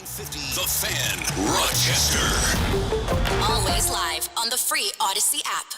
950 The Fan, Rochester. Always live on the free Odyssey app.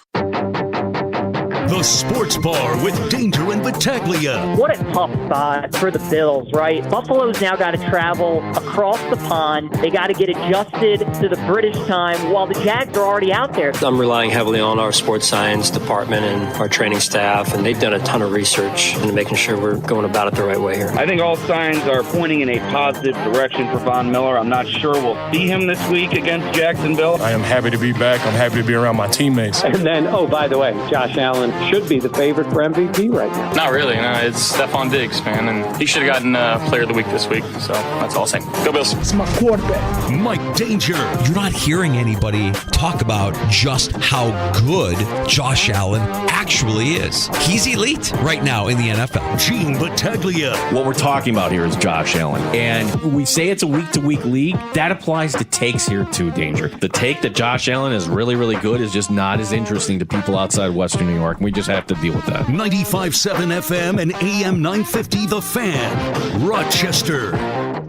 The Sports Bar with Danger and Battaglia. What a tough spot for the Bills, right? Buffalo's now got to travel across the pond. They got to get adjusted to the British time while the Jags are already out there. I'm relying heavily on our sports science department and our training staff, and they've done a ton of research into making sure we're going about it the right way here. I think all signs are pointing in a positive direction for Von Miller. I'm not sure we'll see him this week against Jacksonville. I am happy to be back. I'm happy to be around my teammates. And then, oh, by the way, Josh Allen should be the favorite for MVP right now. Not really, no. It's Stephon Diggs, man, and he should have gotten Player of the Week this week, so that's all I'm saying. Go Bills. It's my quarterback. Mike Danger. You're not hearing anybody talk about just how good Josh Allen actually is. He's elite right now in the NFL. Gene Battaglia. What we're talking about here is Josh Allen. And we say it's a week-to-week league. That applies to takes here too, Danger. The take that Josh Allen is really, really good is just not as interesting to people outside Western New York. We just have to deal with that. 95.7 FM and AM 950 The Fan, Rochester.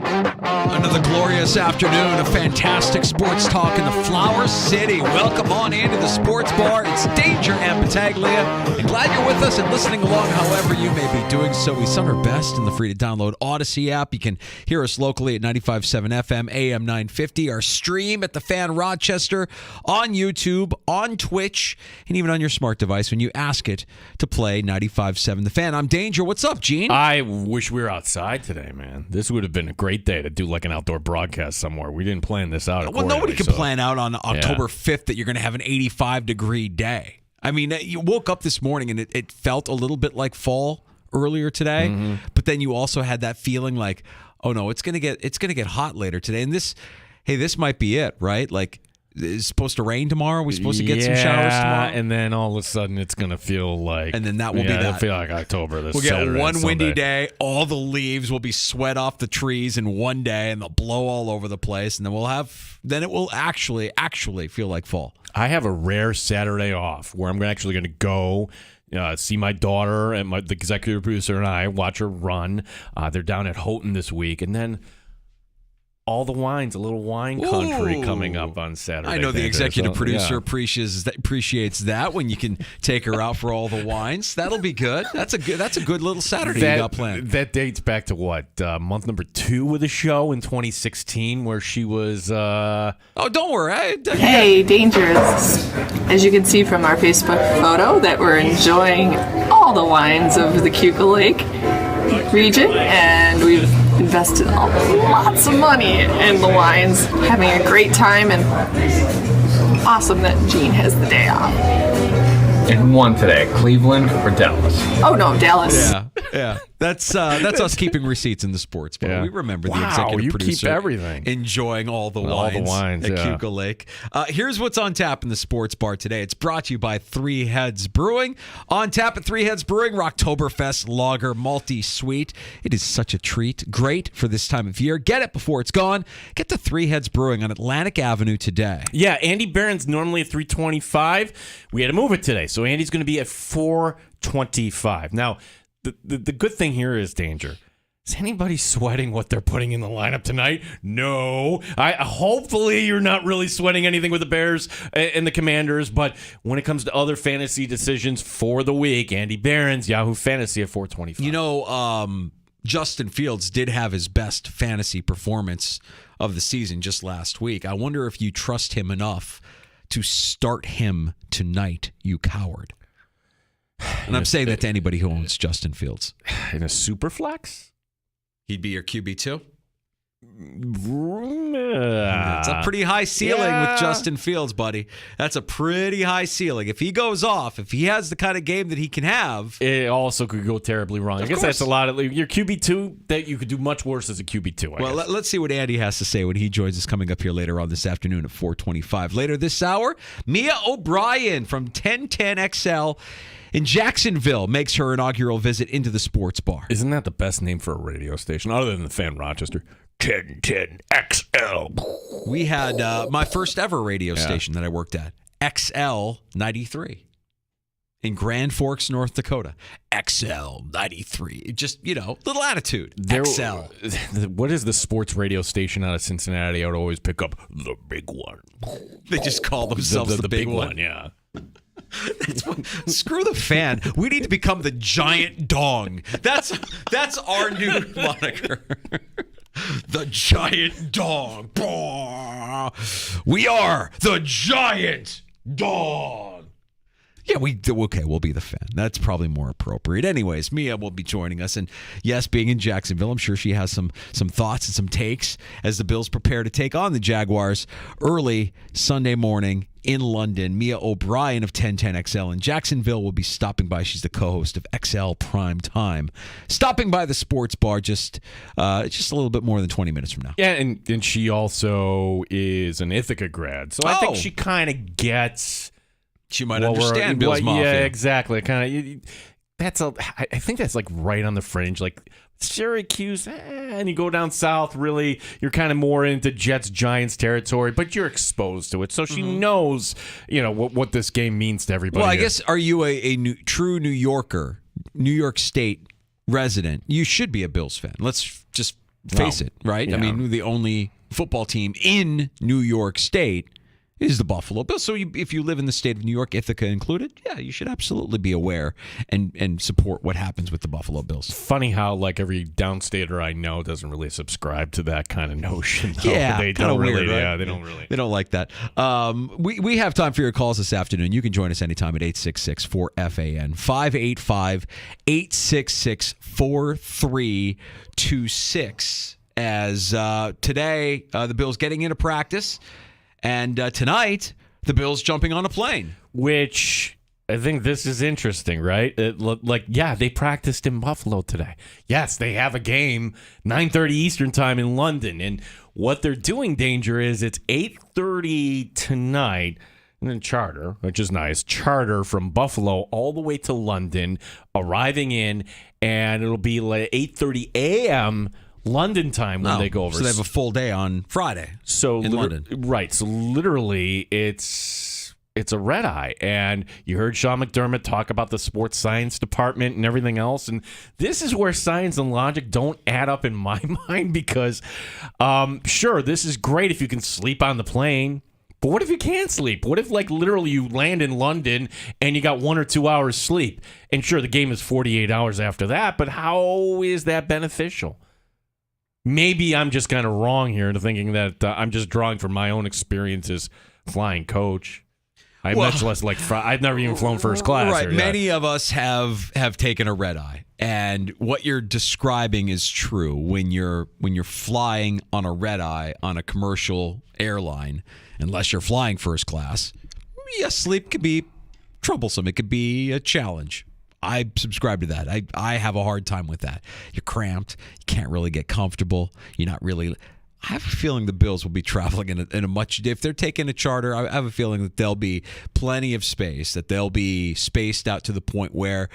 Another glorious afternoon of fantastic sports talk in the Flower City. Welcome on into the Sports Bar. It's Danger and Battaglia. And glad you're with us and listening along however you may be doing so. We summer best in the free-to-download Odyssey app. You can hear us locally at 95.7 FM, AM 950. Our stream at The Fan Rochester, on YouTube, on Twitch, and even on your smart device when you ask it to play 95.7 The Fan. I'm Danger. What's up, Gene? I wish we were outside today, man. This would have been a great day to do like an outdoor broadcast somewhere. We didn't plan this out. Well, nobody can plan out on October 5th that you're going to have an 85-degree day. I mean, you woke up this morning and it felt a little bit like fall earlier today, but then you also had that feeling like, oh no, it's going to get hot later today. And this might be it, right? Like, it's supposed to rain tomorrow. We're supposed to get some showers tomorrow, and then all of a sudden it's gonna feel like, and then that will be that. It'll feel like October. We'll get one windy day. All the leaves will be sweat off the trees in one day, and they'll blow all over the place. And then it will actually feel like fall. I have a rare Saturday off where I'm actually going to go. See my daughter and the executive producer and I watch her run. They're down at Houghton this week, and then all the wines, a little wine country coming up on Saturday. I know the executive producer appreciates that when you can take her out for all the wines. That'll be good. That's a good little Saturday you got planned. That dates back to what, month number 2 of the show in 2016, where she was. Oh, don't worry. Hey, Dangers! As you can see from our Facebook photo, that we're enjoying all the wines of the Keuka Lake region, and we've invested lots of money in the wines, having a great time, and awesome that Gene has the day off. And one today, Cleveland or Dallas? Oh no, Dallas. Yeah. That's us keeping receipts in the sports bar. We remember the executive producer keep everything. Enjoying all the wines at Keuka Lake. Here's what's on tap in the sports bar today. It's brought to you by Three Heads Brewing. On tap at Three Heads Brewing, Rocktoberfest Lager Malty Sweet. It is such a treat. Great for this time of year. Get it before it's gone. Get to Three Heads Brewing on Atlantic Avenue today. Yeah, Andy Barron's normally at 325. We had to move it today, so Andy's going to be at 425. Now, the good thing here is, Danger, is anybody sweating what they're putting in the lineup tonight? No. Hopefully you're not really sweating anything with the Bears and the Commanders, but when it comes to other fantasy decisions for the week, Andy Barron's Yahoo Fantasy at 425. You know, Justin Fields did have his best fantasy performance of the season just last week. I wonder if you trust him enough to start him tonight, you coward. And I'm saying that to anybody who owns Justin Fields. In a super flex? He'd be your QB2? It's a pretty high ceiling with Justin Fields, buddy. That's a pretty high ceiling. If he goes off, if he has the kind of game that he can have. It also could go terribly wrong. I guess that's a lot of your QB2 that you could do much worse as a QB2. Well, let's see what Andy has to say when he joins us coming up here later on this afternoon at 4:25. Later this hour, Mia O'Brien from 1010XL in Jacksonville makes her inaugural visit into the sports bar. Isn't that the best name for a radio station other than the Fan Rochester? 1010XL. We had my first ever radio station that I worked at, XL 93. in Grand Forks, North Dakota. XL 93. Just, little attitude. XL. What is the sports radio station out of Cincinnati? I would always pick up the big one. They just call themselves the big one. Yeah. Screw the fan. We need to become the giant dong. That's our new moniker. The giant dong. We are the giant dong. Yeah, we'll be the fan. That's probably more appropriate. Anyways, Mia will be joining us. And yes, being in Jacksonville, I'm sure she has some thoughts and some takes as the Bills prepare to take on the Jaguars early Sunday morning in London. Mia O'Brien of 1010XL in Jacksonville will be stopping by. She's the co-host of XL Prime Time. Stopping by the sports bar just a little bit more than 20 minutes from now. Yeah, and she also is an Ithaca grad. So I think she kind of gets... She might understand Bill's Mafia. Yeah, exactly. I think that's like right on the fringe. Like Syracuse, and you go down south, really, you're kind of more into Jets Giants territory, but you're exposed to it. So she knows, what this game means to everybody. Well, I guess, are you a true New Yorker, New York State resident? You should be a Bills fan. Let's just face it, right? Yeah. I mean, the only football team in New York State is the Buffalo Bills. So if you live in the state of New York, Ithaca included, yeah, you should absolutely be aware and support what happens with the Buffalo Bills. Funny how every downstater I know doesn't really subscribe to that kind of notion. Though. Yeah, they don't really. Weird, right? Yeah, they don't really. They don't like that. We have time for your calls this afternoon. You can join us anytime at 866-4FAN, 585-866-4326. As today, the Bills getting into practice. And tonight, the Bills jumping on a plane. Which, I think this is interesting, right? They practiced in Buffalo today. Yes, they have a game, 9:30 Eastern time in London. And what they're doing, Danger, is it's 8:30 tonight, and then charter, which is nice, charter from Buffalo all the way to London, arriving in, and it'll be like 8:30 a.m., London time when they go over. So they have a full day on Friday in London. Right. So literally it's a red eye. And you heard Sean McDermott talk about the sports science department and everything else. And this is where science and logic don't add up in my mind because, sure, this is great if you can sleep on the plane. But what if you can't sleep? What if, literally you land in London and you got 1 or 2 hours sleep? And sure, the game is 48 hours after that. But how is that beneficial? Maybe I'm just kind of wrong here in thinking that I'm just drawing from my own experiences flying coach. Much less I've never even flown first class. Right. Many of us have taken a red eye. And what you're describing is true. When you're flying on a red eye on a commercial airline, unless you're flying first class, yes, sleep could be troublesome. It could be a challenge. I subscribe to that. I have a hard time with that. You're cramped. You can't really get comfortable. You're not really. I have a feeling the Bills will be traveling in a much. If they're taking a charter, I have a feeling that there'll be plenty of space. That they'll be spaced out to the point where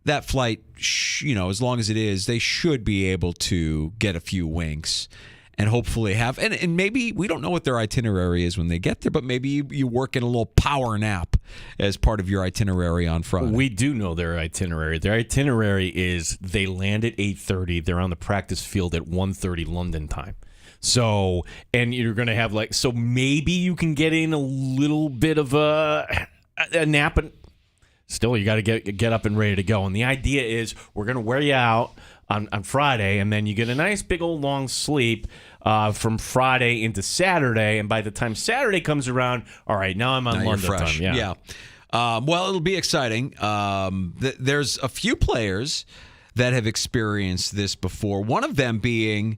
that flight, as long as it is, they should be able to get a few winks. And hopefully have, and maybe, we don't know what their itinerary is when they get there, but maybe you work in a little power nap as part of your itinerary on Friday. We do know their itinerary. Their itinerary is they land at 8:30. They're on the practice field at 1:30 London time. So, and you're going to have so maybe you can get in a little bit of a nap, and still you got to get up and ready to go. And the idea is we're going to wear you out on Friday, and then you get a nice big old long sleep from Friday into Saturday, and by the time Saturday comes around, all right, now I'm on London time. Yeah. Well, it'll be exciting. There's a few players that have experienced this before, one of them being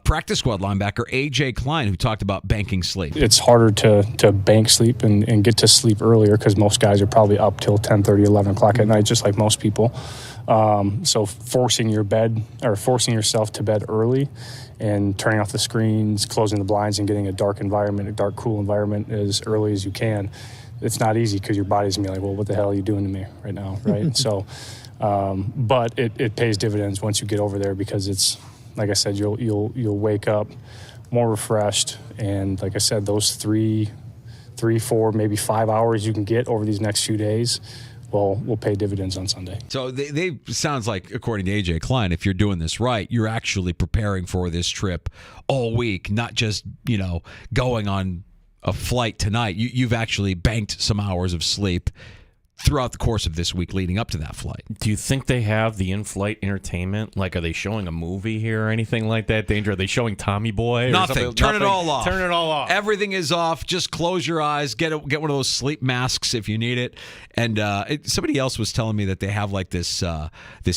practice squad linebacker A.J. Klein, who talked about banking sleep. It's harder to bank sleep and get to sleep earlier because most guys are probably up till 10:30, 11 o'clock at night, just like most people. So forcing yourself to bed early and turning off the screens, closing the blinds, and getting a dark, cool environment as early as you can, it's not easy because your body's going to be like, well, what the hell are you doing to me right now, right? So, but it pays dividends once you get over there because it's, like I said, you'll wake up more refreshed, and like I said, those 3, 4, maybe 5 hours you can get over these next few days will pay dividends on Sunday. So they sounds like, according to AJ Klein, if you're doing this right, you're actually preparing for this trip all week, not just going on a flight tonight. You've actually banked some hours of sleep throughout the course of this week leading up to that flight. Do you think they have the in-flight entertainment? Like, are they showing a movie here or anything like that, Danger? Are they showing Tommy Boy? Nothing. Turn it all off. Turn it all off. Everything is off. Just close your eyes. Get one of those sleep masks if you need it. And somebody else was telling me that they have like this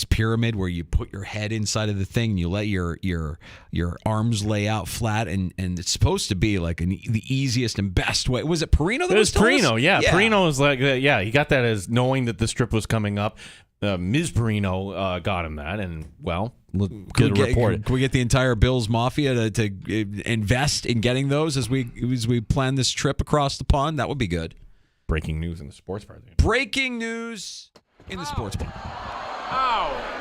pyramid where you put your head inside of the thing and you let your arms lay out flat, and it's supposed to be like the easiest and best way. Was it Perino that was telling us? Perino, yeah. Perino was like, he got that as knowing that this trip was coming up. Ms. Perino got him that, and well, can we get the entire Bills Mafia to invest in getting those as we plan this trip across the pond? That would be good. Breaking news in the sports bar. Breaking news in the sports bar. Ow!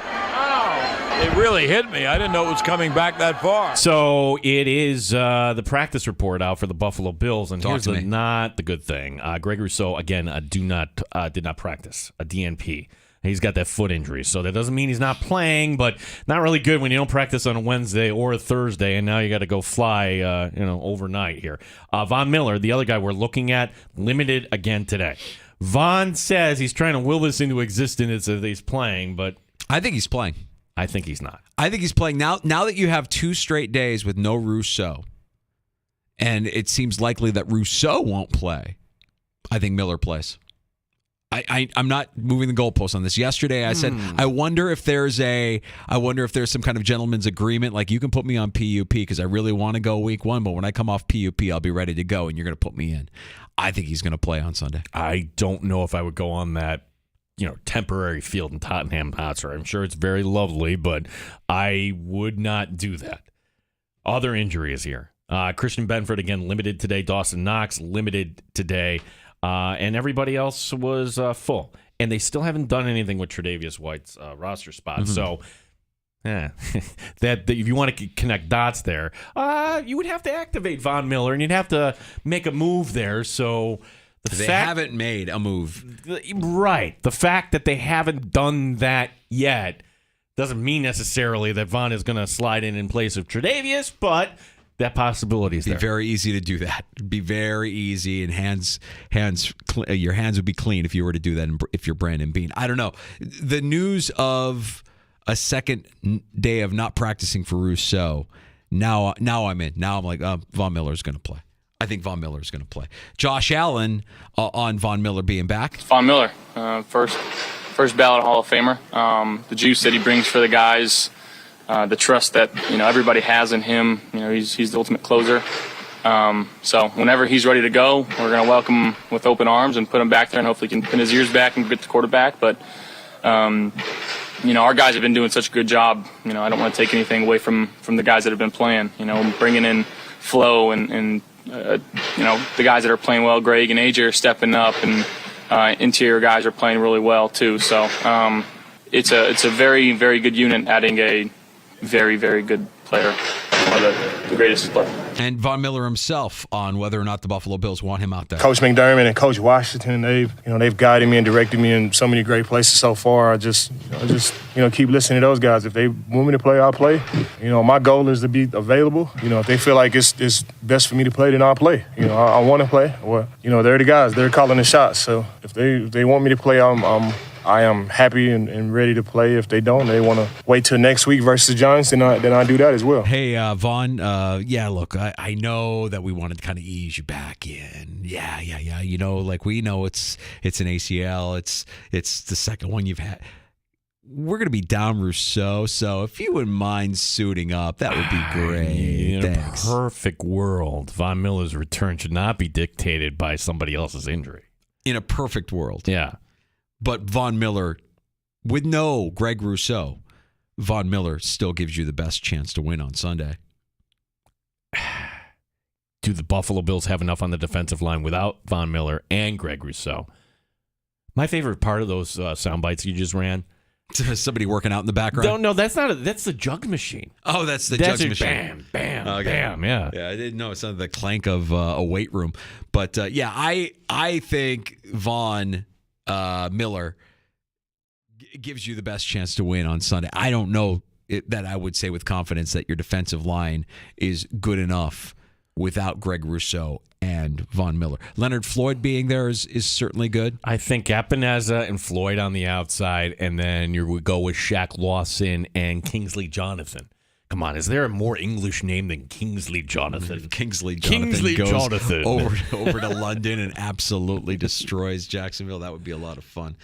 It really hit me. I didn't know it was coming back that far. So it is the practice report out for the Buffalo Bills, and here's not the good thing. Greg Rousseau again did not practice a DNP. He's got that foot injury, so that doesn't mean he's not playing, but not really good when you don't practice on a Wednesday or a Thursday, and now you got to go fly, overnight here. Von Miller, the other guy we're looking at, limited again today. Von says he's trying to will this into existence that he's playing, but I think he's playing. I think he's not. I think he's playing now. Now that you have 2 straight days with no Rousseau, and it seems likely that Rousseau won't play, I think Miller plays. I'm not moving the goalposts on this. Yesterday, I said, I wonder if there's some kind of gentleman's agreement, like you can put me on PUP because I really want to go week 1, but when I come off PUP, I'll be ready to go, and you're going to put me in. I think he's going to play on Sunday. I don't know if I would go on that, temporary field in Tottenham Hotspur. I'm sure it's very lovely, but I would not do that. Other injuries here. Christian Benford, again, limited today. Dawson Knox, limited today. And everybody else was full. And they still haven't done anything with Tre'Davious White's roster spot. So, that if you want to connect dots there, you would have to activate Von Miller, and you'd have to make a move there. So they haven't made a move. Right. The fact that they haven't done that yet doesn't mean necessarily that Von is going to slide in place of Tre'Davious, but that possibility is there. It'd be very easy to do that. It'd be very easy, and your hands would be clean if you were to do that. If you're Brandon Beane, I don't know. The news of a second day of not practicing for Rousseau. Now I'm in. Now I'm like, Von Miller's going to play. I think Von Miller's going to play. Josh Allen on Von Miller being back. Von Miller, first ballot Hall of Famer. The juice that he brings for the guys. The trust that everybody has in him. He's the ultimate closer. So whenever he's ready to go, we're going to welcome him with open arms and put him back there, and hopefully can pin his ears back and get the quarterback. But our guys have been doing such a good job. I don't want to take anything away from the guys that have been playing. Bringing in Flo and the guys that are playing well. Greg and AJ are stepping up, and interior guys are playing really well too. So it's a very, very good unit, adding a very, very good player, one of the greatest player. And Von Miller himself on whether or not the Buffalo Bills want him out there. Coach McDermott and Coach Washington, they've guided me and directed me in so many great places so far. I just keep listening to those guys. If they want me to play, I'll play. My goal is to be available. If they feel like it's best for me to play, then I'll play. I want to play. Or they're the guys. They're calling the shots. So if they want me to play, I am happy and ready to play. If they don't, they want to wait till next week versus the Giants, then I do that as well. Hey, Vaughn, look, I know that we wanted to kind of ease you back in. Yeah. We know it's an ACL. It's the second one you've had. We're going to be down Rousseau, so if you wouldn't mind suiting up, that would be great. In a perfect world, Von Miller's return should not be dictated by somebody else's injury. In a perfect world. Yeah. But Von Miller, with no Greg Rousseau, Von Miller still gives you the best chance to win on Sunday. Do the Buffalo Bills have enough on the defensive line without Von Miller and Greg Rousseau? My favorite part of those sound bites you just ran. Somebody working out in the background? No, that's not that's the jug machine. Oh, that's the jug machine. Bam, okay. Bam, yeah. Yeah, I didn't know it sounded like the clank of a weight room. But, I think Von Miller It gives you the best chance to win on Sunday. I don't know that I would say with confidence that your defensive line is good enough without Greg Rousseau and Von Miller. Leonard Floyd being there is certainly good. I think Epineza and Floyd on the outside, and then you would go with Shaq Lawson and Kingsley Jonathan. Come on, is there a more English name than Kingsley Jonathan? Kingsley Jonathan goes Jonathan. over to London and absolutely destroys Jacksonville. That would be a lot of fun.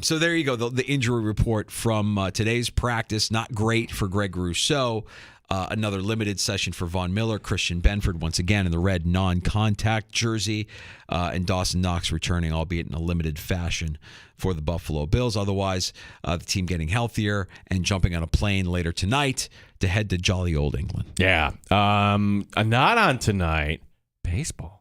So there you go. The injury report from today's practice. Not great for Greg Rousseau. Another limited session for Von Miller. Christian Benford once again in the red non-contact jersey. And Dawson Knox returning, albeit in a limited fashion for the Buffalo Bills. Otherwise, the team getting healthier and jumping on a plane later tonight to head to jolly old England. Yeah. Not on tonight. Baseball.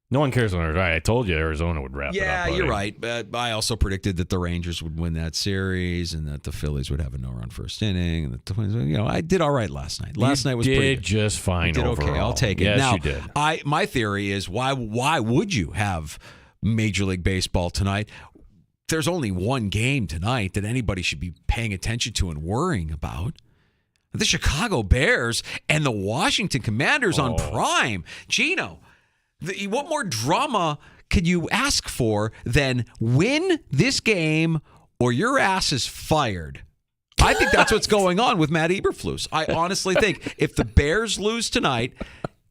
No one cares when they're right. I told you Arizona would wrap it up. Yeah, you're right. But I also predicted that the Rangers would win that series and that the Phillies would have a no-run first inning. And the Twins, I did all right last night. Last night was pretty good. Just fine. I did overall. Okay. I'll take it. Yes, now, you did. My theory is why would you have Major League Baseball tonight? There's only one game tonight that anybody should be paying attention to and worrying about. The Chicago Bears and the Washington Commanders on Prime. Gino, what more drama could you ask for than win this game or your ass is fired? I think that's what's going on with Matt Eberflus. I honestly think if the Bears lose tonight,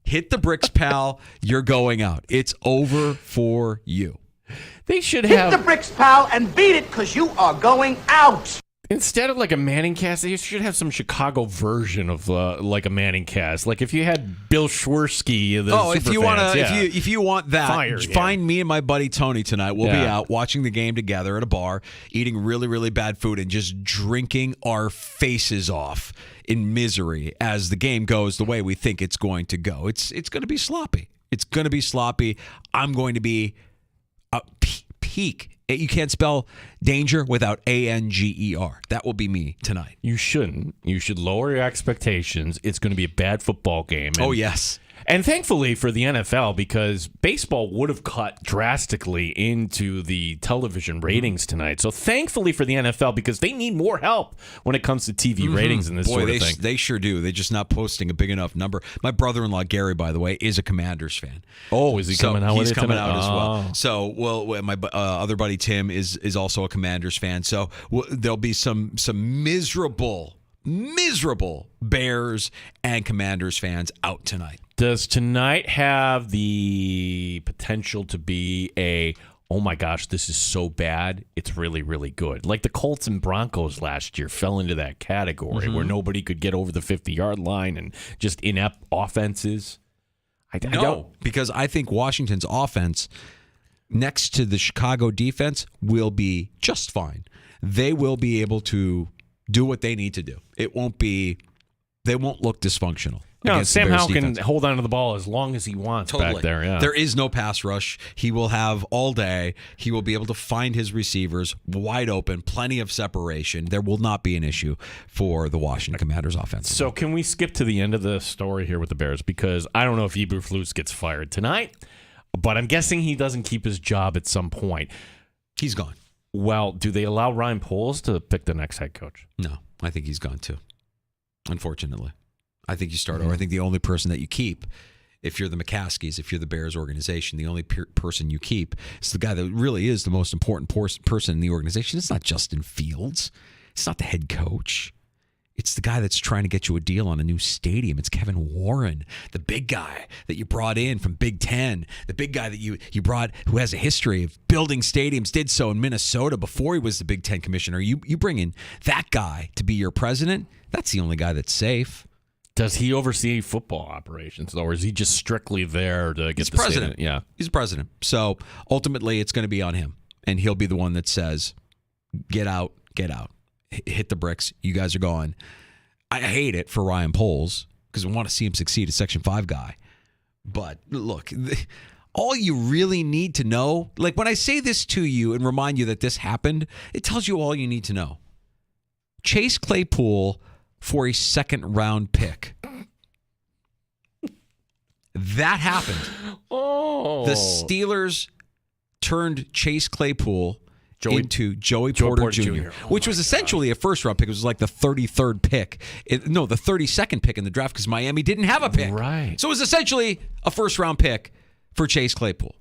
hit the bricks, pal, you're going out. It's over for you. They should have hit the bricks, pal, and beat it because you are going out. Instead of like a Manning cast, they should have some Chicago version of like a Manning cast. Like if you had Bill Schwersky, if you want that, find me and my buddy Tony tonight. We'll be out watching the game together at a bar, eating really, really bad food, and just drinking our faces off in misery as the game goes the way we think it's going to go. It's going to be sloppy. It's going to be sloppy. I'm going to be a peak. You can't spell danger without ANGER. That will be me tonight. You shouldn't. You should lower your expectations. It's going to be a bad football game. Oh, yes. And thankfully for the NFL, because baseball would have cut drastically into the television ratings tonight. So thankfully for the NFL, because they need more help when it comes to TV ratings and this sort of thing. They sure do. They're just not posting a big enough number. My brother-in-law, Gary, by the way, is a Commanders fan. Oh, is he coming out with it tonight? He's coming out as well. So, my other buddy, Tim, is also a Commanders fan. So there'll be some miserable Bears and Commanders fans out tonight. Does tonight have the potential to be oh my gosh, this is so bad, it's really, really good? Like the Colts and Broncos last year fell into that category where nobody could get over the 50-yard line and just inept offenses. No, because I think Washington's offense next to the Chicago defense will be just fine. They will be able to do what they need to do. They won't look dysfunctional. No, Sam Howell can hold on to the ball as long as he wants back there. Yeah. There is no pass rush. He will have all day. He will be able to find his receivers wide open, plenty of separation. There will not be an issue for the Washington Commanders offense. So can we skip to the end of the story here with the Bears? Because I don't know if Eberflus gets fired tonight, but I'm guessing he doesn't keep his job at some point. He's gone. Well, do they allow Ryan Poles to pick the next head coach? No, I think he's gone too, unfortunately. I think you start over. I think the only person that you keep, if you're the McCaskies, if you're the Bears organization, the only person you keep is the guy that really is the most important person in the organization. It's not Justin Fields. It's not the head coach. It's the guy that's trying to get you a deal on a new stadium. It's Kevin Warren, the big guy that you brought in from Big Ten, the big guy that you brought who has a history of building stadiums, did so in Minnesota before he was the Big Ten commissioner. You bring in that guy to be your president, that's the only guy that's safe. Does he oversee football operations, or is he just strictly there to get the president? Stadium? Yeah, he's president. So ultimately, it's going to be on him, and he'll be the one that says, "Get out, hit the bricks. You guys are gone." I hate it for Ryan Poles because I want to see him succeed as Section 5 guy. But look, all you really need to know, like when I say this to you and remind you that this happened, it tells you all you need to know. Chase Claypool for a second-round pick. That happened. Oh. The Steelers turned Chase Claypool into Joey Porter Jr., which was essentially a first-round pick. It was like the 33rd pick. The 32nd pick in the draft because Miami didn't have a pick. Right. So it was essentially a first-round pick for Chase Claypool.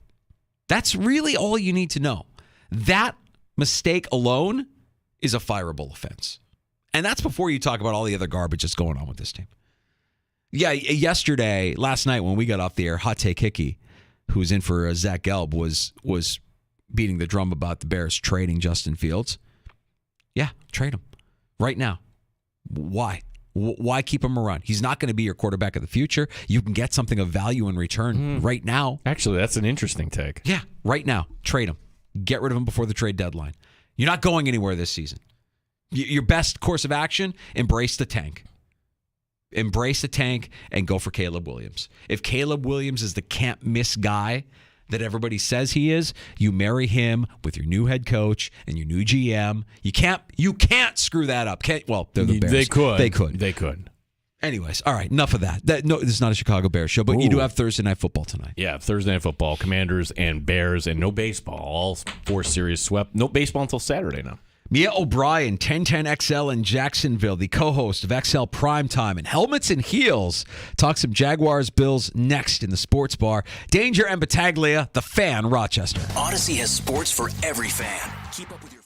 That's really all you need to know. That mistake alone is a fireable offense. And that's before you talk about all the other garbage that's going on with this team. Yeah, last night when we got off the air, Hot Take Hickey, who was in for Zach Gelb, was beating the drum about the Bears trading Justin Fields. Yeah, trade him right now. Why? Why keep him around? He's not going to be your quarterback of the future. You can get something of value in return right now. Actually, that's an interesting take. Yeah, right now. Trade him. Get rid of him before the trade deadline. You're not going anywhere this season. Your best course of action, embrace the tank. Embrace the tank and go for Caleb Williams. If Caleb Williams is the can't-miss guy that everybody says he is, you marry him with your new head coach and your new GM. You can't screw that up. Well, they're the Bears. They could. Anyways, all right, enough of that. No, this is not a Chicago Bears show, but you do have Thursday Night Football tonight. Yeah, Thursday Night Football, Commanders and Bears, and no baseball. All 4 series swept. No baseball until Saturday now. Mia O'Brien, 1010XL in Jacksonville, the co-host of XL Primetime and Helmets and Heels, talks some Jaguars Bills next in the Sports Bar. Danger and Battaglia, the Fan, Rochester. Odyssey has sports for every fan. Keep up with your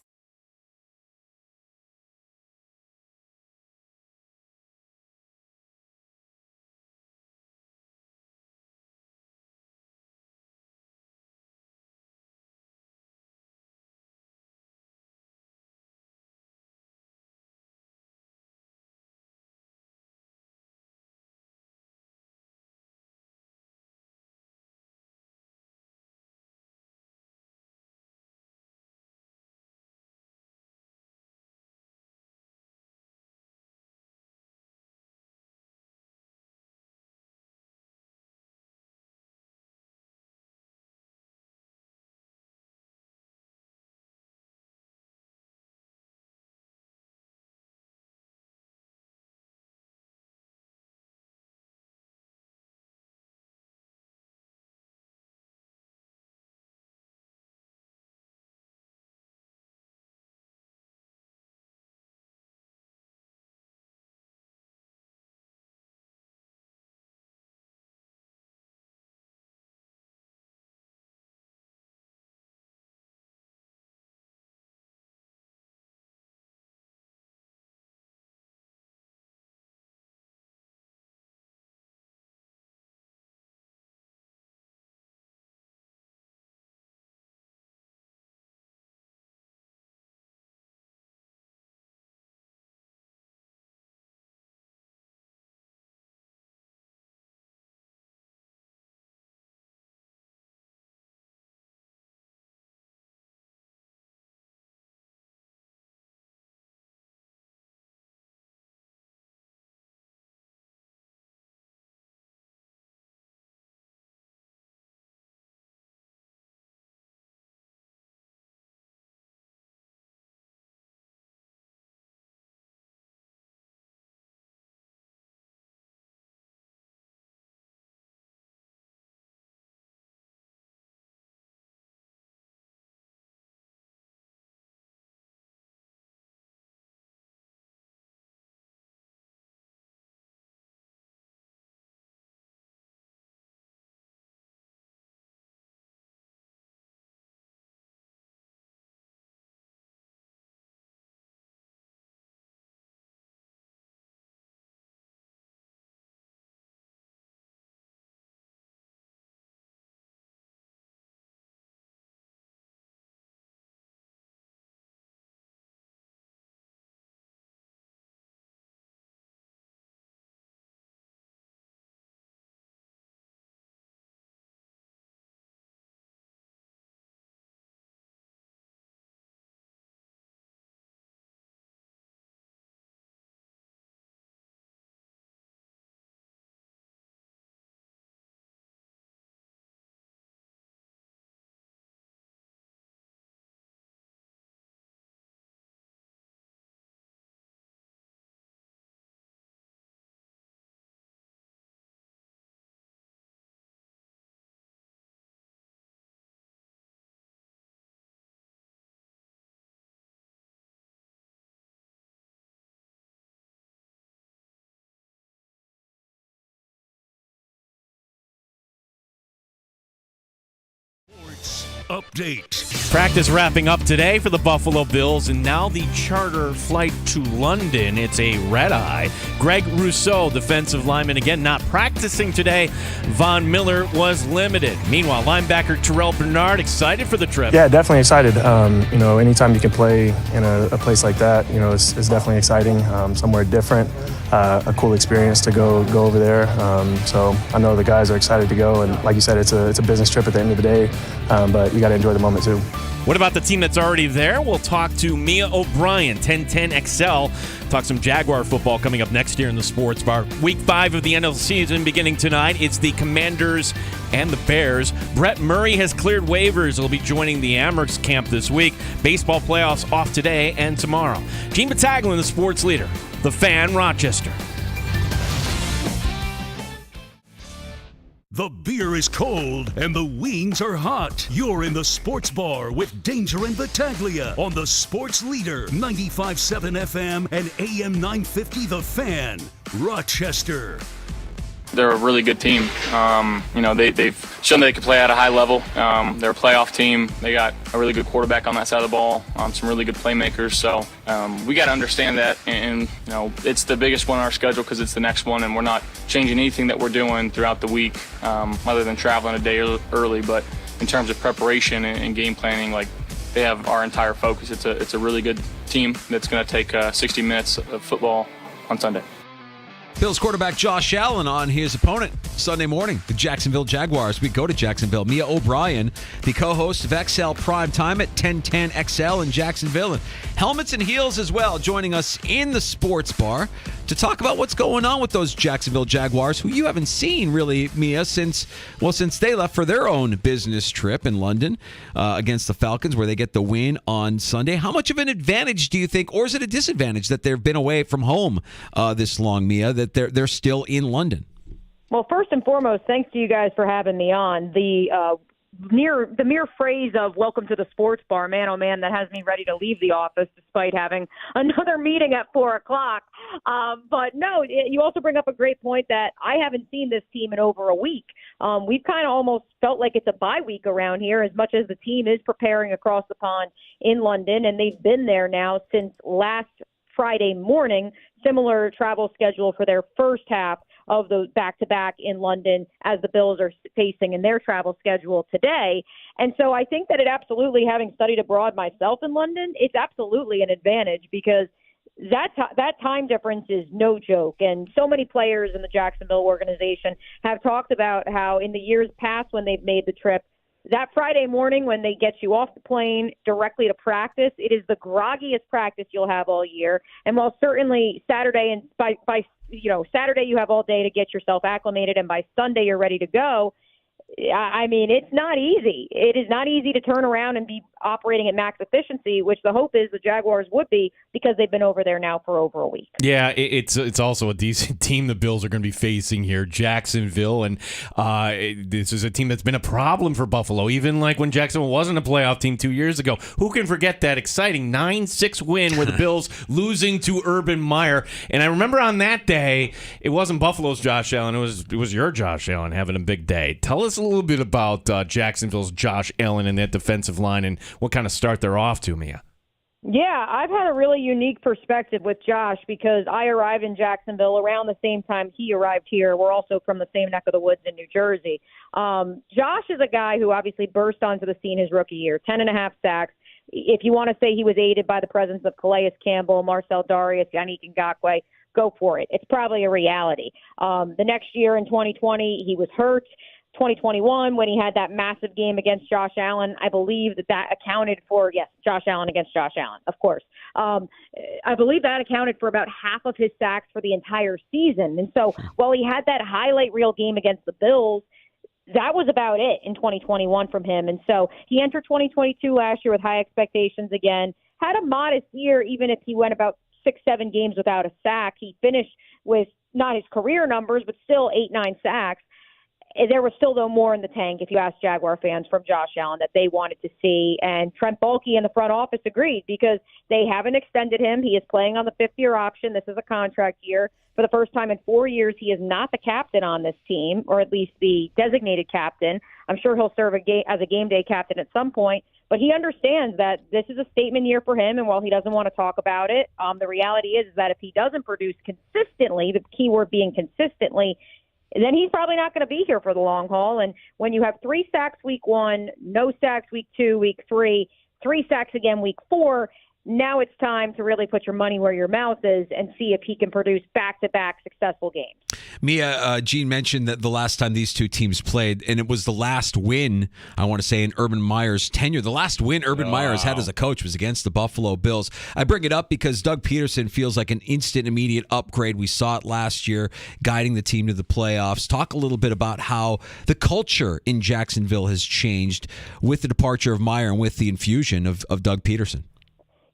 update. Practice wrapping up today for the Buffalo Bills, and now the charter flight to London. It's a red-eye. Greg Rousseau, defensive lineman, again not practicing today. Von Miller was limited. Meanwhile, linebacker Terrell Bernard excited for the trip. Yeah, definitely excited. Anytime you can play in a place like that, it's definitely exciting. Somewhere different, a cool experience to go over there. So I know the guys are excited to go, and like you said, it's a business trip at the end of the day, but you got to enjoy the moment too. What about the team that's already there? We'll talk to Mia O'Brien, 1010XL. Talk some Jaguar football coming up next year in the Sports Bar. Week 5 of the NFL season beginning tonight. It's the Commanders and the Bears. Brett Murray has cleared waivers. He'll be joining the Amherst camp this week. Baseball playoffs off today and tomorrow. Gene Battaglin, the sports leader. The Fan, Rochester. The beer is cold and the wings are hot. You're in the Sports Bar with Danger and Battaglia on the Sports Leader, 95.7 FM and AM 950 The Fan, Rochester. They're a really good team. They've shown that they can play at a high level. They're a playoff team. They got a really good quarterback on that side of the ball, some really good playmakers. So we got to understand that. And it's the biggest one on our schedule because it's the next one, and we're not changing anything that we're doing throughout the week other than traveling a day early. But in terms of preparation and game planning, they have our entire focus. It's a really good team that's going to take 60 minutes of football on Sunday. Bills quarterback Josh Allen on his opponent Sunday morning, the Jacksonville Jaguars. We go to Jacksonville. Mia O'Brien, the co-host of XL Prime Time at 1010XL in Jacksonville. And Helmets and Heels as well, joining us in the Sports Bar to talk about what's going on with those Jacksonville Jaguars, who you haven't seen really, Mia, since they left for their own business trip in London against the Falcons, where they get the win on Sunday. How much of an advantage do you think, or is it a disadvantage that they've been away from home this long, Mia, that they're still in London? Well, first and foremost, thanks to you guys for having me on. The mere phrase of welcome to the Sports Bar, man, oh man, that has me ready to leave the office despite having another meeting at 4:00. But no, you also bring up a great point that I haven't seen this team in over a week. We've kind of almost felt like it's a bye week around here, as much as the team is preparing across the pond in London, and they've been there now since last Friday morning. Similar travel schedule for their first half of the back-to-back in London as the Bills are facing in their travel schedule today. And so I think that it absolutely, having studied abroad myself in London, it's absolutely an advantage because that time difference is no joke. And so many players in the Jacksonville organization have talked about how in the years past when they've made the trip, that Friday morning when they get you off the plane directly to practice, it is the groggiest practice you'll have all year. And while certainly Saturday and by Saturday you have all day to get yourself acclimated, and by Sunday you're ready to go. I mean, it's not easy. It is not easy to turn around and be operating at max efficiency, which the hope is the Jaguars would be because they've been over there now for over a week. Yeah, it's also a decent team the Bills are going to be facing here, Jacksonville, and this is a team that's been a problem for Buffalo, even like when Jacksonville wasn't a playoff team 2 years ago. Who can forget that exciting 9-6 win with the Bills losing to Urban Meyer? And I remember on that day, it wasn't Buffalo's Josh Allen, it was your Josh Allen having a big day. Tell us a little bit about Jacksonville's Josh Allen and that defensive line and what kind of start they're off to, Mia. Yeah, I've had a really unique perspective with Josh because I arrived in Jacksonville around the same time he arrived here. We're also from the same neck of the woods in New Jersey. Josh is a guy who obviously burst onto the scene his rookie year, 10.5 sacks. If you want to say he was aided by the presence of Calais Campbell, Marcel Darius, Yannick Ngakoue, go for it. It's probably a reality. The next year in 2020, he was hurt. 2021, when he had that massive game against Josh Allen, I believe that accounted for, yes, Josh Allen against Josh Allen, of course. I believe that accounted for about half of his sacks for the entire season. And so while he had that highlight reel game against the Bills, that was about it in 2021 from him. And so he entered 2022 last year with high expectations again, had a modest year, even if he went about 6-7 games without a sack. He finished with not his career numbers, but still 8-9 sacks. There was still, though, more in the tank, if you ask Jaguar fans, from Josh Allen that they wanted to see. And Trent Baalke in the front office agreed because they haven't extended him. He is playing on the 5th-year option. This is a contract year. For the first time in 4 years, he is not the captain on this team, or at least the designated captain. I'm sure he'll serve as a game day captain at some point, but he understands that this is a statement year for him, and while he doesn't want to talk about it, the reality is that if he doesn't produce consistently, the key word being consistently, then he's probably not going to be here for the long haul. And when you have 3 sacks week 1, no sacks week 2, week 3, 3 sacks again week 4, now it's time to really put your money where your mouth is and see if he can produce back-to-back successful games. Mia, Gene mentioned that the last time these two teams played, and it was the last win, I want to say, in Urban Meyer's tenure. The last win Urban Meyer has had as a coach was against the Buffalo Bills. I bring it up because Doug Peterson feels like an instant, immediate upgrade. We saw it last year, guiding the team to the playoffs. Talk a little bit about how the culture in Jacksonville has changed with the departure of Meyer and with the infusion of Doug Peterson.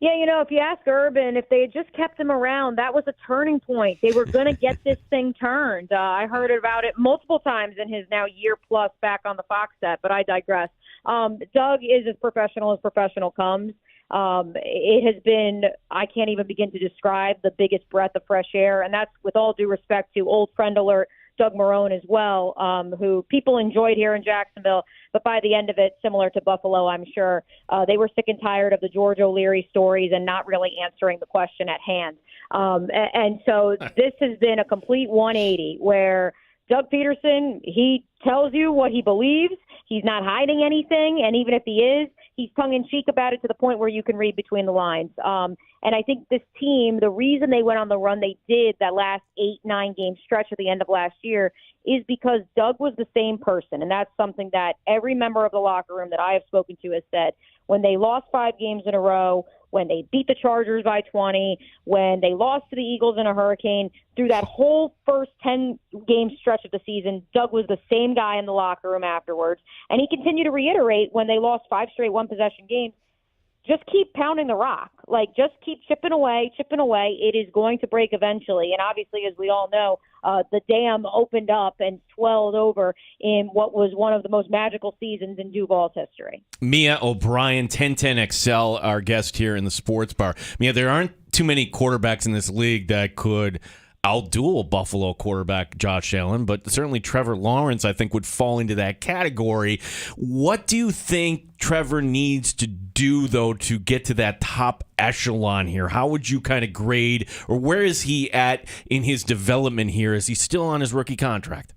Yeah, if you ask Urban, if they had just kept him around, that was a turning point. They were going to get this thing turned. I heard about it multiple times in his now year plus back on the Fox set, but I digress. Doug is as professional comes. It has been, I can't even begin to describe the biggest breath of fresh air, and that's with all due respect to old friend alert, Doug Marrone as well, who people enjoyed here in Jacksonville, but by the end of it, similar to Buffalo, I'm sure, they were sick and tired of the George O'Leary stories and not really answering the question at hand. And so this has been a complete 180 where Doug Peterson, he tells you what he believes. He's not hiding anything, and even if he is, he's tongue-in-cheek about it to the point where you can read between the lines. And I think this team, the reason they went on the run they did that last 8-9 game stretch at the end of last year is because Doug was the same person, and that's something that every member of the locker room that I have spoken to has said. When they lost 5 games in a row, when they beat the Chargers by 20, when they lost to the Eagles in a hurricane, through that whole first 10-game stretch of the season, Doug was the same guy in the locker room afterwards. And he continued to reiterate when they lost 5 straight one-possession games, just keep pounding the rock. Just keep chipping away. It is going to break eventually. And obviously, as we all know, the dam opened up and swelled over in what was one of the most magical seasons in Duval's history. Mia O'Brien, 1010XL, our guest here in the Sports Bar. Mia, there aren't too many quarterbacks in this league that could outduel Buffalo quarterback Josh Allen, but certainly Trevor Lawrence, I think, would fall into that category. What do you think Trevor needs to do, though, to get to that top echelon here? How would you kind of grade, or where is he at in his development here? Is he still on his rookie contract?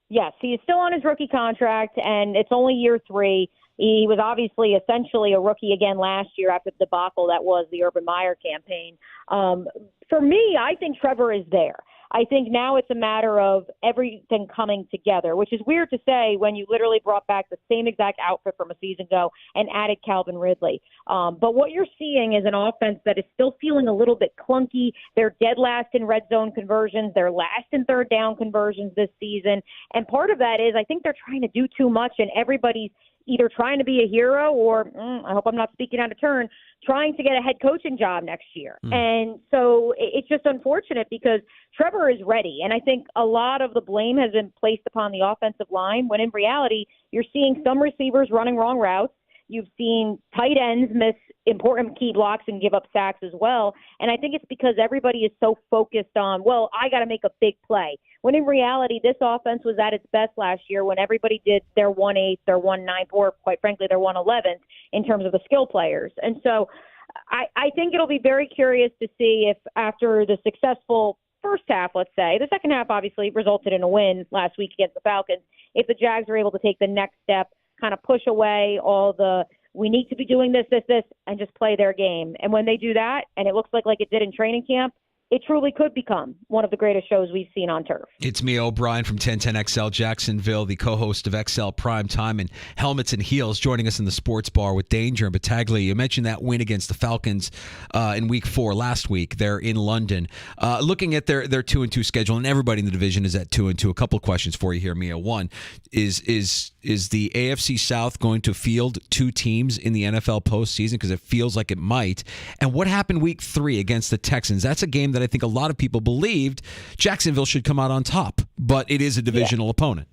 Yes, he is still on his rookie contract, and it's only year 3. He was obviously essentially a rookie again last year after the debacle that was the Urban Meyer campaign. For me, I think Trevor is there. I think now it's a matter of everything coming together, which is weird to say when you literally brought back the same exact outfit from a season ago and added Calvin Ridley. But what you're seeing is an offense that is still feeling a little bit clunky. They're dead last in red zone conversions. They're last in third down conversions this season. And part of that is I think they're trying to do too much, and everybody's either trying to be a hero or, I hope I'm not speaking out of turn, trying to get a head coaching job next year. And so it's just unfortunate because Trevor is ready. And I think a lot of the blame has been placed upon the offensive line when in reality, you're seeing some receivers running wrong routes. You've seen tight ends miss important key blocks and give up sacks as well. And I think it's because everybody is so focused on, well, I got to make a big play. When in reality, this offense was at its best last year when everybody did their 1/8, their 1/9, or quite frankly, their 1/11 in terms of the skill players. And so I think it'll be very curious to see if after the successful first half, let's say, the second half obviously resulted in a win last week against the Falcons, if the Jags are able to take the next step, kind of push away all the we need to be doing this, and just play their game. And when they do that, and it looks like it did in training camp, it truly could become one of the greatest shows we've seen on turf. It's Mia O'Brien from 1010XL Jacksonville, the co-host of XL Prime Time and Helmets and Heels, joining us in the Sports Bar with Danger and Battaglia. You mentioned that win against the Falcons in Week 4 last week. They're in London. Looking at their 2-2 schedule, and everybody in the division is at 2-2. A couple of questions for you here, Mia. One, is the AFC South going to field 2 teams in the NFL postseason? Because it feels like it might. And what happened Week 3 against the Texans? That's a game that I think a lot of people believed Jacksonville should come out on top, but it is a divisional opponent.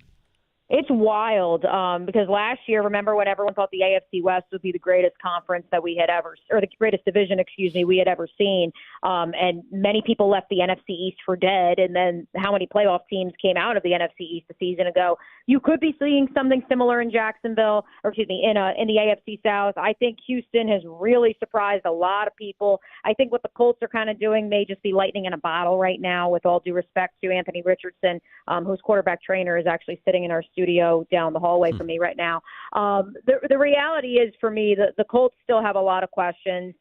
It's wild because last year, remember when everyone thought the AFC West would be the greatest conference that we had ever, or the greatest division, we had ever seen. And many people left the NFC East for dead. And then how many playoff teams came out of the NFC East a season ago? You could be seeing something similar in Jacksonville, or excuse me, in the AFC South. I think Houston has really surprised a lot of people. I think what the Colts are kind of doing may just be lightning in a bottle right now, with all due respect to Anthony Richardson, whose quarterback trainer is actually sitting in our studio down the hallway from me right now. The reality is, for me, the Colts still have a lot of questions.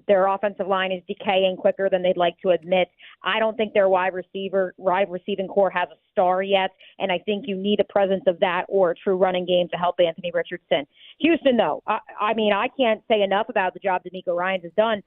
Their offensive line is decaying quicker than they'd like to admit. I don't think their wide receiving core has a star yet, and I think you need a presence of that or a true running game to help Anthony Richardson. Houston, though, I mean, I can't say enough about the job D'Amico Ryans has done.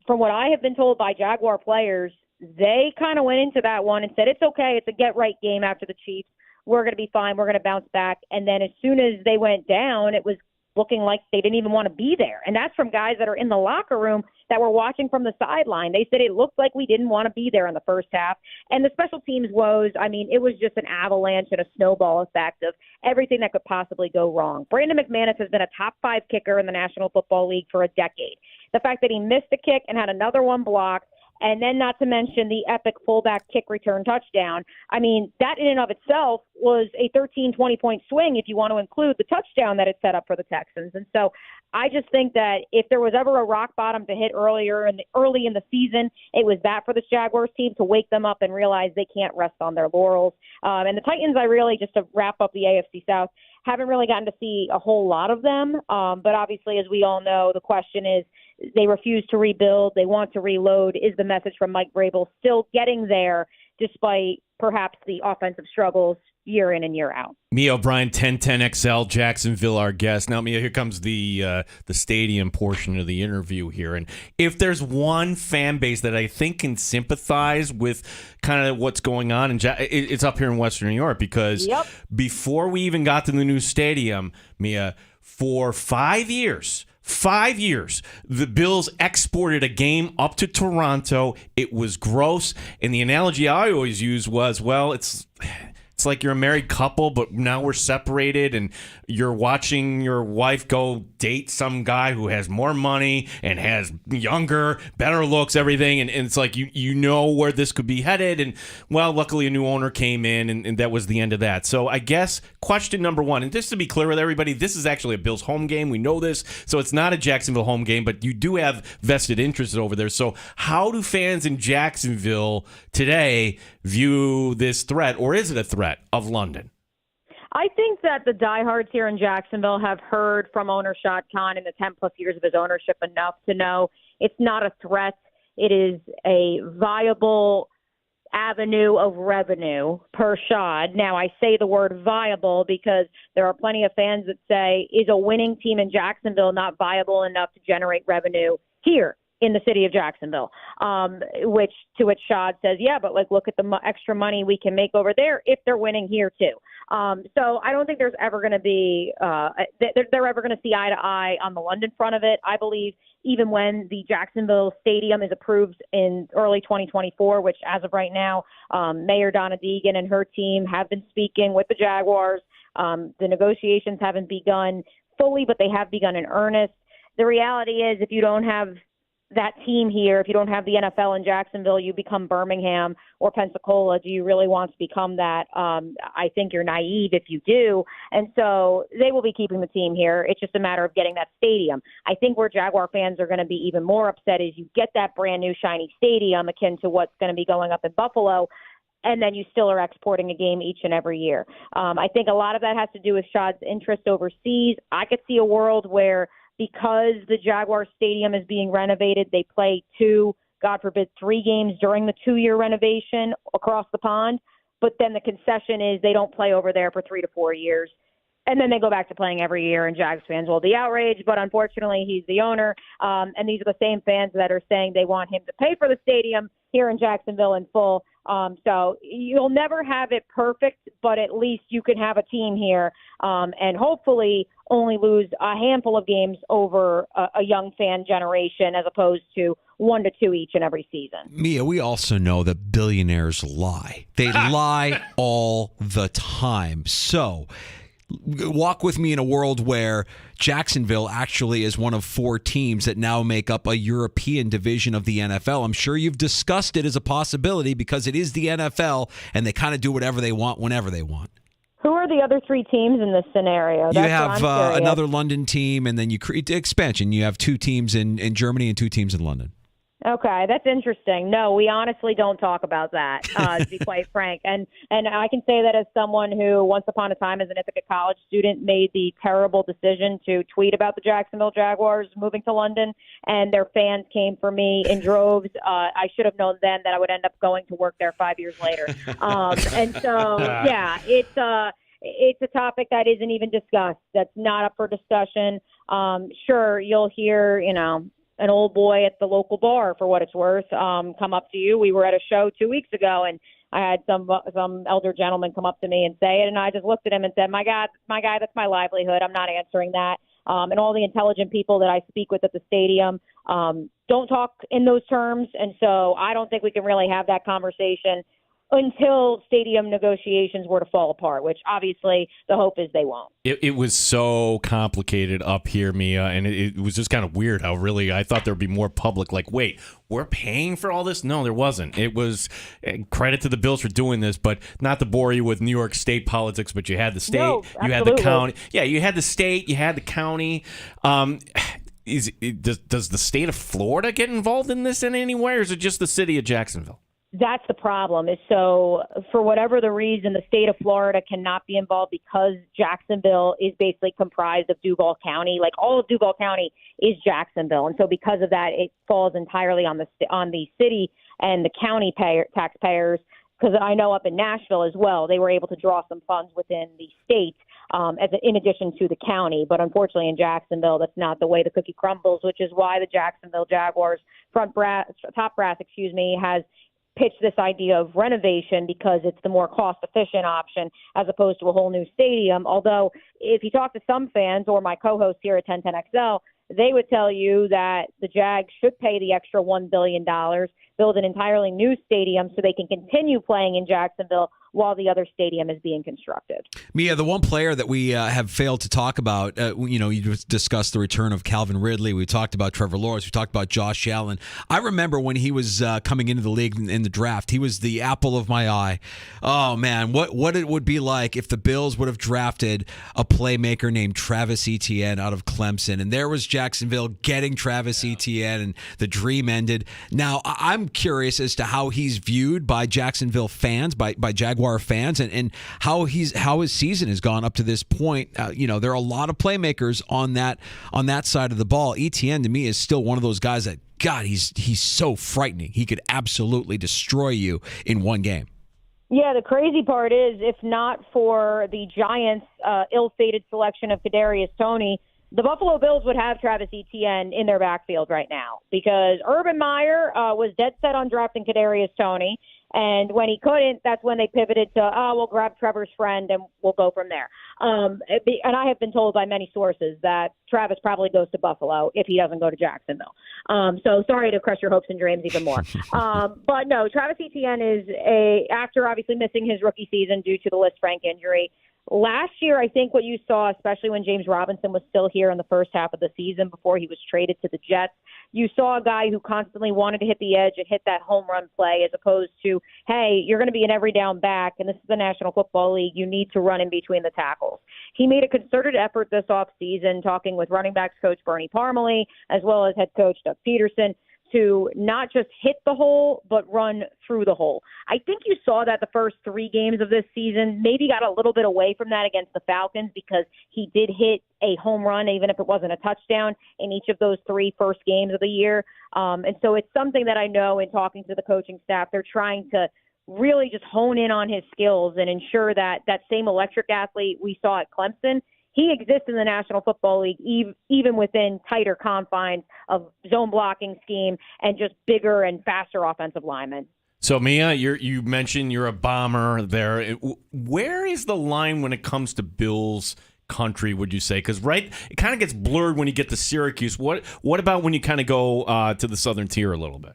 From what I have been told by Jaguar players, they kind of went into that one and said, it's okay, it's a get-right game after the Chiefs. We're going to be fine. We're going to bounce back. And then as soon as they went down, it was looking like they didn't even want to be there. And that's from guys that are in the locker room that were watching from the sideline. They said it looked like we didn't want to be there in the first half. And the special teams woes, I mean, it was just an avalanche and a snowball effect of everything that could possibly go wrong. Brandon McManus has been a top 5 kicker in the National Football League for a decade. The fact that he missed a kick and had another one blocked, and then not to mention the epic fullback kick return touchdown. I mean, that in and of itself was a 13, 20-point swing if you want to include the touchdown that it set up for the Texans. And so I just think that if there was ever a rock bottom to hit early in the season, it was that for this Jaguars team, to wake them up and realize they can't rest on their laurels. And the Titans, I really, just to wrap up the AFC South, haven't really gotten to see a whole lot of them. But obviously, as we all know, the question is, they refuse to rebuild. They want to reload, is the message from Mike Vrabel. Still getting there despite perhaps the offensive struggles year in and year out. Mia O'Brien, 1010XL, Jacksonville, our guest. Now, Mia, here comes the stadium portion of the interview here. And if there's one fan base that I think can sympathize with kind of what's going on, it's up here in Western New York, because before we even got to the new stadium, Mia, for 5 years, the Bills exported a game up to Toronto. It was gross. And the analogy I always use was, well, it's like you're a married couple, but now we're separated, and you're watching your wife go date some guy who has more money and has younger, better looks, everything. And it's like, you know where this could be headed. And, well, luckily a new owner came in, and that was the end of that. So I guess question number one, and just to be clear with everybody, this is actually a Bills home game. We know this. So it's not a Jacksonville home game, but you do have vested interests over there. So how do fans in Jacksonville today view this threat, or is it a threat of London? I think that the diehards here in Jacksonville have heard from owner Shad Khan in the 10-plus years of his ownership enough to know it's not a threat. It is a viable avenue of revenue per Shad. Now, I say the word viable because there are plenty of fans that say, is a winning team in Jacksonville not viable enough to generate revenue here in the city of Jacksonville? Which Shad says, yeah, but look at the extra money we can make over there if they're winning here too. So I don't think there's ever going to be they're ever going to see eye to eye on the London front of it. I believe even when the Jacksonville Stadium is approved in early 2024, which as of right now, Mayor Donna Deegan and her team have been speaking with the Jaguars. The negotiations haven't begun fully, but they have begun in earnest. The reality is, if you don't have that team here, if you don't have the NFL in Jacksonville, you become Birmingham or Pensacola. Do you really want to become that? I think you're naive if you do. And so they will be keeping the team here. It's just a matter of getting that stadium. I think where Jaguar fans are going to be even more upset is you get that brand new shiny stadium akin to what's going to be going up in Buffalo, and then you still are exporting a game each and every year. I think a lot of that has to do with Shad's interest overseas. I could see a world where, because the Jaguar Stadium is being renovated, they play 2, God forbid, 3 games during the 2-year renovation across the pond. But then the concession is they don't play over there for 3 to 4 years. And then they go back to playing every year, and Jags fans will be outraged. But unfortunately, he's the owner. And these are the same fans that are saying they want him to pay for the stadium here in Jacksonville in full. So you'll never have it perfect, but at least you can have a team here and hopefully only lose a handful of games over a young fan generation as opposed to 1 to 2 each and every season. Mia, we also know that billionaires lie. They lie all the time. So walk with me in a world where Jacksonville actually is one of 4 teams that now make up a European division of the NFL. I'm sure you've discussed it as a possibility because it is the NFL and they kind of do whatever they want whenever they want. Who are the other 3 teams in this scenario? You have another London team, and then you create expansion. You have 2 teams in Germany and 2 teams in London. Okay, that's interesting. No, we honestly don't talk about that, to be quite frank. And I can say that as someone who, once upon a time as an Ithaca College student, made the terrible decision to tweet about the Jacksonville Jaguars moving to London, and their fans came for me in droves. I should have known then that I would end up going to work there 5 years later. And so, yeah, it's a topic that isn't even discussed. That's not up for discussion. Sure, you'll hear, an old boy at the local bar, for what it's worth, come up to you. We were at a show 2 weeks ago, and I had some elder gentleman come up to me and say it, and I just looked at him and said, my guy, that's my livelihood. I'm not answering that. And all the intelligent people that I speak with at the stadium don't talk in those terms, and so I don't think we can really have that conversation until stadium negotiations were to fall apart, which obviously the hope is they won't. It was so complicated up here, Mia, and it was just kind of weird how really I thought there would be more public. Like, wait, we're paying for all this? No, there wasn't. It was credit to the Bills for doing this, but not to bore you with New York State politics, but you had the state, you had the county. Yeah, you had the state, you had the county. Does the state of Florida get involved in this in any way, or is it just the city of Jacksonville? That's the problem. Is so for whatever the reason, the state of Florida cannot be involved because Jacksonville is basically comprised of Duval County. Like all of Duval County is Jacksonville, and so because of that, it falls entirely on the city and the county taxpayers. Because I know up in Nashville as well, they were able to draw some funds within the state in addition to the county. But unfortunately, in Jacksonville, that's not the way the cookie crumbles, which is why the Jacksonville Jaguars top brass, has pitched this idea of renovation because it's the more cost-efficient option as opposed to a whole new stadium. Although if you talk to some fans or my co-host here at 1010XL, they would tell you that the Jags should pay the extra $1 billion, build an entirely new stadium so they can continue playing in Jacksonville while the other stadium is being constructed. Mia, the one player that we have failed to talk about, you discussed the return of Calvin Ridley. We talked about Trevor Lawrence. We talked about Josh Allen. I remember when he was coming into the league in the draft, he was the apple of my eye. Oh, man, what it would be like if the Bills would have drafted a playmaker named Travis Etienne out of Clemson. And there was Jacksonville getting Travis Etienne, and the dream ended. Now, I'm curious as to how he's viewed by Jacksonville fans, by Jaguar fans, and how his season has gone up to this point. There are a lot of playmakers on that side of the ball. Etienne to me is still one of those guys that, God, he's so frightening. He could absolutely destroy you in one game. Yeah, the crazy part is, if not for the Giants' ill-fated selection of Kadarius Toney, the Buffalo Bills would have Travis Etienne in their backfield right now because Urban Meyer was dead set on drafting Kadarius Toney. And when he couldn't, that's when they pivoted to, we'll grab Trevor's friend and we'll go from there. And I have been told by many sources that Travis probably goes to Buffalo if he doesn't go to Jacksonville. So sorry to crush your hopes and dreams even more. But no, Travis Etienne is after obviously missing his rookie season due to the Lisfranc injury. Last year, I think what you saw, especially when James Robinson was still here in the first half of the season before he was traded to the Jets, you saw a guy who constantly wanted to hit the edge and hit that home run play as opposed to, hey, you're going to be an every down back, and this is the National Football League. You need to run in between the tackles. He made a concerted effort this offseason, talking with running backs coach Bernie Parmalee as well as head coach Doug Peterson, to not just hit the hole, but run through the hole. I think you saw that the first 3 games of this season, maybe got a little bit away from that against the Falcons because he did hit a home run, even if it wasn't a touchdown, in each of those 3 first games of the year. And so it's something that I know in talking to the coaching staff, they're trying to really just hone in on his skills and ensure that that same electric athlete we saw at Clemson, he exists in the National Football League, even within tighter confines of zone blocking scheme and just bigger and faster offensive linemen. So, Mia, you mentioned you're a bomber there. Where is the line when it comes to Bills country, would you say? Because, it kind of gets blurred when you get to Syracuse. What about when you kind of go to the southern tier a little bit?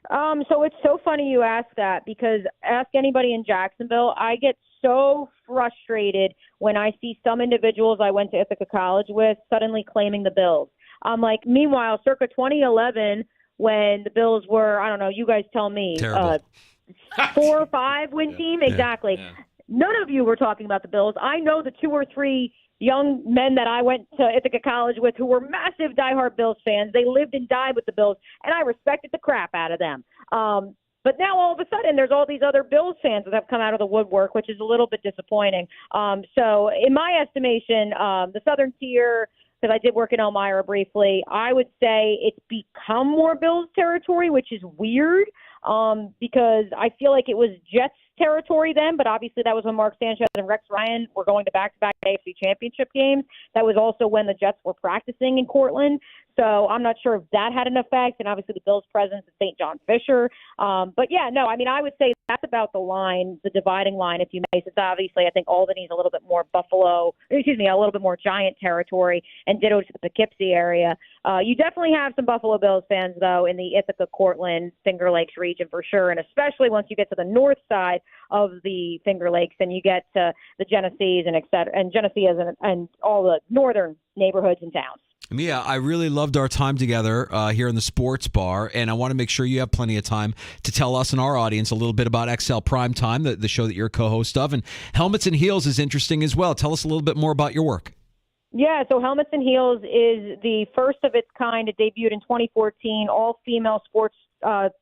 So it's so funny you ask that because ask anybody in Jacksonville, I get so frustrated when I see some individuals I went to Ithaca College with suddenly claiming the Bills. I'm like, meanwhile, circa 2011, when the Bills were, I don't know, you guys tell me, 4 or 5 win team? Exactly. Yeah. None of you were talking about the Bills. I know the 2 or 3 young men that I went to Ithaca College with who were massive diehard Bills fans. They lived and died with the Bills, and I respected the crap out of them. But now all of a sudden there's all these other Bills fans that have come out of the woodwork, which is a little bit disappointing. So in my estimation, the Southern Tier, because I did work in Elmira briefly, I would say it's become more Bills territory, which is weird because I feel like it was Jets territory then, but obviously that was when Mark Sanchez and Rex Ryan were going to back-to-back AFC championship games. That was also when the Jets were practicing in Cortland. So I'm not sure if that had an effect, and obviously the Bills' presence at St. John Fisher. But yeah, no, I mean, I would say that's about the line, the dividing line, if you may. It's obviously, I think Albany's a little bit more a little bit more Giant territory, and ditto to the Poughkeepsie area. You definitely have some Buffalo Bills fans, though, in the Ithaca, Cortland, Finger Lakes region for sure, and especially once you get to the north side of the Finger Lakes and you get to the Genesees and et cetera, and Genesee and all the northern neighborhoods and towns. Mia, I really loved our time together here in the Sports Bar, and I want to make sure you have plenty of time to tell us and our audience a little bit about XL Primetime, the show that you're a co-host of. And Helmets and Heels is interesting as well. Tell us a little bit more about your work. Yeah, so Helmets and Heels is the first of its kind. It debuted in 2014, all-female sports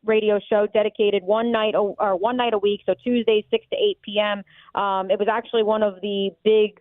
radio show dedicated one night a week, so Tuesdays 6 to 8 p.m. It was actually one of the big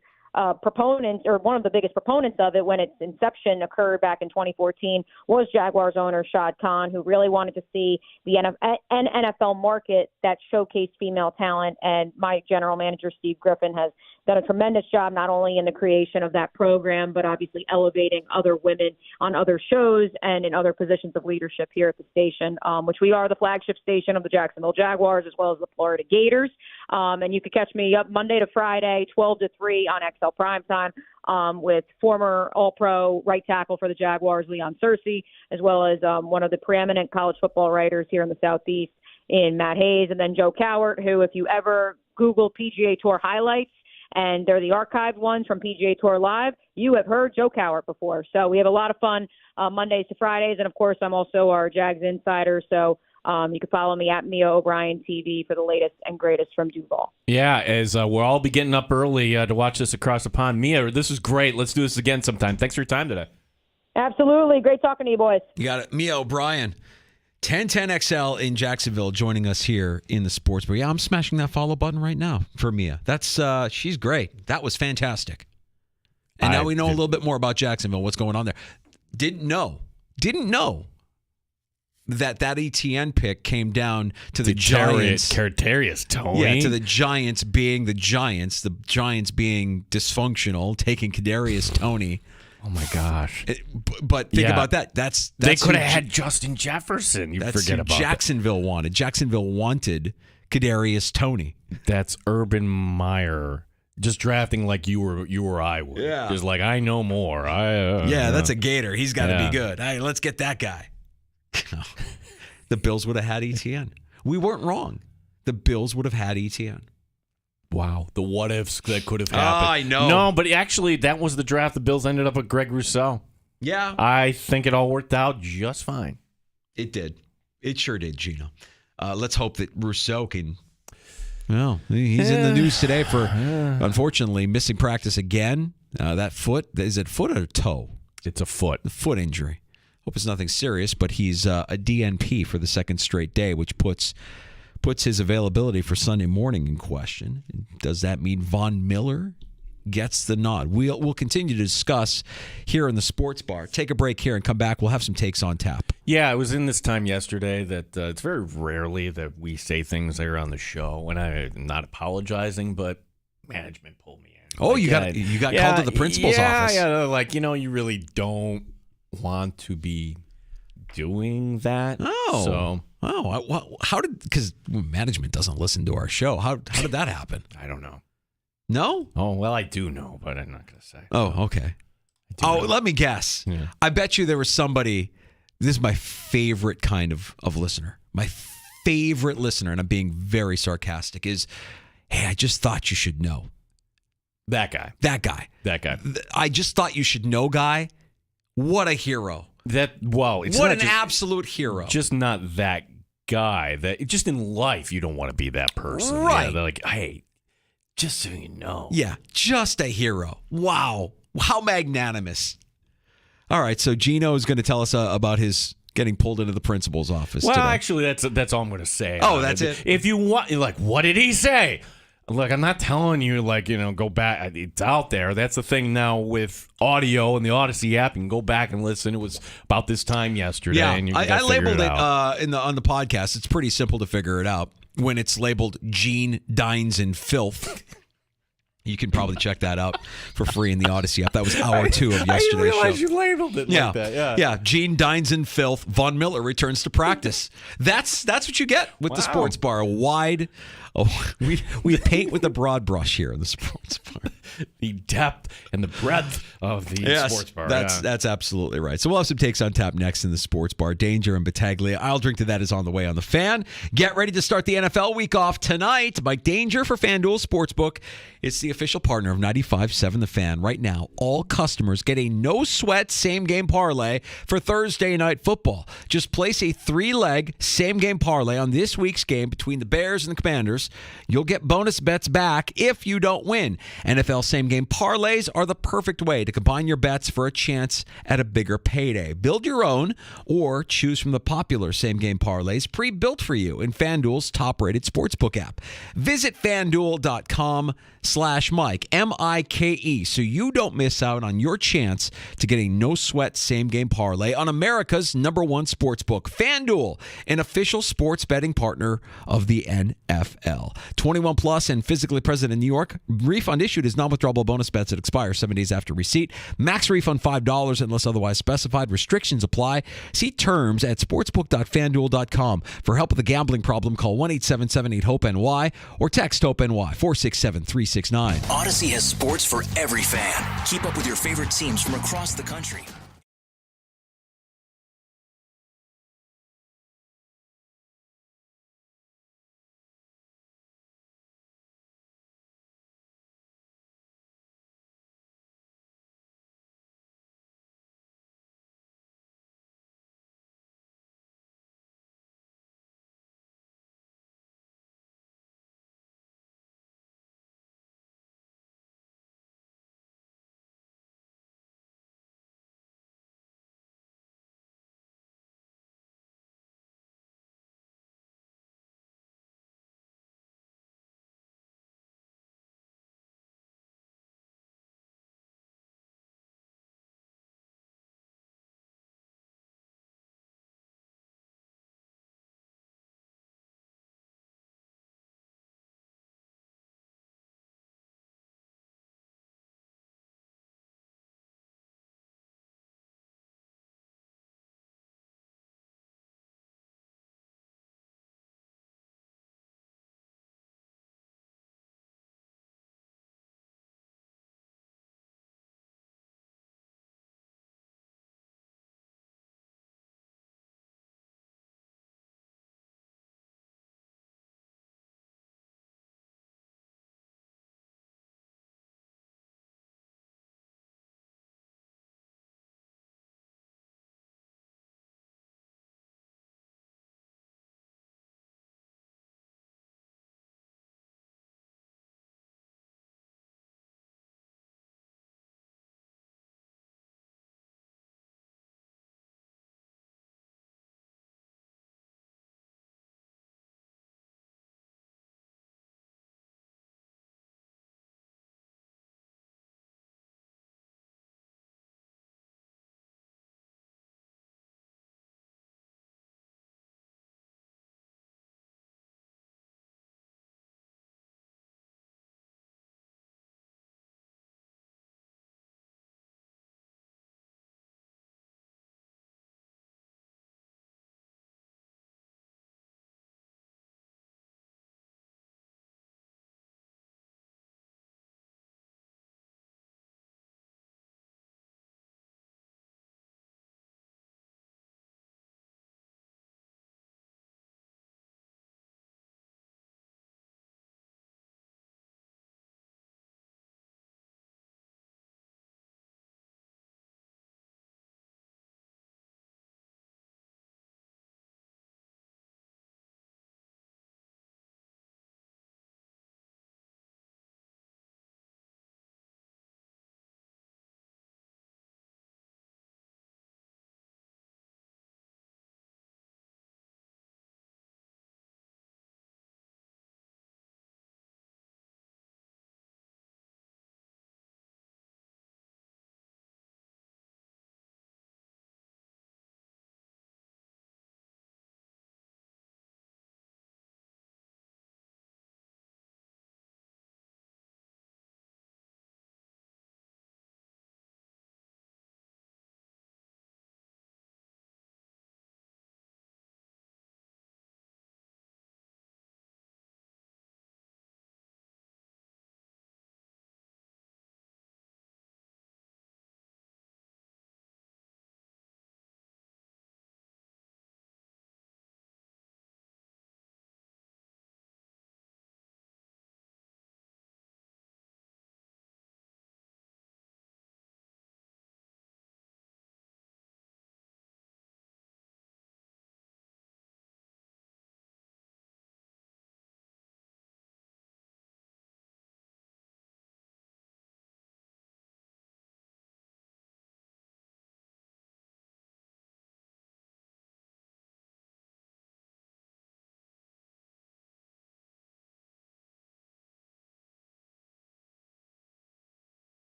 proponents, or one of the biggest proponents of it when its inception occurred back in 2014, was Jaguars owner Shad Khan, who really wanted to see an NFL market that showcased female talent. And my general manager, Steve Griffin, has done a tremendous job not only in the creation of that program, but obviously elevating other women on other shows and in other positions of leadership here at the station, which we are the flagship station of the Jacksonville Jaguars as well as the Florida Gators. And you can catch me up Monday to Friday, 12 to 3 on XL Primetime with former All-Pro right tackle for the Jaguars, Leon Searcy, as well as one of the preeminent college football writers here in the Southeast in Matt Hayes, and then Joe Cowart, who, if you ever Google PGA Tour highlights, and they're the archived ones from PGA Tour Live, you have heard Joe Cowart before. So we have a lot of fun Mondays to Fridays. And, of course, I'm also our Jags insider. So you can follow me at Mia O'Brien TV for the latest and greatest from Duval. Yeah, as we'll all be getting up early to watch this across the pond. Mia, this is great. Let's do this again sometime. Thanks for your time today. Absolutely. Great talking to you, boys. You got it. Mia O'Brien. 1010XL in Jacksonville joining us here in the Sports Bar. Yeah, I'm smashing that follow button right now for Mia. That's she's great. That was fantastic. And now we know a little bit more about Jacksonville, what's going on there. Didn't know that ETN pick came down to the Giants. Kadarius Toney. Yeah, to the Giants being the Giants being dysfunctional, taking Kadarius Toney. Oh my gosh! But think about that. That's they could have had Justin Jefferson. You forget about Jacksonville that. wanted. Jacksonville wanted Kadarius Toney. That's Urban Meyer just drafting like you or I would. Yeah, just like I know more. That's a Gator. He's got to be good. Hey, let's get that guy. The Bills would have had ETN. We weren't wrong. The Bills would have had ETN. Wow, the what ifs that could have happened. I know. No, but actually, that was the draft. The Bills ended up with Greg Rousseau. Yeah. I think it all worked out just fine. It did. It sure did, Gino. Let's hope that Rousseau can. Well, he's in the news today for, unfortunately, missing practice again. That foot, is it foot or toe? It's a foot. The foot injury. Hope it's nothing serious, but he's a DNP for the second straight day, which puts his availability for Sunday morning in question. Does that mean Von Miller gets the nod? We'll continue to discuss here in the Sports Bar. Take a break here and come back. We'll have some takes on tap. Yeah, it was in this time yesterday that it's very rarely that we say things here on the show, and I'm not apologizing, but management pulled me in. Oh, you got called to the principal's office. Yeah, like, you really don't want to be doing that. Because management doesn't listen to our show. How did that happen? I don't know. No? Oh, well, I do know, but I'm not going to say. Oh, okay. Let me guess. Yeah. I bet you there was somebody. This is my favorite kind of listener. My favorite listener, and I'm being very sarcastic, is, hey, I just thought you should know That guy. That guy. I just thought you should know Guy. What a hero. It's what not an absolute hero. Just not that guy. That just in life, you don't want to be that person. Right. Yeah, they're like, hey, just so you know. Yeah, just a hero. Wow. How magnanimous. All right, so Gino is going to tell us about his getting pulled into the principal's office Well, today. actually, that's all I'm going to say. Oh, that's it? If you want, like, what did he say? Look, I'm not telling you, like, go back. It's out there. That's the thing now with audio and the Odyssey app. You can go back and listen. It was about this time yesterday. Yeah, and you I labeled it out. on the podcast. It's pretty simple to figure it out. When it's labeled Gene Dines in Filth, you can probably check that out for free in the Odyssey app. That was hour 2 of yesterday's show. I didn't realize you labeled it like that. Yeah. Gene Dines in Filth. Von Miller returns to practice. That's what you get with the sports bar. We paint with a broad brush here in the sports bar. The depth and the breadth of the sports bar. That's absolutely right. So we'll have some takes on tap next in the sports bar. Danger and Battaglia. I'll drink to that is on the way on the Fan. Get ready to start the NFL week off tonight. Mike Danger for FanDuel Sportsbook. It's the official partner of 95.7 The Fan. Right now, all customers get a no-sweat same-game parlay for Thursday night football. Just place a 3-leg same-game parlay on this week's game between the Bears and the Commanders. You'll get bonus bets back if you don't win. NFL same-game parlays are the perfect way to combine your bets for a chance at a bigger payday. Build your own or choose from the popular same-game parlays pre-built for you in FanDuel's top-rated sportsbook app. Visit FanDuel.com/Mike, M-I-K-E, so you don't miss out on your chance to get a no-sweat same-game parlay on America's #1 sportsbook. FanDuel, an official sports betting partner of the NFL. 21 plus and physically present in New York. Refund issued is non-withdrawable bonus bets that expire 7 days after receipt. Max refund $5 unless otherwise specified. Restrictions apply. See terms at sportsbook.fanduel.com. For help with a gambling problem, call 1-877-8-HOPE-NY or text HOPE-NY 467-369. Odyssey has sports for every fan. Keep up with your favorite teams from across the country.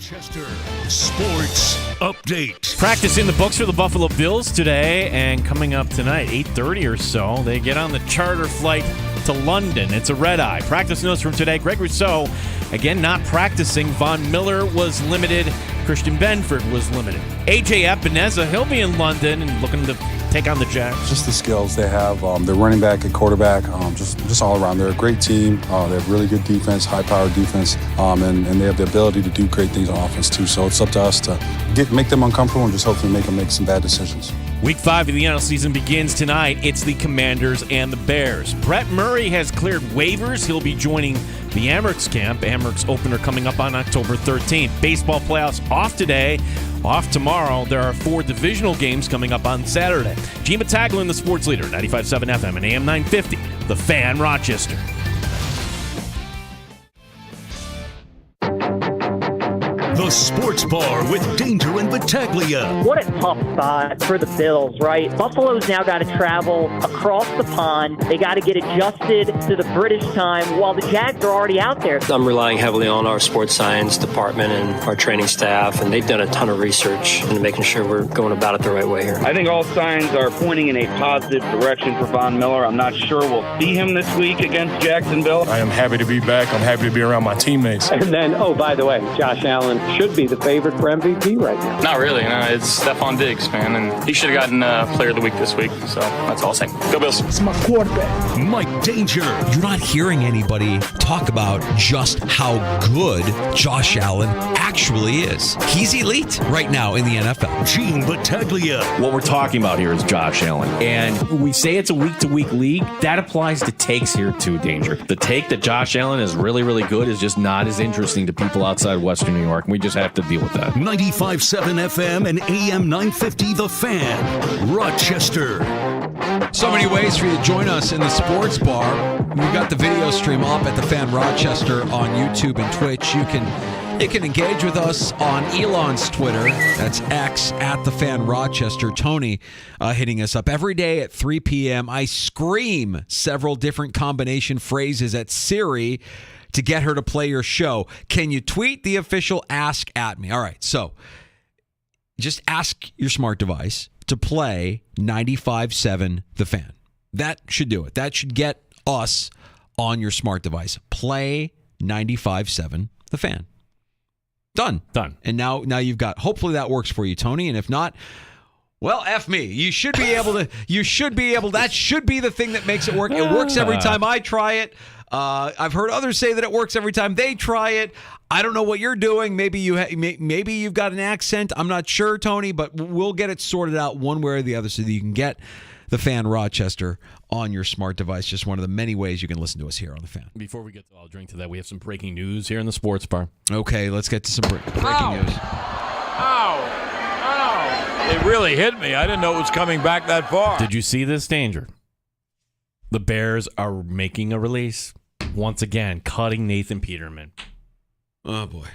Rochester Sports Update. Practice in the books for the Buffalo Bills today, and coming up tonight, 8:30 or so, they get on the charter flight to London. It's a red-eye. Practice notes from today. Greg Rousseau, again, not practicing. Von Miller was limited. Christian Benford was limited. A.J. Epineza, he'll be in London and looking to take on the Jacks. Just the skills they have. They're running back and quarterback, just all around. They're a great team. They have really good defense, high-powered defense, and they have the ability to do great things on offense, too. So it's up to us to make them uncomfortable and just hopefully make them make some bad decisions. Week 5 of the NFL season begins tonight. It's the Commanders and the Bears. Brett Murray has cleared waivers. He'll be joining the Amerks camp. Amerks opener coming up on October 13th. Baseball playoffs off today, off tomorrow. There are 4 divisional games coming up on Saturday. Gene Battaglin, the sports leader, 95.7 FM and AM 950, The Fan, Rochester. The Sports Bar with Danger and Battaglia. What a tough spot for the Bills, right? Buffalo's now got to travel across the pond. They got to get adjusted to the British time while the Jags are already out there. I'm relying heavily on our sports science department and our training staff, and they've done a ton of research into making sure we're going about it the right way here. I think all signs are pointing in a positive direction for Von Miller. I'm not sure we'll see him this week against Jacksonville. I am happy to be back. I'm happy to be around my teammates. And then, oh, by the way, Josh Allen should be the favorite for MVP right now. Not really. No, it's Stephon Diggs, man, and he should have gotten Player of the Week this week. So that's all I'm saying. Go Bills. It's my quarterback. Mike Danger. You're not hearing anybody talk about just how good Josh Allen actually is. He's elite right now in the NFL. Gene Battaglia. What we're talking about here is Josh Allen. And when we say it's a week-to-week league, that applies to takes here too, Danger. The take that Josh Allen is really, really good is just not as interesting to people outside Western New York. We just have to deal with that. 95.7 FM and AM 950 The Fan, Rochester. So many ways for you to join us in the sports bar. We've got the video stream up at The Fan Rochester on YouTube and Twitch. You can engage with us on Elon's Twitter. That's X at The Fan Rochester. Tony hitting us up every day at 3 p.m. I scream several different combination phrases at Siri to get her to play your show. Can you tweet the official ask at me? All right, so just ask your smart device to play 95.7 The Fan. That should do it. That should get us on your smart device. Play 95.7 The Fan. Done. And now you've got, hopefully that works for you, Tony. And if not, well, F me. You should be able to, that should be the thing that makes it work. It works every time I try it. I've heard others say that it works every time they try it. I don't know what you're doing. Maybe you've got an accent. I'm not sure, Tony, but we'll get it sorted out one way or the other so that you can get The Fan Rochester on your smart device. Just one of the many ways you can listen to us here on The Fan. Before we get to all drink to that, we have some breaking news here in the sports bar. Okay, let's get to some breaking news. Ow! It really hit me. I didn't know it was coming back that far. Did you see this, Danger? The Bears are making a release. Once again, cutting Nathan Peterman. Oh, boy.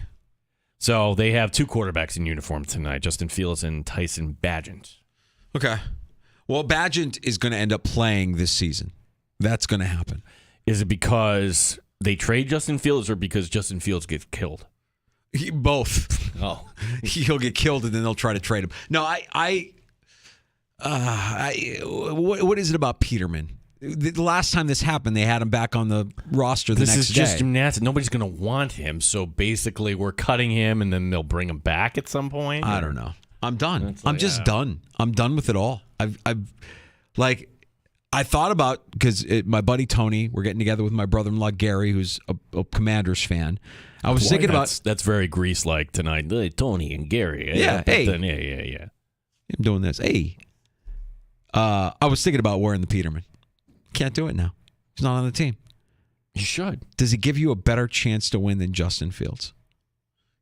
So they have 2 quarterbacks in uniform tonight, Justin Fields and Tyson Bagent. Okay. Well, Bagent is going to end up playing this season. That's going to happen. Is it because they trade Justin Fields or because Justin Fields gets killed? Both. Oh. He'll get killed and then they'll try to trade him. No, what is it about Peterman? The last time this happened, they had him back on the roster the next day. This is just gymnastics. Nobody's going to want him, so basically we're cutting him, and then they'll bring him back at some point? I don't know. I'm done. I'm just done. I'm done with it all. I thought about, because my buddy Tony, we're getting together with my brother-in-law Gary, who's a Commanders fan. I was thinking about... That's very Grease-like tonight. Tony and Gary. Yeah, yeah. I'm doing this. Hey. I was thinking about wearing the Peterman. Can't do it now. He's not on the team. You should. Does he give you a better chance to win than Justin Fields?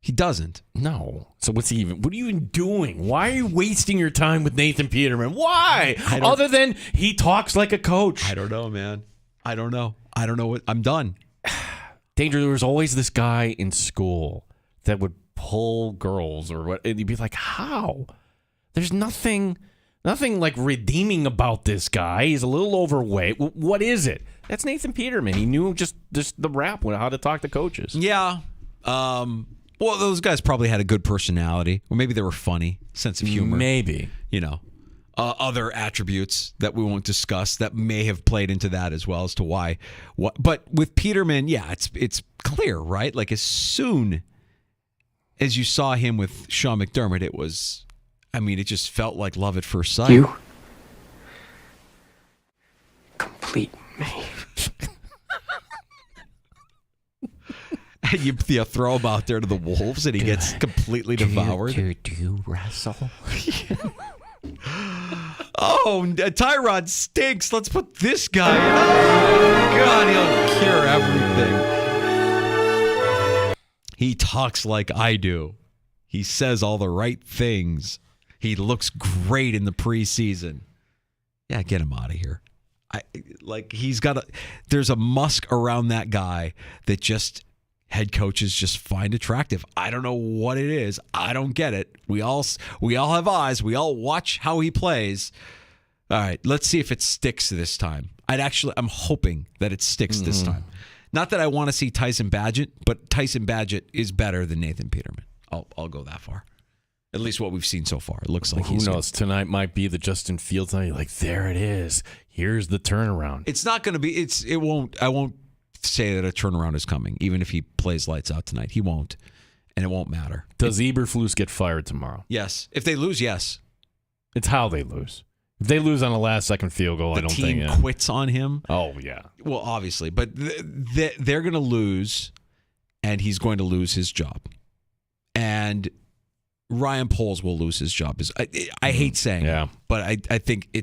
He doesn't. No. So what are you even doing? Why are you wasting your time with Nathan Peterman? Why? Other than he talks like a coach. I don't know, man. I don't know what. I'm done. Danger, there was always this guy in school that would pull girls or what, and you'd be like, how? There's nothing like redeeming about this guy. He's a little overweight. What is it? That's Nathan Peterman. He knew just the rap, how to talk to coaches. Yeah. Well, those guys probably had a good personality, or maybe they were funny, sense of humor. Maybe. Other attributes that we won't discuss that may have played into that as well as to why. But with Peterman, yeah, it's clear, right? Like as soon as you saw him with Sean McDermott, it just felt like love at first sight. You complete me. And you throw him out there to the wolves, and he gets completely devoured. Do you wrestle? Oh, Tyrod stinks. Let's put this guy in. Oh, God, he'll cure everything. He talks like I do. He says all the right things. He looks great in the preseason. Yeah, get him out of here. There's a musk around that guy that just head coaches just find attractive. I don't know what it is. I don't get it. We all have eyes. We all watch how he plays. All right, let's see if it sticks this time. I'm hoping that it sticks this time. Not that I want to see Tyson Badgett, but Tyson Badgett is better than Nathan Peterman. I'll go that far. At least what we've seen so far. It looks like who knows? Tonight might be the Justin Fields night. Like, there it is. Here's the turnaround. It's not going to be. I won't say that a turnaround is coming, even if he plays lights out tonight. He won't, and it won't matter. Does Eberflus get fired tomorrow? Yes. If they lose, yes. It's how they lose. If they lose on a last-second field goal, I don't think the team quits on him. Oh, yeah. Well, obviously. But they're going to lose, and he's going to lose his job. And Ryan Poles will lose his job. I hate saying it, but I think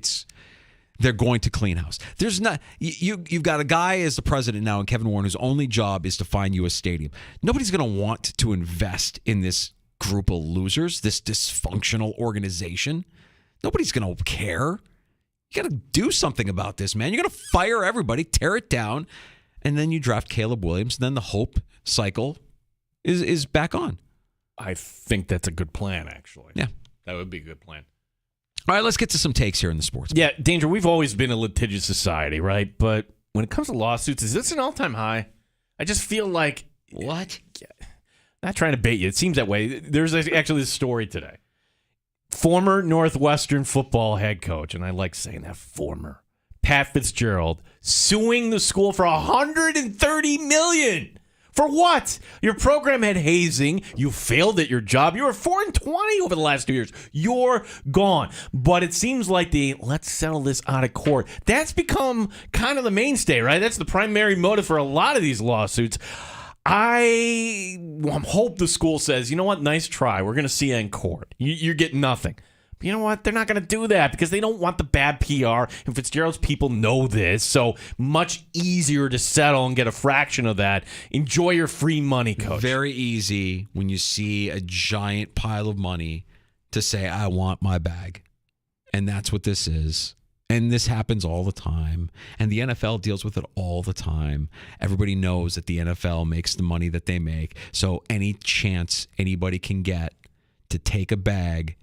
they're going to clean house. There's not you've got a guy as the president now, and Kevin Warren, whose only job is to find you a stadium. Nobody's going to want to invest in this group of losers, this dysfunctional organization. Nobody's going to care. You got to do something about this, man. You're going to fire everybody, tear it down, and then you draft Caleb Williams. And then the hope cycle is back on. I think that's a good plan, actually. Yeah. That would be a good plan. All right, let's get to some takes here in the sports. Yeah, Danger, we've always been a litigious society, right? But when it comes to lawsuits, is this an all-time high? I just feel like... What? Not trying to bait you. It seems that way. There's actually this story today. Former Northwestern football head coach, and I like saying that, former, Pat Fitzgerald, suing the school for $130 million. For what? Your program had hazing. You failed at your job. You were 4-20 over the last 2 years. You're gone. But it seems like let's settle this out of court. That's become kind of the mainstay, right? That's the primary motive for a lot of these lawsuits. I hope the school says, you know what? Nice try. We're going to see you in court. You're getting nothing. But you know what? They're not going to do that because they don't want the bad PR. And Fitzgerald's people know this. So much easier to settle and get a fraction of that. Enjoy your free money, coach. Very easy when you see a giant pile of money to say, I want my bag. And that's what this is. And this happens all the time. And the NFL deals with it all the time. Everybody knows that the NFL makes the money that they make. So any chance anybody can get to take a bag,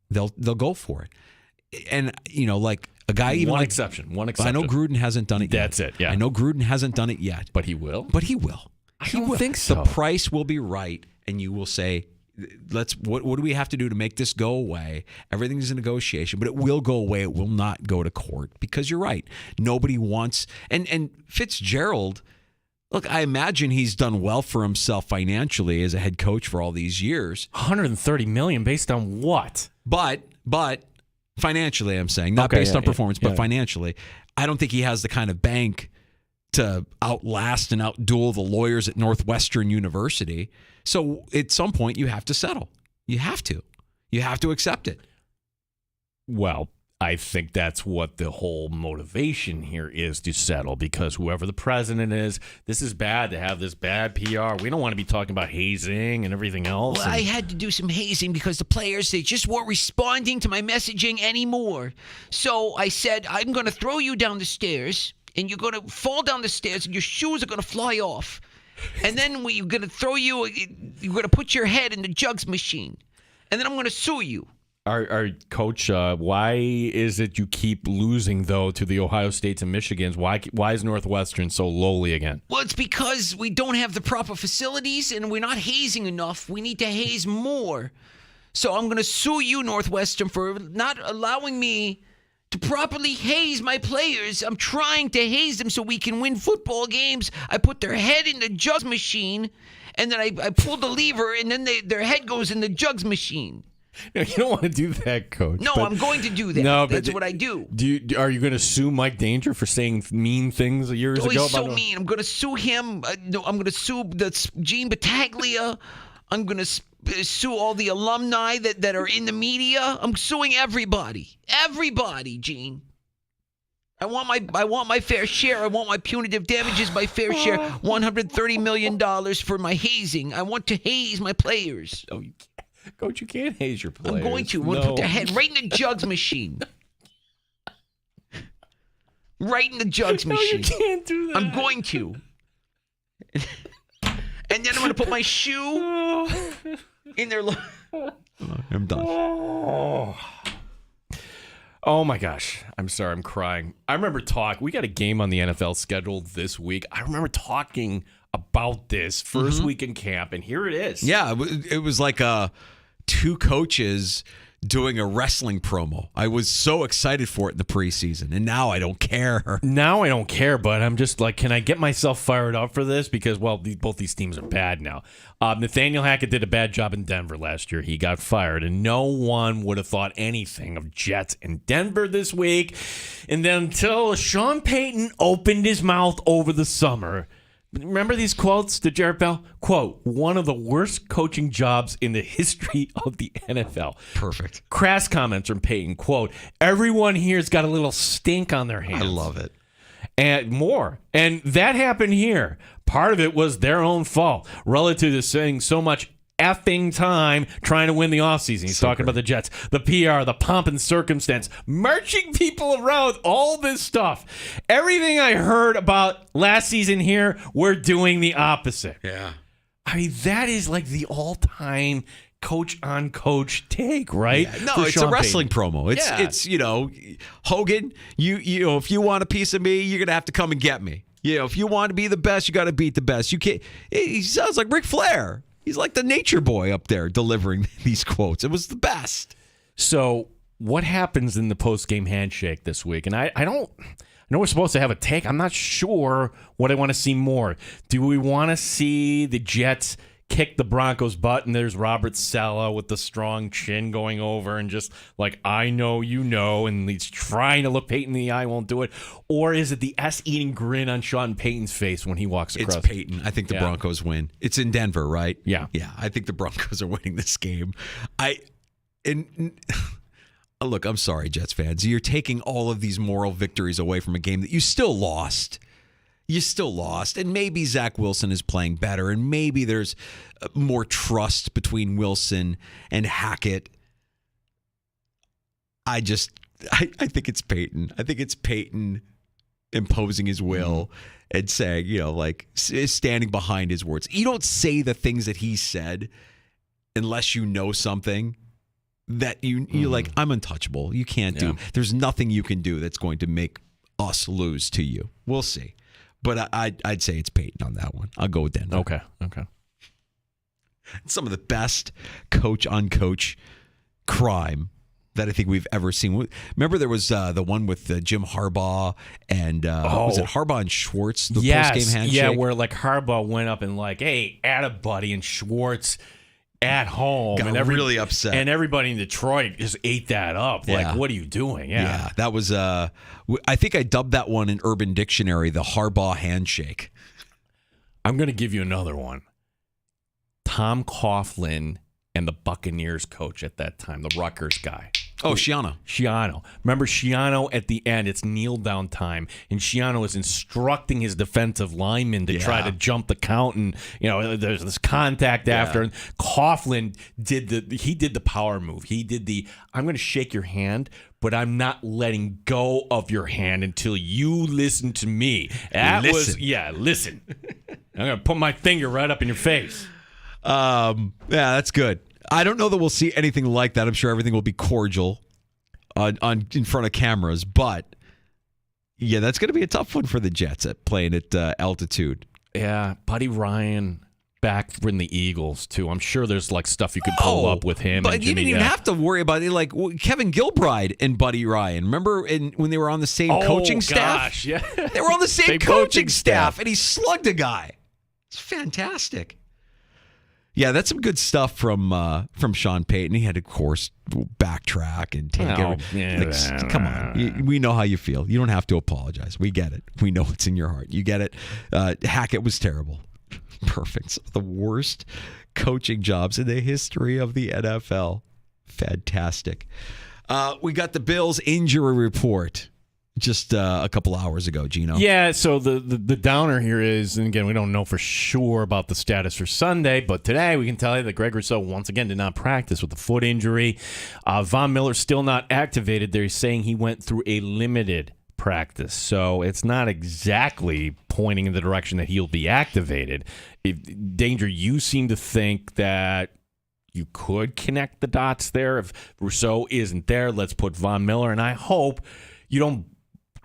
they'll go for it. And, like a guy even One exception. I know Gruden hasn't done it yet. That's it, yeah. I know Gruden hasn't done it yet. But he will? But he will. I don't think so. The price will be right, and you will say, what do we have to do to make this go away? Everything's a negotiation, but it will go away. It will not go to court because you're right. Nobody wants and Fitzgerald, look, I imagine he's done well for himself financially as a head coach for all these years. $130 million based on what? But financially, I'm saying, not based on performance, but financially, I don't think he has the kind of bank to outlast and outduel the lawyers at Northwestern University. So at some point, you have to settle. You have to. You have to accept it. Well, I think that's what the whole motivation here is, to settle, because whoever the president is, this is bad to have this bad PR. We don't want to be talking about hazing and everything else. Well, I had to do some hazing because the players, they just weren't responding to my messaging anymore. So I said, I'm going to throw you down the stairs, and you're going to fall down the stairs, and your shoes are going to fly off. And then we're going to throw you, you're going to put your head in the jugs machine. And then I'm going to sue you. Coach, why is it you keep losing, though, to the Ohio States and Michigans? Why is Northwestern so lowly again? Well, it's because we don't have the proper facilities and we're not hazing enough. We need to haze more. So I'm going to sue you, Northwestern, for not allowing me to properly haze my players. I'm trying to haze them so we can win football games. I put their head in the jugs machine, and then I pull the lever, and then their head goes in the jugs machine. No, you don't want to do that, Coach. No, I'm going to do that. No, that's what I do. Are you going to sue Mike Danger for saying mean things years ago? He's so mean. I'm going to sue him. No, I'm going to sue Gene Battaglia. I'm going to sue all the alumni that are in the media. I'm suing everybody. Everybody, Gene. I want my fair share. I want my punitive damages, my fair share. $130 million for my hazing. I want to haze my players. Oh, you can't. Coach, you can't haze your players. I'm going to. I'm going to put their head right in the jugs machine. Right in the jugs machine. You can't do that. I'm going to. And then I'm going to put my shoe in their... I'm done. Oh, my gosh. I'm sorry. I'm crying. I remember we got a game on the NFL schedule this week. I remember talking about this first week in camp, and here it is. Yeah, it was like two coaches doing a wrestling promo. I was so excited for it in the preseason, and now I don't care. Now I don't care, but I'm just like, can I get myself fired up for this? Because, well, both these teams are bad now. Nathaniel Hackett did a bad job in Denver last year. He got fired, and no one would have thought anything of Jets in Denver this week. And then until Sean Payton opened his mouth over the summer. Remember these quotes to Jarrett Bell? Quote, one of the worst coaching jobs in the history of the NFL. Perfect. Crass comments from Peyton. Quote, everyone here's got a little stink on their hands. I love it. And more. And that happened here. Part of it was their own fault relative to spending so much effing time trying to win the offseason. He's talking about the Jets, the PR, the pomp and circumstance, marching people around, all this stuff. Everything I heard about last season here, we're doing the opposite. Yeah. I mean, that is like the all-time coach-on-coach take, right? Yeah. No, it's a wrestling promo. It's Hogan, you know, if you want a piece of me, you're going to have to come and get me. You know, if you want to be the best, you got to beat the best. You can't. He sounds like Ric Flair. He's like the nature boy up there delivering these quotes. It was the best. So what happens in the post-game handshake this week? And I know we're supposed to have a take. I'm not sure what I want to see more. Do we want to see the Jets kick the Broncos' butt and there's Robert Saleh with the strong chin going over and just like, I know you know, and he's trying to look Peyton in the eye, won't do it? Or is it the ass-eating grin on Sean Payton's face when he walks across? It's Peyton. I think the Broncos win. It's in Denver, right? Yeah. Yeah, I think the Broncos are winning this game. Look, I'm sorry, Jets fans. You're taking all of these moral victories away from a game that you still lost. You still lost, and maybe Zach Wilson is playing better, and maybe there's more trust between Wilson and Hackett. I think it's Peyton. I think it's Peyton imposing his will and saying, standing behind his words. You don't say the things that he said unless you know something that you're like, I'm untouchable. You can't do. There's nothing you can do that's going to make us lose to you. We'll see. But I'd say it's Peyton on that one. I'll go with Denver. Okay. Some of the best coach-on-coach crime that I think we've ever seen. Remember there was the one with Jim Harbaugh and was it Harbaugh and Schwartz, the post-game handshake? Yeah, where like Harbaugh went up and like, hey, atta-buddy, and Schwartz at home. Got really upset. And everybody in Detroit just ate that up. Like, what are you doing? Yeah, that was, I think I dubbed that one in Urban Dictionary, the Harbaugh handshake. I'm going to give you another one. Tom Coughlin and the Buccaneers coach at that time, the Rutgers guy. Oh, Schiano. Remember Schiano at the end, it's kneel down time, and Schiano is instructing his defensive lineman to try to jump the count, and there's this contact after, and Coughlin did the power move. He did I'm going to shake your hand, but I'm not letting go of your hand until you listen to me. Listen. I'm going to put my finger right up in your face. Yeah, that's good. I don't know that we'll see anything like that. I'm sure everything will be cordial in front of cameras, but yeah, that's going to be a tough one for the Jets at playing at altitude. Yeah, Buddy Ryan back in the Eagles too. I'm sure there's like stuff you could pull up with him. But and you Jimmy, didn't even have to worry about it. Like Kevin Gilbride and Buddy Ryan. Remember when they were on the same coaching staff? Gosh, yeah. They were on the same coaching staff, and he slugged a guy. It's fantastic. Yeah, that's some good stuff from Sean Payton. He had to, of course, backtrack and take it. Come on. We know how you feel. You don't have to apologize. We get it. We know what's in your heart. You get it. Hackett was terrible. Perfect. Some of the worst coaching jobs in the history of the NFL. Fantastic. We got the Bills injury report just a couple hours ago, Gino. Yeah, so the downer here is, and again, we don't know for sure about the status for Sunday, but today we can tell you that Greg Rousseau once again did not practice with a foot injury. Von Miller still not activated. They're saying he went through a limited practice, so it's not exactly pointing in the direction that he'll be activated. Danger, you seem to think that you could connect the dots there. If Rousseau isn't there, let's put Von Miller, and I hope you don't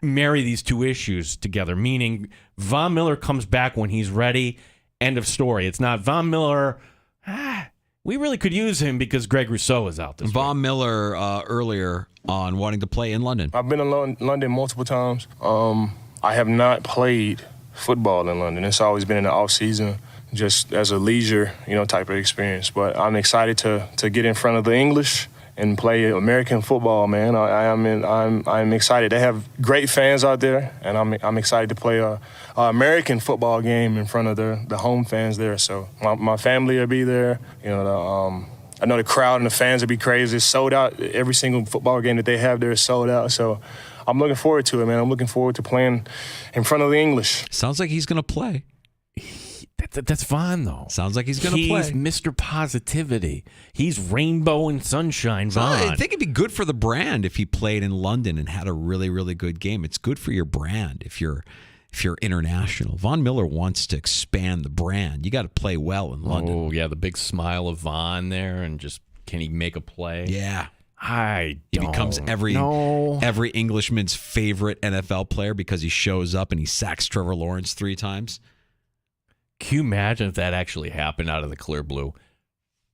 marry these two issues together, meaning Von Miller comes back when he's ready, end of story. It's not Von Miller, we really could use him because Greg Rousseau is out this Von Miller earlier on wanting to play in London. I've been in London multiple times. I have not played football in London. It's always been in the off season, just as a leisure, type of experience. But I'm excited to get in front of the English and play American football, man. I'm excited. They have great fans out there, and I'm excited to play a American football game in front of the home fans there. So my family will be there. I know the crowd and the fans will be crazy. It's sold out. Every single football game that they have there is sold out. So I'm looking forward to it, man. I'm looking forward to playing in front of the English. Sounds like he's going to play. That's Von, though. Sounds like he's going to play. He's Mr. Positivity. He's rainbow and sunshine, Von. I think it'd be good for the brand if he played in London and had a really, really good game. It's good for your brand if you're international. Von Miller wants to expand the brand. You got to play well in London. Oh, yeah, the big smile of Von there, and just can he make a play? Yeah. He becomes every Englishman's favorite NFL player because he shows up and he sacks Trevor Lawrence 3 times. Can you imagine if that actually happened out of the clear blue?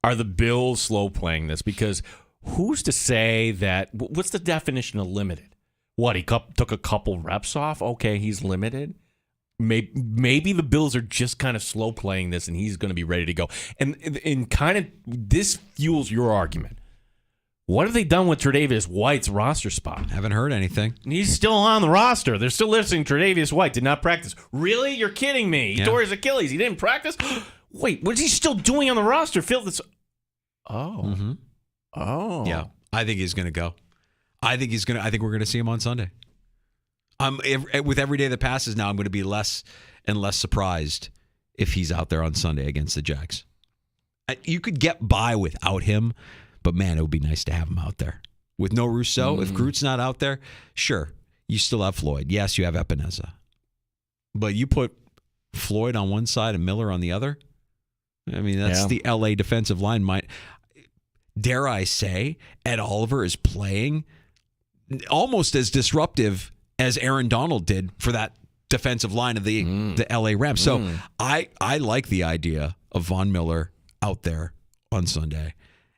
Are the Bills slow playing this? Because who's to say that? What's the definition of limited? What, he took a couple reps off? Okay, he's limited. Maybe the Bills are just kind of slow playing this, and he's going to be ready to go. And kind of this fuels your argument. What have they done with Tre'Davious White's roster spot? Haven't heard anything. He's still on the roster. They're still listing Tre'Davious White did not practice. Really? You're kidding me. He tore his Achilles. He didn't practice? Wait, what is he still doing on the roster? Phil, this. Oh. Mm-hmm. Oh. Yeah. I think he's going to go. I think we're going to see him on Sunday. With every day that passes now, I'm going to be less and less surprised if he's out there on Sunday against the Jags. You could get by without him, but man, it would be nice to have him out there. With no Rousseau, if Groot's not out there, sure, you still have Floyd. Yes, you have Epineza. But you put Floyd on one side and Miller on the other? I mean, that's the LA defensive line. Dare I say, Ed Oliver is playing almost as disruptive as Aaron Donald did for that defensive line of the LA Rams. So I like the idea of Von Miller out there on Sunday.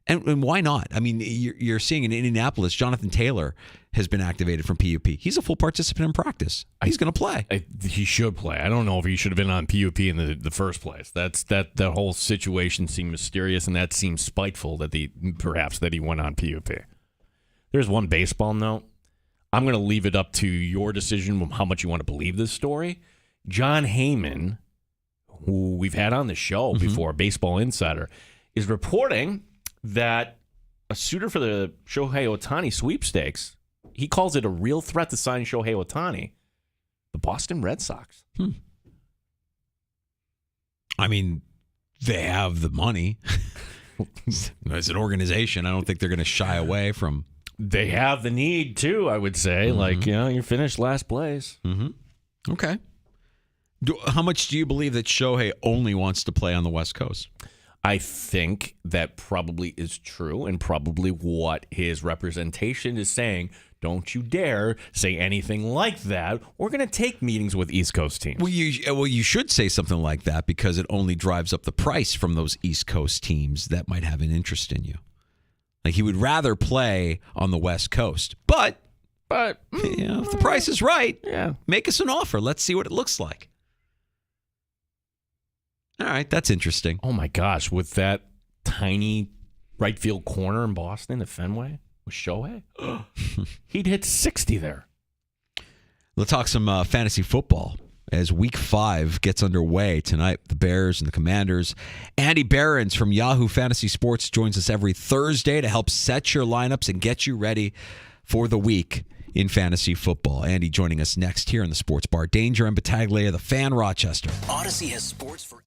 And why not? I mean, you're seeing in Indianapolis, Jonathan Taylor has been activated from PUP. He's a full participant in practice. He's going to play. He should play. I don't know if he should have been on PUP in the first place. The whole situation seemed mysterious, and that seems spiteful that he went on PUP. There's one baseball note. I'm going to leave it up to your decision on how much you want to believe this story. John Heyman, who we've had on the show before, Baseball Insider, is reporting that a suitor for the Shohei Ohtani sweepstakes, he calls it a real threat to sign Shohei Ohtani, the Boston Red Sox. I mean, they have the money. As an organization, I don't think they're going to shy away from. They have the need, too, I would say. You're finished last place. Okay. How much do you believe that Shohei only wants to play on the West Coast? I think that probably is true, and probably what his representation is saying. Don't you dare say anything like that. We're going to take meetings with East Coast teams. Well, you should say something like that because it only drives up the price from those East Coast teams that might have an interest in you. Like he would rather play on the West Coast, but if the price is right, make us an offer. Let's see what it looks like. All right, that's interesting. Oh my gosh, with that tiny right field corner in Boston at Fenway with Shohei, he'd hit 60 there. Let's talk some fantasy football as Week 5 gets underway tonight. The Bears and the Commanders. Andy Behrens from Yahoo Fantasy Sports joins us every Thursday to help set your lineups and get you ready for the week in fantasy football. Andy joining us next here in the Sports Bar. Danger and Battaglia, the Fan, Rochester. Odyssey has sports for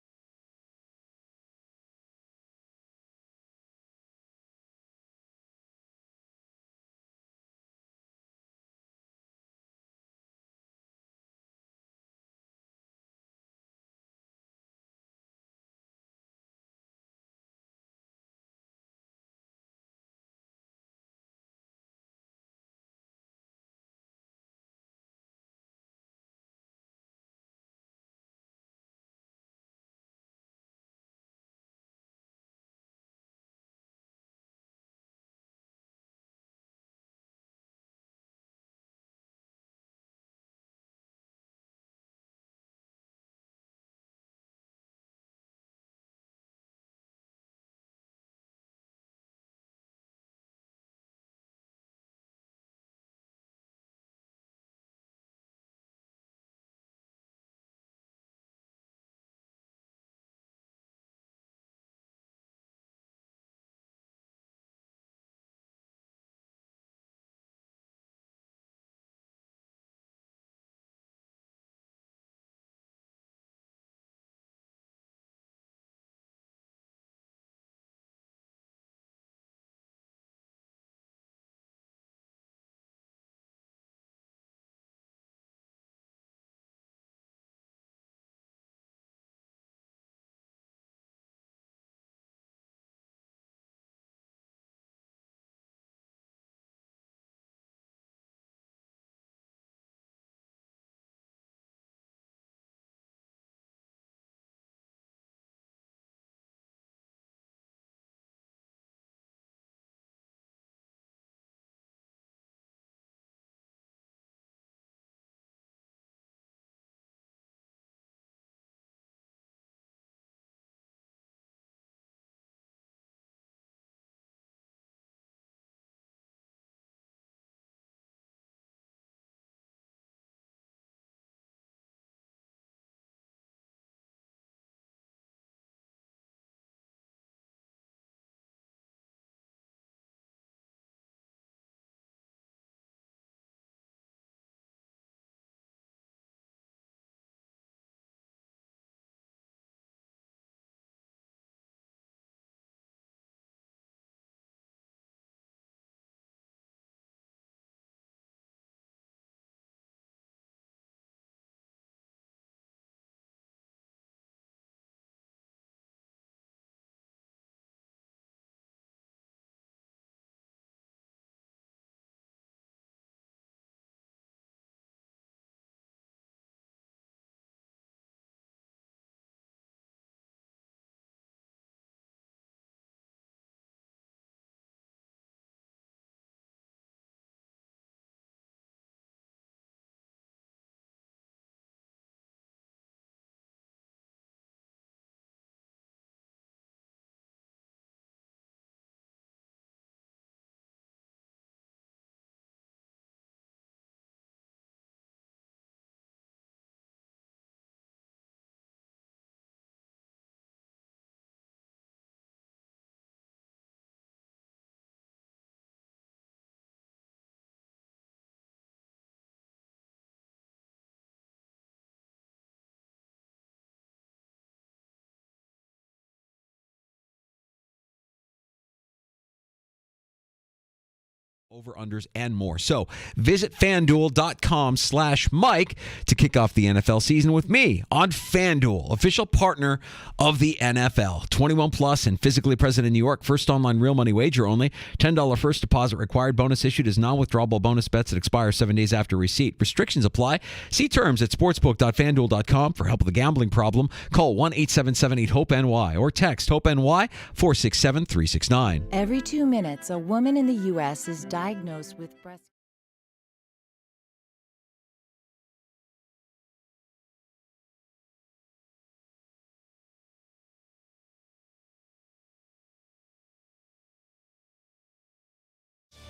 over-unders, and more. So visit FanDuel.com/Mike to kick off the NFL season with me on FanDuel, official partner of the NFL. 21 plus and physically present in New York. First online real money wager only. $10 first deposit required. Bonus issued as non-withdrawable bonus bets that expire 7 days after receipt. Restrictions apply. See terms at sportsbook.fanduel.com. For help with a gambling problem, call 1-877-8-HOPE-NY or text HOPE-NY 467-369. Every 2 minutes, a woman in the U.S. is diagnosed with breast.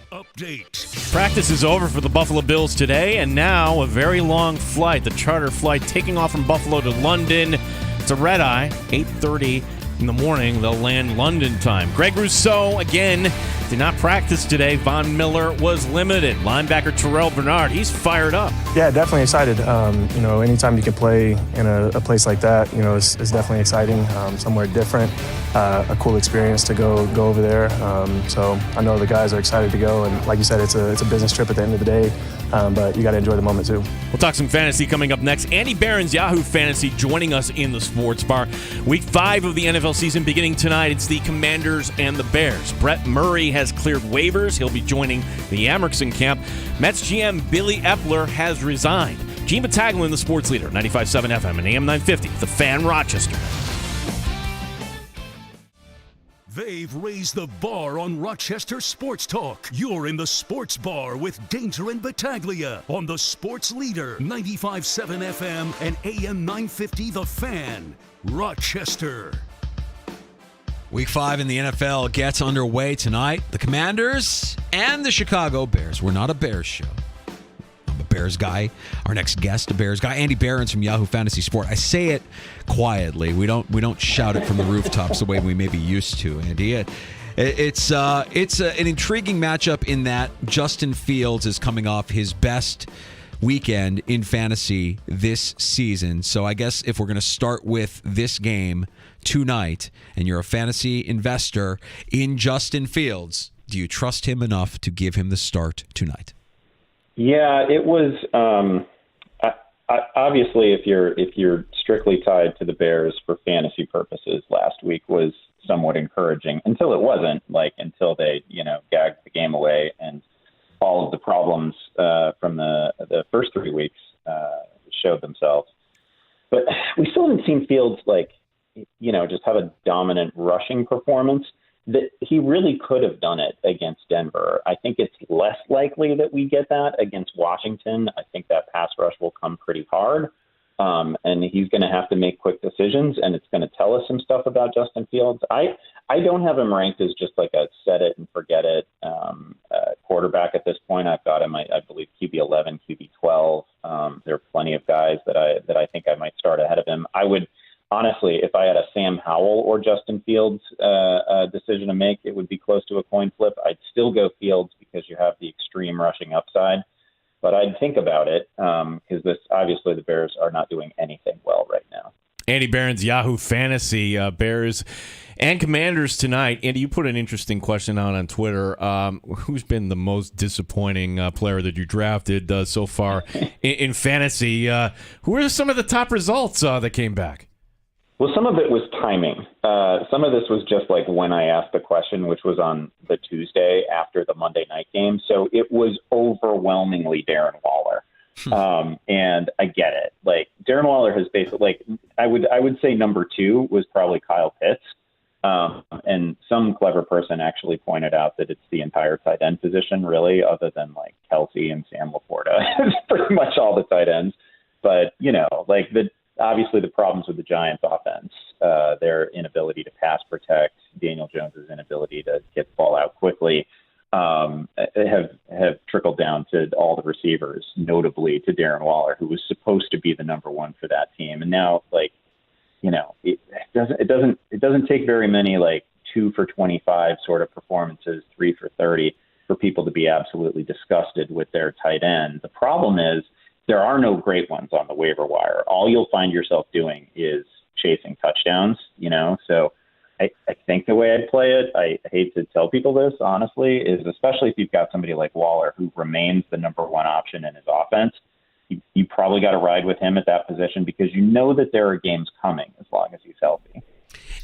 Update. Practice is over for the Buffalo Bills today, and now a very long flight, the charter flight taking off from Buffalo to London. It's a red-eye, 8:30 in the morning. They'll land London time. Greg Rousseau, again, did not practice today. Von Miller was limited. Linebacker Terrell Bernard, he's fired up. Yeah, definitely excited. Anytime you can play in a place like that, it's definitely exciting. Somewhere different, a cool experience to go over there. So I know the guys are excited to go, and like you said, it's a business trip at the end of the day. But you got to enjoy the moment too. We'll talk some fantasy coming up next. Andy Barron's Yahoo Fantasy joining us in the Sports Bar. Week 5 of the NFL season beginning tonight. It's the Commanders and the Bears. Brett Murray has cleared waivers. He'll be joining the Amerson camp. Mets GM Billy Epler has resigned. Gene Battaglia in the Sports Leader, 95.7 FM and AM 950. The Fan, Rochester. They've raised the bar on Rochester Sports Talk. You're in the Sports Bar with Danger and Battaglia on the Sports Leader, 95.7 FM and AM 950 The Fan, Rochester. Week 5 in the NFL gets underway tonight. The Commanders and the Chicago Bears. We're not a Bears show. I'm a Bears guy. Our next guest, a Bears guy, Andy Barron's from Yahoo Fantasy Sport. I say it quietly. We don't shout it from the rooftops the way we may be used to, Andy. It's an intriguing matchup in that Justin Fields is coming off his best weekend in fantasy this season. So I guess if we're going to start with this game tonight, and you're a fantasy investor in Justin Fields, do you trust him enough to give him the start tonight? Yeah, it was obviously if you're strictly tied to the Bears for fantasy purposes, last week was somewhat encouraging until it wasn't. Until they gagged the game away and all of the problems from the first 3 weeks showed themselves. But we still haven't seen Fields just have a dominant rushing performance. That he really could have done it against Denver. I think it's less likely that we get that against Washington. I think that pass rush will come pretty hard, and he's going to have to make quick decisions, and it's going to tell us some stuff about Justin Fields. I don't have him ranked as just like a set it and forget it quarterback at this point. I've got him, I believe, QB 11, QB 12. There are plenty of guys that I think I might start ahead of him. I would. Honestly, if I had a Sam Howell or Justin Fields decision to make, it would be close to a coin flip. I'd still go Fields because you have the extreme rushing upside. But I'd think about it because obviously the Bears are not doing anything well right now. Andy Barron's Yahoo Fantasy, Bears and Commanders tonight. Andy, you put an interesting question out on Twitter. Who's been the most disappointing player that you drafted so far in fantasy? Who are some of the top results that came back? Well, some of it was timing. Some of this was just when I asked the question, which was on the Tuesday after the Monday night game. So it was overwhelmingly Darren Waller. And I get it. Darren Waller has basically, I would say number 2 was probably Kyle Pitts. And some clever person actually pointed out that it's the entire tight end position, really, other than Kelsey and Sam Laporta. It's pretty much all the tight ends. But, obviously the problems with the Giants offense, their inability to pass protect, Daniel Jones's inability to get the ball out quickly, have trickled down to all the receivers, notably to Darren Waller, who was supposed to be the number 1 for that team. And now, it doesn't take very many 2 for 25 sort of performances, 3 for 30 for people to be absolutely disgusted with their tight end. The problem is, there are no great ones on the waiver wire. All you'll find yourself doing is chasing touchdowns, So I think the way I'd play it, I hate to tell people this, honestly, is especially if you've got somebody like Waller who remains the number one option in his offense, you probably got to ride with him at that position because you know that there are games coming as long as he's healthy.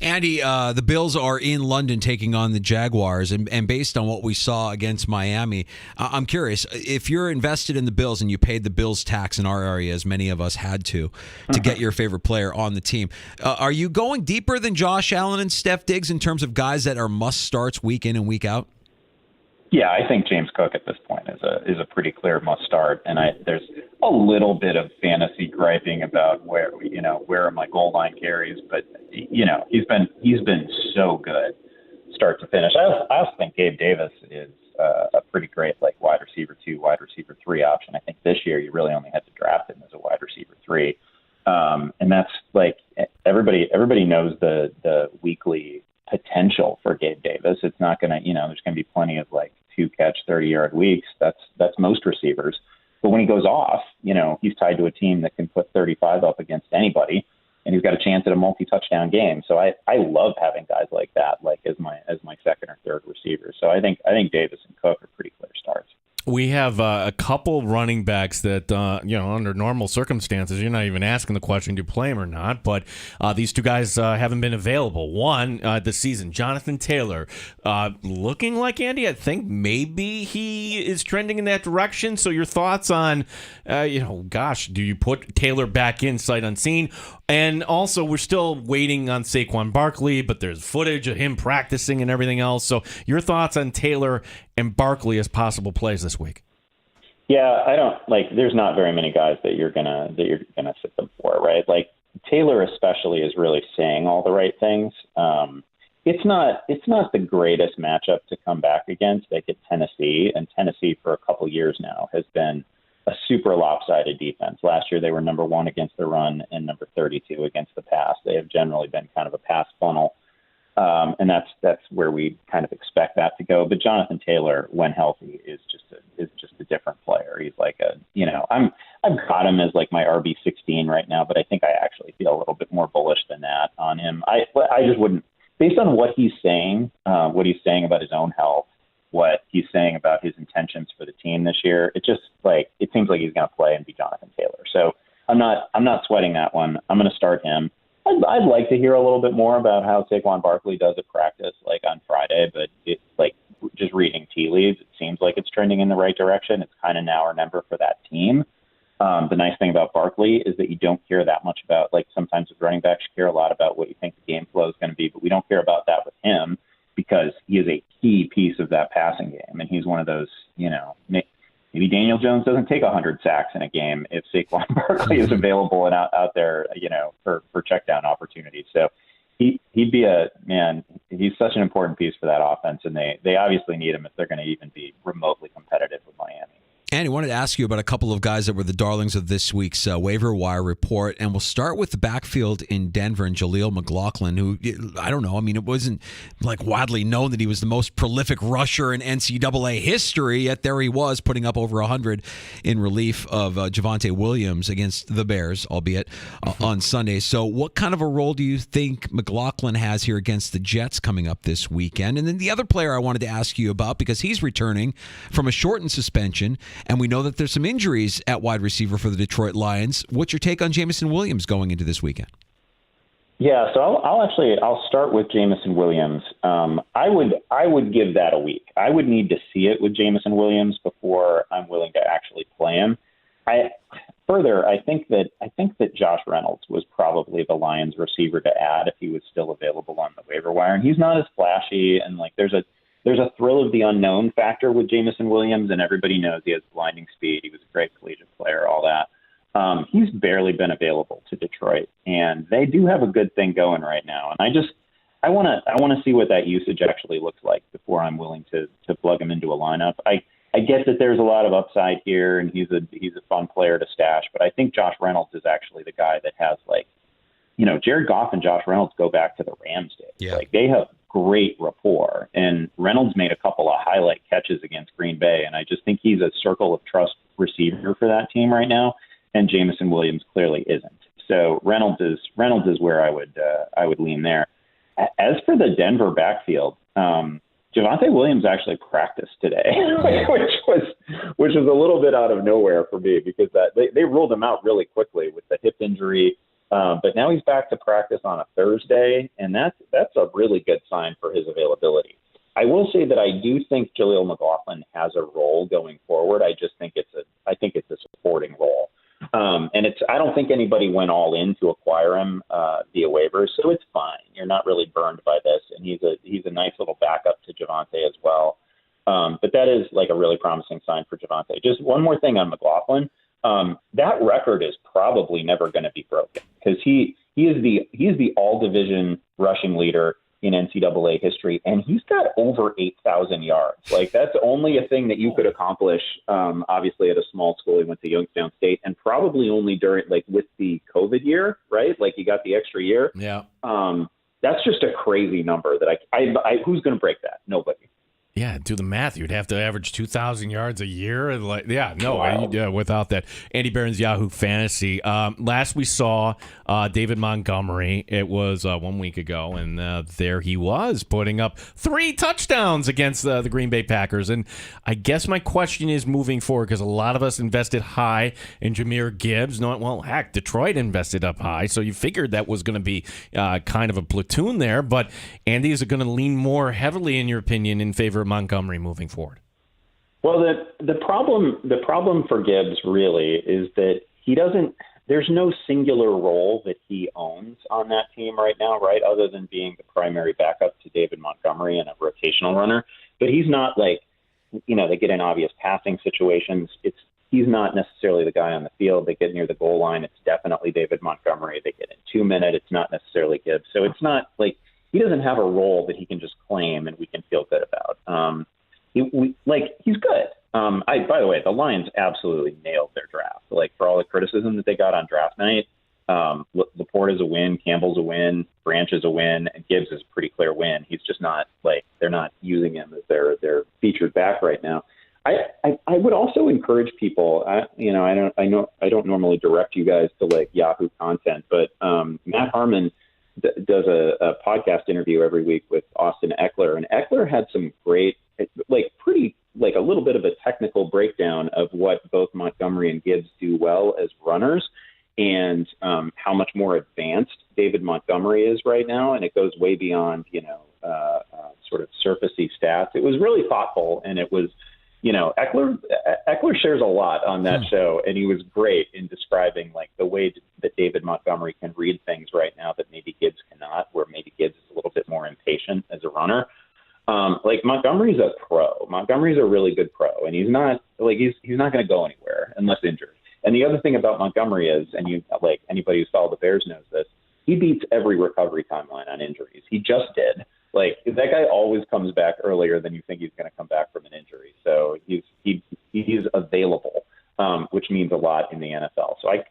Andy, the Bills are in London taking on the Jaguars, and based on what we saw against Miami, I'm curious, if you're invested in the Bills and you paid the Bills tax in our area, as many of us had to get your favorite player on the team, are you going deeper than Josh Allen and Steph Diggs in terms of guys that are must-starts week in and week out? Yeah, I think James Cook at this point is a pretty clear must start, and there's a little bit of fantasy griping about where are my goal line carries, but he's been so good start to finish. I also think Gabe Davis is a pretty great wide receiver 2, wide receiver 3 option. I think this year you really only had to draft him as a wide receiver 3, and that's everybody knows the weekly potential for Gabe Davis. It's not going to, there's going to be plenty of 2-catch, 30-yard weeks. That's most receivers. But when he goes off, he's tied to a team that can put 35 up against anybody, and he's got a chance at a multi-touchdown game. So I love having guys like that, as my second or third receiver. So I think Davis and Cook are pretty clear starts. We have a couple running backs that, under normal circumstances, you're not even asking the question, do you play him or not? But these two guys haven't been available. One, this season, Jonathan Taylor, looking like, Andy, I think maybe he is trending in that direction. So your thoughts on, do you put Taylor back in sight unseen? And also, we're still waiting on Saquon Barkley, but there's footage of him practicing and everything else. So your thoughts on Taylor and Barkley as possible plays this week? Yeah, I don't there's not very many guys that you're gonna sit them for, right? Taylor especially is really saying all the right things. It's not the greatest matchup to come back against. At Tennessee, and Tennessee for a couple years now has been a super lopsided defense. Last year they were number 1 against the run and number 32 against the pass. They have generally been kind of a pass funnel. And that's where we kind of expect that to go. But Jonathan Taylor, when healthy, is just a different player. He's I've got him as my RB16 right now, but I think I actually feel a little bit more bullish than that on him. I just wouldn't, based on what he's saying about his own health, what he's saying about his intentions for the team this year. It just it seems like he's going to play and be Jonathan Taylor. So I'm not sweating that one. I'm going to start him. I'd like to hear a little bit more about how Saquon Barkley does at practice, on Friday, but it's just reading tea leaves, it seems like it's trending in the right direction. It's kind of now or never for that team. The nice thing about Barkley is that you don't hear that much about, sometimes with running backs, you hear a lot about what you think the game flow is going to be, but we don't hear about that with him because he is a key piece of that passing game. And he's one of those, maybe Daniel Jones doesn't take 100 sacks in a game if Saquon Barkley is available and out there, for check down opportunities. So he'd be he's such an important piece for that offense, and they obviously need him if they're going to even be remotely competitive with Miami. Andy, I wanted to ask you about a couple of guys that were the darlings of this week's waiver wire report, and we'll start with the backfield in Denver and Jaleel McLaughlin, who, I don't know, it wasn't widely known that he was the most prolific rusher in NCAA history, yet there he was putting up over 100 in relief of Javonte Williams against the Bears, albeit on Sunday. So what kind of a role do you think McLaughlin has here against the Jets coming up this weekend? And then the other player I wanted to ask you about, because he's returning from a shortened suspension, and we know that there's some injuries at wide receiver for the Detroit Lions. What's your take on Jamison Williams going into this weekend? Yeah, so I'll start with Jamison Williams. I would give that a week. I would need to see it with Jamison Williams before I'm willing to actually play him. I think that Josh Reynolds was probably the Lions receiver to add if he was still available on the waiver wire, and he's not as flashy, and there's a thrill of the unknown factor with Jamison Williams, and everybody knows he has blinding speed. He was a great collegiate player, all that. He's barely been available to Detroit, and they do have a good thing going right now. And I want to see what that usage actually looks like before I'm willing to plug him into a lineup. I get that there's a lot of upside here, and he's a fun player to stash, but I think Josh Reynolds is actually the guy that has Jared Goff and Josh Reynolds go back to the Rams days. Yeah. They have great rapport, and Reynolds made a couple of highlight catches against Green Bay, and I just think he's a circle of trust receiver for that team right now, and Jamison Williams clearly isn't. So Reynolds is where I would lean there. As for the Denver backfield, Javonte Williams actually practiced today, which was a little bit out of nowhere for me because they ruled him out really quickly with the hip injury. But now he's back to practice on a Thursday, and that's a really good sign for his availability. I will say that I do think Jaleel McLaughlin has a role going forward. I just think it's a supporting role. And I don't think anybody went all in to acquire him via waivers, so it's fine. You're not really burned by this, and he's a nice little backup to Javonte as well. But that is like a really promising sign for Javonte. Just one more thing on McLaughlin. That record is probably never going to be broken because he is the all division rushing leader in NCAA history, and he's got over 8,000 yards. Like, that's only a thing that you could accomplish, obviously, at a small school. He went to Youngstown State, and probably only during, like, with the COVID year, right? Like, you got the extra year. Yeah. That's just a crazy number that I who's going to break that? Nobody. Yeah, do the math. You'd have to average 2,000 yards a year. And Wow. Without that. Andy Barron's Yahoo Fantasy. Last we saw David Montgomery, it was 1 week ago, and there he was putting up 3 touchdowns against the Green Bay Packers. And I guess my question is moving forward, because a lot of us invested high in Jahmyr Gibbs. Detroit invested up high, so you figured that was going to be kind of a platoon there. But Andy, is it going to lean more heavily, in your opinion, in favor of Montgomery moving forward? Well, the problem for Gibbs really is that there's no singular role that he owns on that team right now, right? Other than being the primary backup to David Montgomery and a rotational runner. But he's not like, they get in obvious passing situations. He's not necessarily the guy on the field. They get near the goal line. It's definitely David Montgomery. They get in 2 minutes. It's not necessarily Gibbs. So it's not like he doesn't have a role that he can just claim and we can feel good about. He's good. By the way, the Lions absolutely nailed their draft. Like, for all the criticism that they got on draft night, Laporte is a win, Campbell's a win, Branch is a win, and Gibbs is a pretty clear win. He's just not they're not using him as their featured back right now. I would also encourage people. I don't normally direct you guys to Yahoo content, but Matt Harmon does a podcast interview every week with Austin Eckler, and Eckler had some great, a little bit of a technical breakdown of what both Montgomery and Gibbs do well as runners, and how much more advanced David Montgomery is right now, and it goes way beyond sort of surfacey stats. It was really thoughtful, and it was. Eckler shares a lot on that show, and he was great in describing the way that David Montgomery can read things right now that maybe Gibbs cannot, where maybe Gibbs is a little bit more impatient as a runner. Montgomery's a pro. Montgomery's a really good pro, and he's not going to go anywhere unless injured. And the other thing about Montgomery is, and anybody who's followed the Bears knows this, he beats every recovery timeline on injuries. He just did. That guy always comes back earlier than you think he's going to come back from an injury. So he's available, which means a lot in the NFL. So I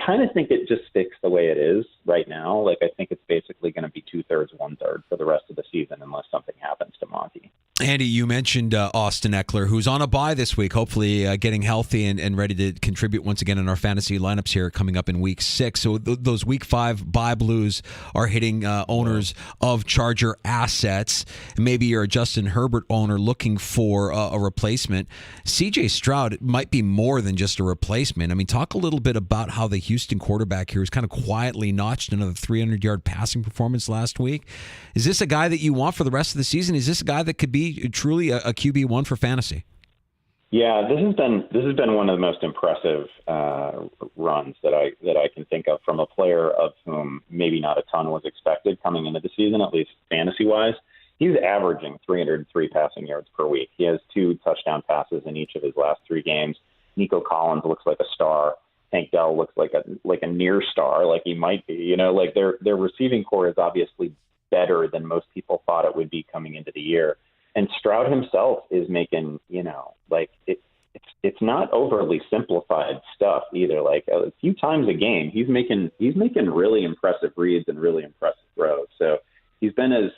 kind of think it just sticks the way it is right now. I think it's basically going to be 2/3, 1/3 for the rest of the season unless something happens to Monty. Andy, you mentioned Austin Eckler, who's on a bye this week, hopefully getting healthy and ready to contribute once again in our fantasy lineups here coming up in Week 6. So those Week 5 bye blues are hitting owners of Charger assets. Maybe you're a Justin Herbert owner looking for a replacement. C.J. Stroud might be more than just a replacement. I mean, talk a little bit about how the Houston quarterback here has kind of quietly notched another 300-yard passing performance last week. Is this a guy that you want for the rest of the season? Is this a guy that could be truly a QB1 for fantasy? Yeah, this has been one of the most impressive runs that I can think of from a player of whom maybe not a ton was expected coming into the season, at least fantasy-wise. He's averaging 303 passing yards per week. He has 2 touchdown passes in each of his last 3 games. Nico Collins looks like a star. Tank Dell looks like a near star, like he might be. Their receiving core is obviously better than most people thought it would be coming into the year. And Stroud himself is making, it's not overly simplified stuff either. A few times a game, he's making really impressive reads and really impressive throws. So he's been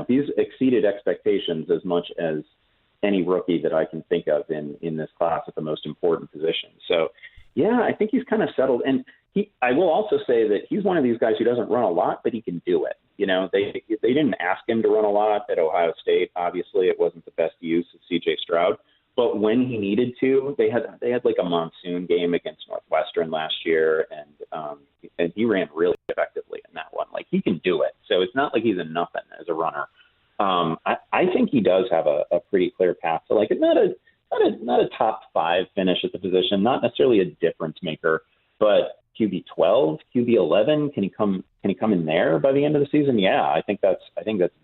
he's exceeded expectations as much as any rookie that I can think of in this class at the most important position. So, yeah, I think he's kind of settled. And I will also say that he's one of these guys who doesn't run a lot, but he can do it. They didn't ask him to run a lot at Ohio State. Obviously, it wasn't the best use of C.J. Stroud. But when he needed to, they had like a monsoon game against Northwestern last year, and he ran really effectively in that one. Like, he can do it. So it's not like he's a nothing as a runner. I think he does have a pretty clear path to, like, not a top 5 finish at the position, not necessarily a difference maker, but QB 12, QB 11. Can he come in there by the end of the season? Yeah, I think that's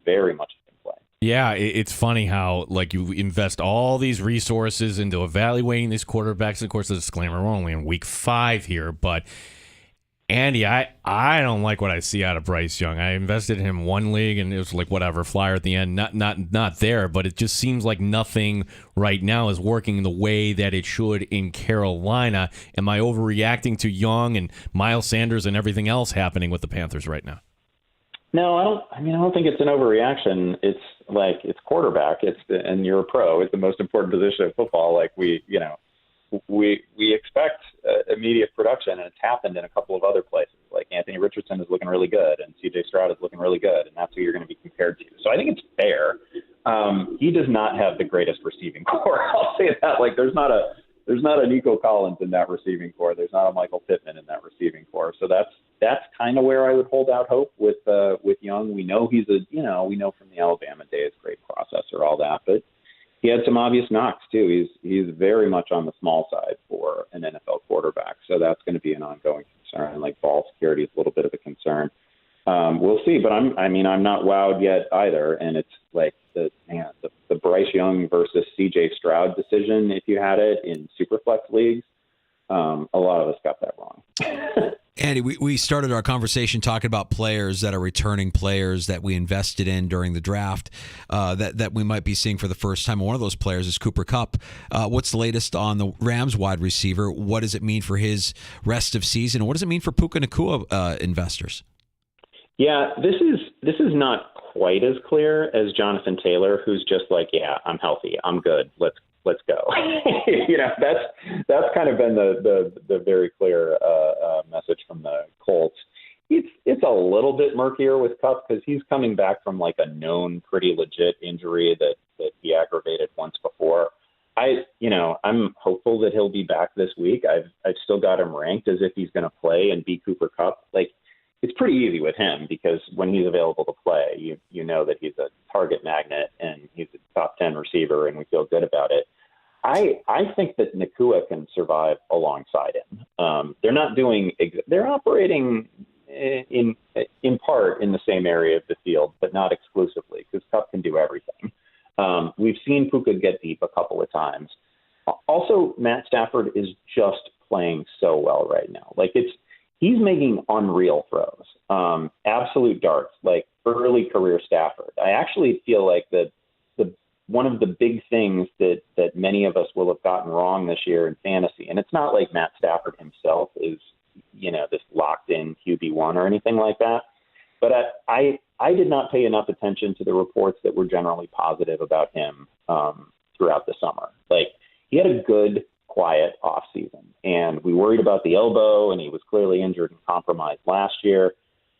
very much in play. Yeah, it's funny how, like, you invest all these resources into evaluating these quarterbacks. Of course, the disclaimer, we're only in week 5 here, but Andy, I don't like what I see out of Bryce Young. I invested in him one league, and it was like whatever, flyer at the end, not there. But it just seems like nothing right now is working the way that it should in Carolina. Am I overreacting to Young and Miles Sanders and everything else happening with the Panthers right now? No, I don't think it's an overreaction. It's quarterback. And you're a pro. It's the most important position of football. Like, we expect immediate production, and it's happened in a couple of other places. Like, Anthony Richardson is looking really good, and C.J. Stroud is looking really good, and that's who you're going to be compared to. So I think it's fair. He does not have the greatest receiving core. I'll say that. Like, there's not a Nico Collins in that receiving core. There's not a Michael Pittman in that receiving core. So that's kind of where I would hold out hope with Young. We know we know from the Alabama days, great processor, all that, but he had some obvious knocks too. He's very much on the small side for an NFL quarterback, so that's going to be an ongoing concern. Like, ball security is a little bit of a concern. We'll see, but I'm not wowed yet either. And it's like the Bryce Young versus C.J. Stroud decision, if you had it in Superflex leagues, a lot of us got that wrong. Andy, we started our conversation talking about players that are returning players that we invested in during the draft that we might be seeing for the first time. And one of those players is Cooper Kupp. What's the latest on the Rams wide receiver? What does it mean for his rest of season? What does it mean for Puka Nacua investors? Yeah, this is not quite as clear as Jonathan Taylor, who's just like, yeah, I'm healthy, I'm good, let's go. That's kind of been the very clear message from the Colts. It's a little bit murkier with Kupp because he's coming back from like a known pretty legit injury that he aggravated once before. I'm hopeful that he'll be back this week. I've still got him ranked as if he's going to play and be Cooper Kupp. Like, it's pretty easy with him because when he's available to play, you know that he's a target magnet and he's a top 10 receiver, and we feel good about it. I think that Nacua can survive alongside him. They're operating in part in the same area of the field, but not exclusively, because Kupp can do everything. We've seen Puka get deep a couple of times. Also, Matt Stafford is just playing so well right now. Like, he's making unreal throws, absolute darts, like early career Stafford. I actually feel like that one of the big things that many of us will have gotten wrong this year in fantasy, and it's not like Matt Stafford himself is, this locked in QB1 or anything like that, but I did not pay enough attention to the reports that were generally positive about him throughout the summer. Like, he had a good, quiet off season, and we worried about the elbow, and he was clearly injured and compromised last year,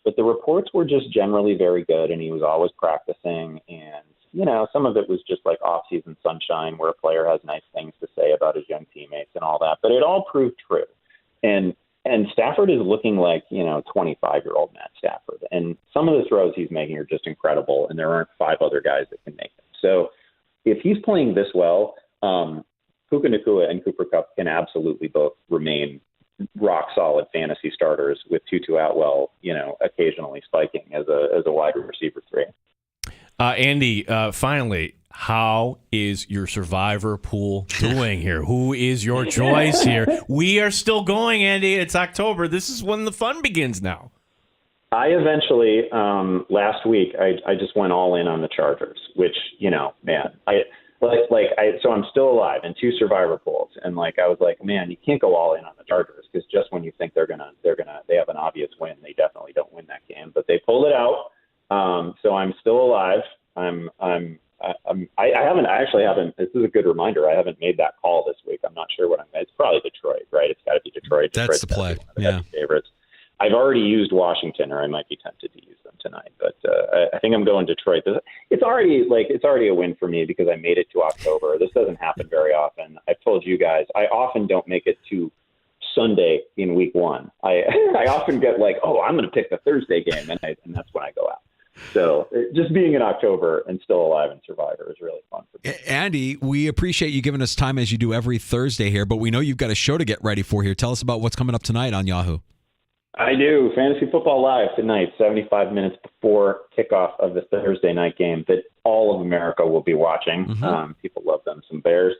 but the reports were just generally very good, and he was always practicing, and some of it was just like off-season sunshine where a player has nice things to say about his young teammates and all that, but it all proved true. And Stafford is looking like 25-year-old Matt Stafford, and some of the throws he's making are just incredible, and there aren't 5 other guys that can make them. So if he's playing this well, Puka Nacua and Cooper Kupp can absolutely both remain rock solid fantasy starters, with Tutu Atwell, occasionally spiking as a wide receiver 3. Andy, finally, how is your survivor pool doing here? Who is your choice here? We are still going, Andy. It's October. This is when the fun begins now. I eventually, last week, I just went all in on the Chargers, which, so I'm still alive in 2 survivor pools, and I was like, man, you can't go all in on the Chargers, because just when you think they have an obvious win, they definitely don't win that game, but they pulled it out. So I'm still alive. I actually haven't. This is a good reminder. I haven't made that call this week. I'm not sure what it's probably Detroit, right? It's got to be Detroit. That's the play. Yeah. Favorites. I've already used Washington, or I might be tempted to use them tonight. But I think I'm going Detroit. It's already a win for me because I made it to October. This doesn't happen very often. I've told you guys I often don't make it to Sunday in week one. I often get like, oh, I'm going to pick the Thursday game, and that's when I go out. So just being in October and still alive in Survivor is really fun for me. Andy, we appreciate you giving us time as you do every Thursday here, but we know you've got a show to get ready for here. Tell us about what's coming up tonight on Yahoo. I do. Fantasy Football Live tonight, 75 minutes before kickoff of the Thursday night game that all of America will be watching. Mm-hmm. People love them some Bears.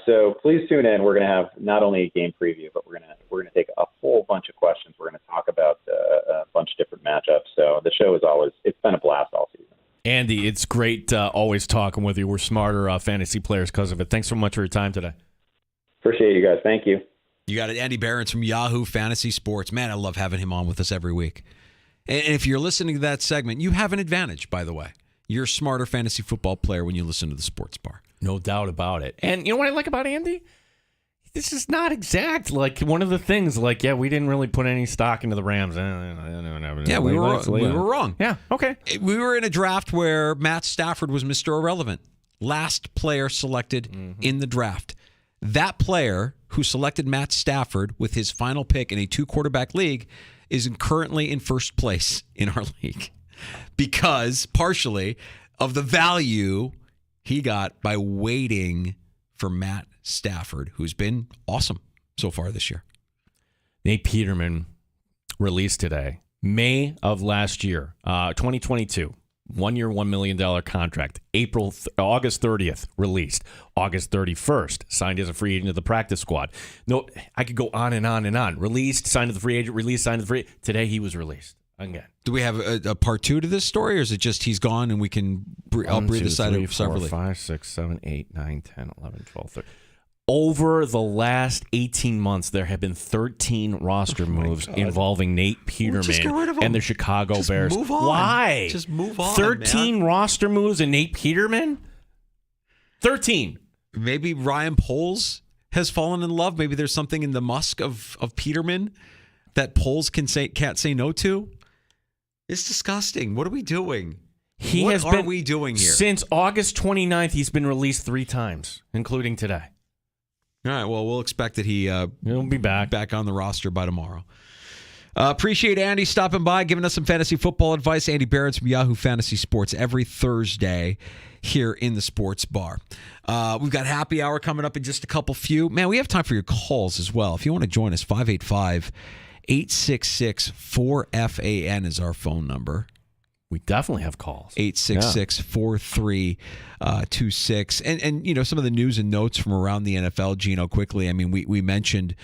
So please tune in. We're going to have not only a game preview, but we're going to take a whole bunch of questions. We're going to talk about a bunch of different matchups. So the show it's been a blast all season. Andy, it's great always talking with you. We're smarter fantasy players because of it. Thanks so much for your time today. Appreciate you guys. Thank you. You got it, Andy Behrens from Yahoo Fantasy Sports. Man, I love having him on with us every week. And if you're listening to that segment, you have an advantage, by the way. You're a smarter fantasy football player when you listen to the Sports Bar. No doubt about it. And you know what I like about Andy? This is not exact. Like one of the things, we didn't really put any stock into the Rams. Yeah, we were wrong. Yeah, okay. We were in a draft where Matt Stafford was Mr. Irrelevant. Last player selected in the draft. That player who selected Matt Stafford with his final pick in a 2-quarterback league is currently in first place in our league because partially of the value he got by waiting for Matt Stafford, who's been awesome so far this year. Nate Peterman released today, May of last year, 2022. 1 year, $1 million contract. August 30th, released. August 31st, signed as a free agent of the practice squad. No, I could go on and on and on. Released, signed as a free agent, released, signed as a free agent. Today he was released again. Do we have a part 2 to this story, or is it just he's gone and we can I'll breathe this side separately? 5, 6, 7, 8, 9, 10, 11, 12, 13. Over the last 18 months, there have been 13 roster moves involving Nate Peterman and the Chicago Bears. Move on. Why? Just move on. 13 roster moves and Nate Peterman? 13. Maybe Ryan Poles has fallen in love. Maybe there's something in the musk of Peterman that Poles can't say no to. It's disgusting. What are we doing? What are we doing here? Since August 29th, he's been released 3 times, including today. All right, well, we'll expect that he'll be back on the roster by tomorrow. Appreciate Andy stopping by, giving us some fantasy football advice. Andy Behrens from Yahoo Fantasy Sports every Thursday here in the Sports Bar. We've got happy hour coming up in just a few. Man, we have time for your calls as well. If you want to join us, 585-866-4FAN is our phone number. We definitely have calls. 866-4326. And you know, some of the news and notes from around the NFL, Gino, quickly. I mean, we mentioned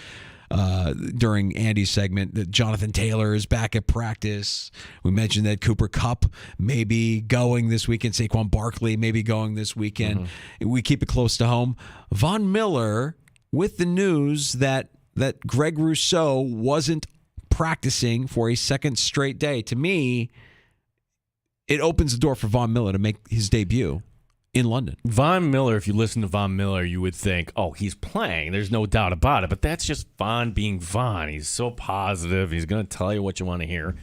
during Andy's segment that Jonathan Taylor is back at practice. We mentioned that Cooper Kupp may be going this weekend. Saquon Barkley may be going this weekend. Mm-hmm. We keep it close to home. Von Miller with the news that Greg Rousseau wasn't practicing for a second straight day. To me, it opens the door for Von Miller to make his debut in London. Von Miller, if you listen to Von Miller, you would think, oh, he's playing. There's no doubt about it. But that's just Von being Von. He's so positive. He's going to tell you what you want to hear.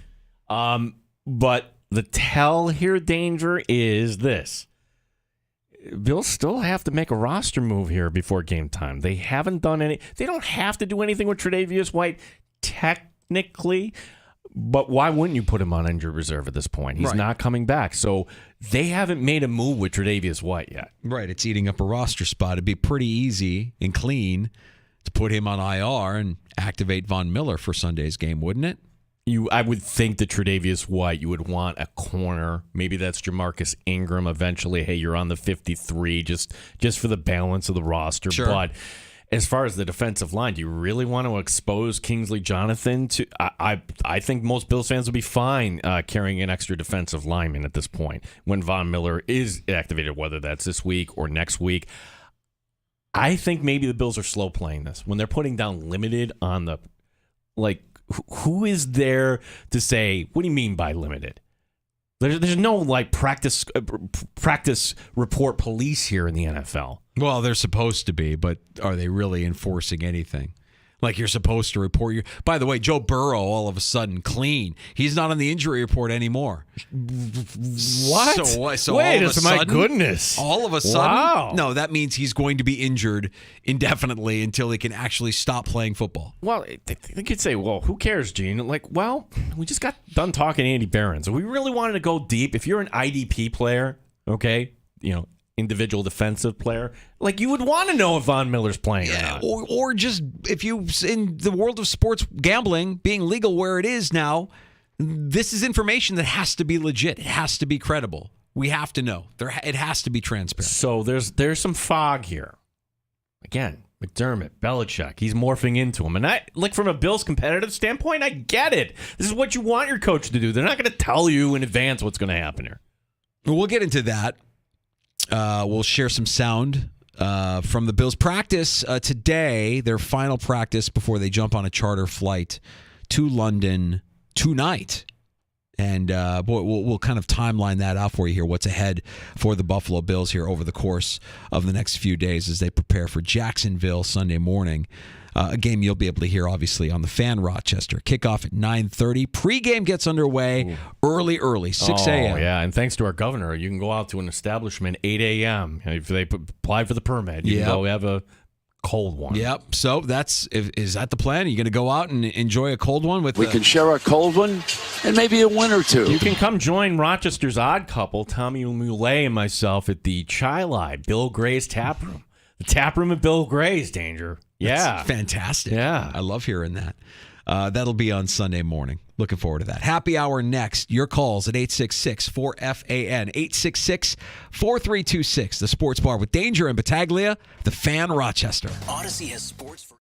But the tell here, Danger, is this. Bills still have to make a roster move here before game time. They haven't done any. They don't have to do anything with Tre'Davious White technically. But why wouldn't you put him on injured reserve at this point? He's not coming back. So they haven't made a move with Tre'Davious White yet. Right. It's eating up a roster spot. It'd be pretty easy and clean to put him on IR and activate Von Miller for Sunday's game, wouldn't it? I would think that Tre'Davious White, you would want a corner. Maybe that's Jamarcus Ingram eventually. Hey, you're on the 53 just for the balance of the roster. Sure. But as far as the defensive line, do you really want to expose Kingsley Jonathan to? I think most Bills fans would be fine carrying an extra defensive lineman at this point when Von Miller is activated, whether that's this week or next week. I think maybe the Bills are slow playing this when they're putting down limited on the who is there to say, what do you mean by limited? There's no like practice report police here in the NFL. Well, they're supposed to be, but are they really enforcing anything? Like you're supposed to report your. By the way, Joe Burrow all of a sudden clean. He's not on the injury report anymore. What? So Wait, all of a my sudden, goodness! All of a sudden, wow. No, that means he's going to be injured indefinitely until he can actually stop playing football. Well, they could say, "Well, who cares, Gene?" Like, well, we just got done talking to Andy Behrens. We really wanted to go deep. If you're an IDP player, okay, individual defensive player, like you would want to know if Von Miller's playing or not. Or just if you in the world of sports gambling being legal where it is now, this is information that has to be legit. It has to be credible. We have to know. It has to be transparent. So there's some fog here. Again, McDermott, Belichick, he's morphing into him. And from a Bills competitive standpoint, I get it. This is what you want your coach to do. They're not going to tell you in advance what's going to happen here. We'll get into that. We'll share some sound from the Bills practice today, their final practice before they jump on a charter flight to London tonight. And we'll kind of timeline that out for you here, what's ahead for the Buffalo Bills here over the course of the next few days as they prepare for Jacksonville Sunday morning. A game you'll be able to hear, obviously, on the Fan Rochester. Kickoff at 9:30. Pre-game gets underway early, 6 a.m. Oh, yeah, and thanks to our governor, you can go out to an establishment 8 a.m. If they apply for the permit, you can go have a cold one. Yep. So is that the plan? Are you going to go out and enjoy a cold one? We can share a cold one and maybe a win or two. You can come join Rochester's Odd Couple, Tommy Muley and myself, at the Chai Bill Gray's Tap Room. The tap room at Bill Gray's, Danger. Yeah. That's fantastic. Yeah. I love hearing that. That'll be on Sunday morning. Looking forward to that. Happy hour next. Your calls at 866-4FAN. 866-4326. The Sports Bar with Danger and Battaglia. The Fan Rochester. Odyssey has sports for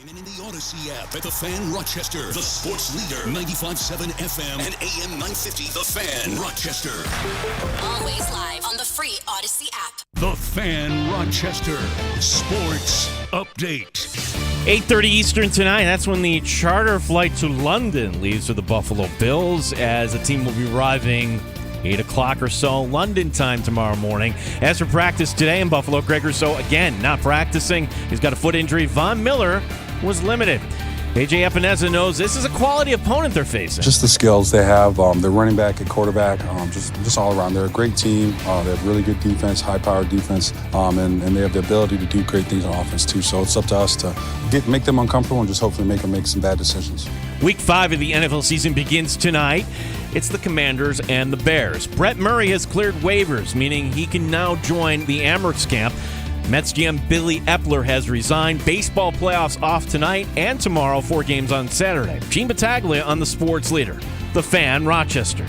And in the Odyssey app at The Fan Rochester, the sports leader, 95.7 FM and AM 950, The Fan Rochester. Always live on the free Odyssey app. The Fan Rochester Sports Update. 8:30 Eastern tonight. That's when the charter flight to London leaves for the Buffalo Bills, as the team will be arriving 8 o'clock or so London time tomorrow morning. As for practice today in Buffalo, Greg Rousseau again not practicing. He's got a foot injury. Von Miller was limited. AJ Epineza knows this is a quality opponent they're facing. Just the skills they have. They're running back at quarterback, just all around. They're a great team. They have really good defense, high-powered defense, and they have the ability to do great things on offense too. So it's up to us to make them uncomfortable and just hopefully make them make some bad decisions. Week 5 of the NFL season begins tonight. It's the Commanders and the Bears. Brett Murray has cleared waivers, meaning he can now join the Amerks camp. Mets GM Billy Epler has resigned. Baseball playoffs off tonight and tomorrow, 4 games on Saturday. Gene Battaglia on the sports leader, The Fan Rochester.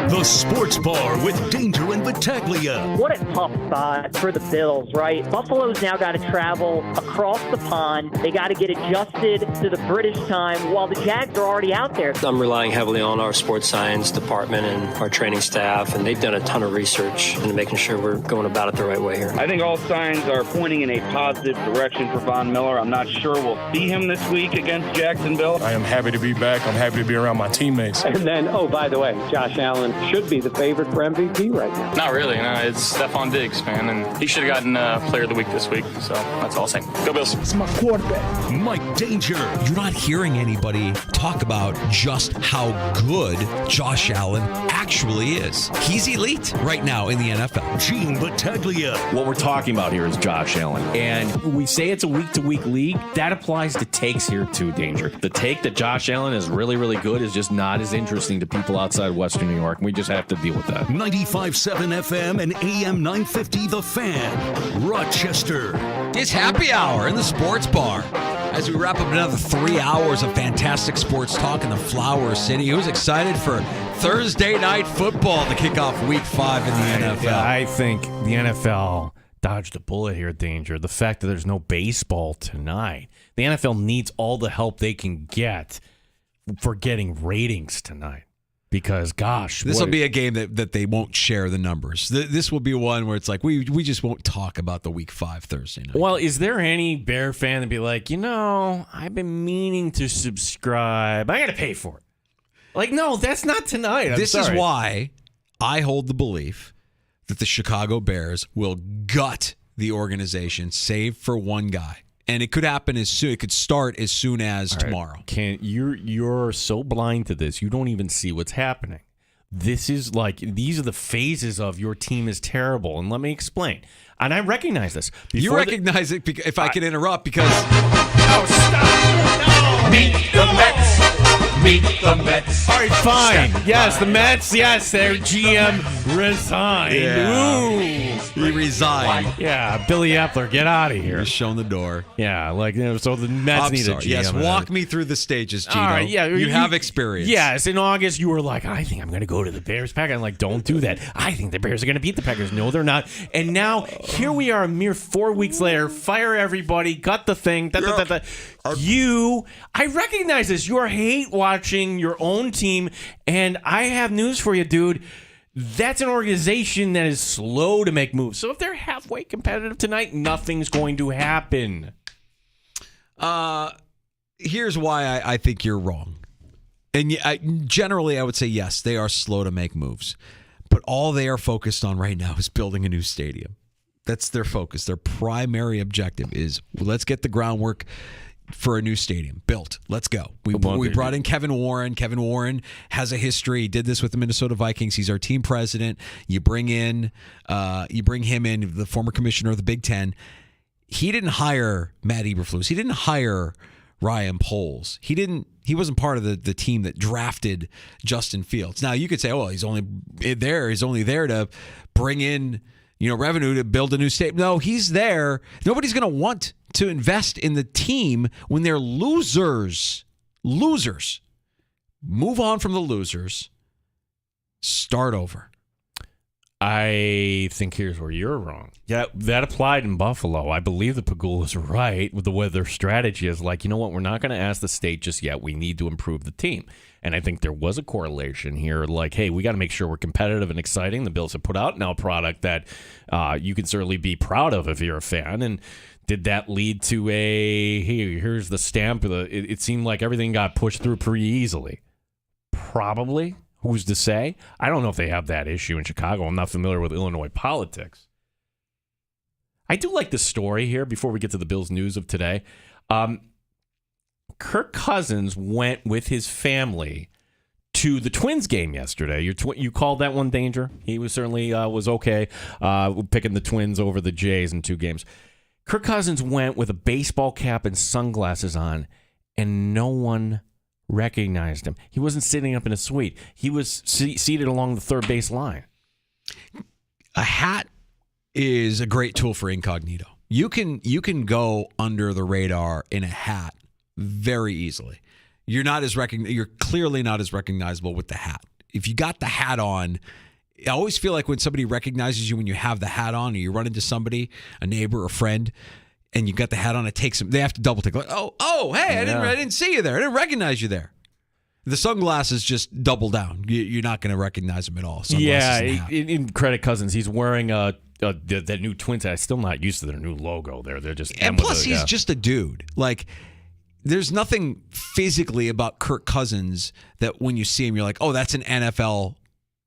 The Sports Bar with Danger and Battaglia. What a tough spot for the Bills, right? Buffalo's now got to travel across the pond. They got to get adjusted to the British time while the Jags are already out there. I'm relying heavily on our sports science department and our training staff, and they've done a ton of research into making sure we're going about it the right way here. I think all signs are pointing in a positive direction for Von Miller. I'm not sure we'll see him this week against Jacksonville. I am happy to be back. I'm happy to be around my teammates. And then, oh, by the way, Josh Allen should be the favorite for MVP right now. Not really. No, it's Stephon Diggs, man, and he should have gotten Player of the Week this week. So that's all I'm saying. Go Bills. It's my quarterback. Mike Danger. You're not hearing anybody talk about just how good Josh Allen actually is. He's elite right now in the NFL. Gene Battaglia. What we're talking about here is Josh Allen. And when we say it's a week-to-week league, that applies to takes here too, Danger. The take that Josh Allen is really, really good is just not as interesting to people outside Western New York. We just have to deal with that. 95.7 FM and AM 950, The Fan Rochester. It's happy hour in the sports bar as we wrap up another 3 hours of fantastic sports talk in the Flower City. Who's excited for Thursday night football to kick off week 5 in the NFL? Yeah, I think the NFL dodged a bullet here, Danger. The fact that there's no baseball tonight. The NFL needs all the help they can get for getting ratings tonight. Because, gosh. This will be a game that they won't share the numbers. This will be one where it's like, we just won't talk about the week 5 Thursday night. Well, is there any Bear fan that'd be like, I've been meaning to subscribe. I got to pay for it. Like, no, that's not tonight. This is why I hold the belief that the Chicago Bears will gut the organization, save for one guy. And it could happen as soon. It could start as soon as tomorrow. You're so blind to this. You don't even see what's happening. This is like, these are the phases of your team is terrible. And let me explain. And I recognize this. You recognize it, if I can interrupt, because... Oh, stop! No! Meet the Mets. Meet the Mets. All right, fine. Yes, the Mets. Yes, their GM resigned. Yeah. Ooh. He resigned. Yeah, Billy Epler, get out of here. He's shown the door. Yeah, so the Mets need a GM. Yes, walk me through the stages, Gino. All right, yeah, you have experience. Yes, in August you were like, I think I'm going to go to the Bears-Packers. I'm like, don't do that. I think the Bears are going to beat the Packers. No, they're not. And now, here we are a mere 4 weeks later. Fire everybody. Got the thing. I recognize this. You are hate watching your own team. And I have news for you, dude. That's an organization that is slow to make moves. So if they're halfway competitive tonight, nothing's going to happen. Here's why I think you're wrong. And generally, I would say, yes, they are slow to make moves. But all they are focused on right now is building a new stadium. That's their focus. Their primary objective is, let's get the groundwork for a new stadium built. Let's go. We brought in Kevin Warren. Kevin Warren has a history. He did this with the Minnesota Vikings. He's our team president. You bring him in, the former commissioner of the Big Ten. He didn't hire Matt Eberflus. He didn't hire Ryan Poles. He wasn't part of the team that drafted Justin Fields. Now you could say, oh, he's only there to bring in revenue to build a new stadium. No, he's there. Nobody's going to want to invest in the team when they're losers. Losers. Move on from the losers. Start over. I think here's where you're wrong. Yeah, that applied in Buffalo. I believe the Pagulas are right with the way their strategy is like, you know what, we're not going to ask the state just yet. We need to improve the team. And I think there was a correlation here, like, hey, we got to make sure we're competitive and exciting. The Bills have put out now a product that you can certainly be proud of if you're a fan. And did that lead to a, hey, here's the stamp? It seemed like everything got pushed through pretty easily. Probably. Who's to say? I don't know if they have that issue in Chicago. I'm not familiar with Illinois politics. I do like the story here before we get to the Bills news of today. Kirk Cousins went with his family to the Twins game yesterday. You called that one danger? He was certainly was okay picking the Twins over the Jays in 2 games. Kirk Cousins went with a baseball cap and sunglasses on, and no one recognized him. He wasn't sitting up in a suite. He was seated along the third base line. A hat is a great tool for incognito. You can go under the radar in a hat very easily. You're clearly not as recognizable with the hat. If you got the hat on, I always feel like when somebody recognizes you when you have the hat on, or you run into somebody, a neighbor, a friend, and you got the hat on, it takes them. They have to double take. Like, hey, I didn't see you there. I didn't recognize you there. The sunglasses just double down. You're not going to recognize them at all. In credit Cousins, he's wearing that new Twins hat. I'm still not used to their new logo. They're just and plus he's just a dude. Like, there's nothing physically about Kirk Cousins that when you see him, you're like, oh, that's an NFL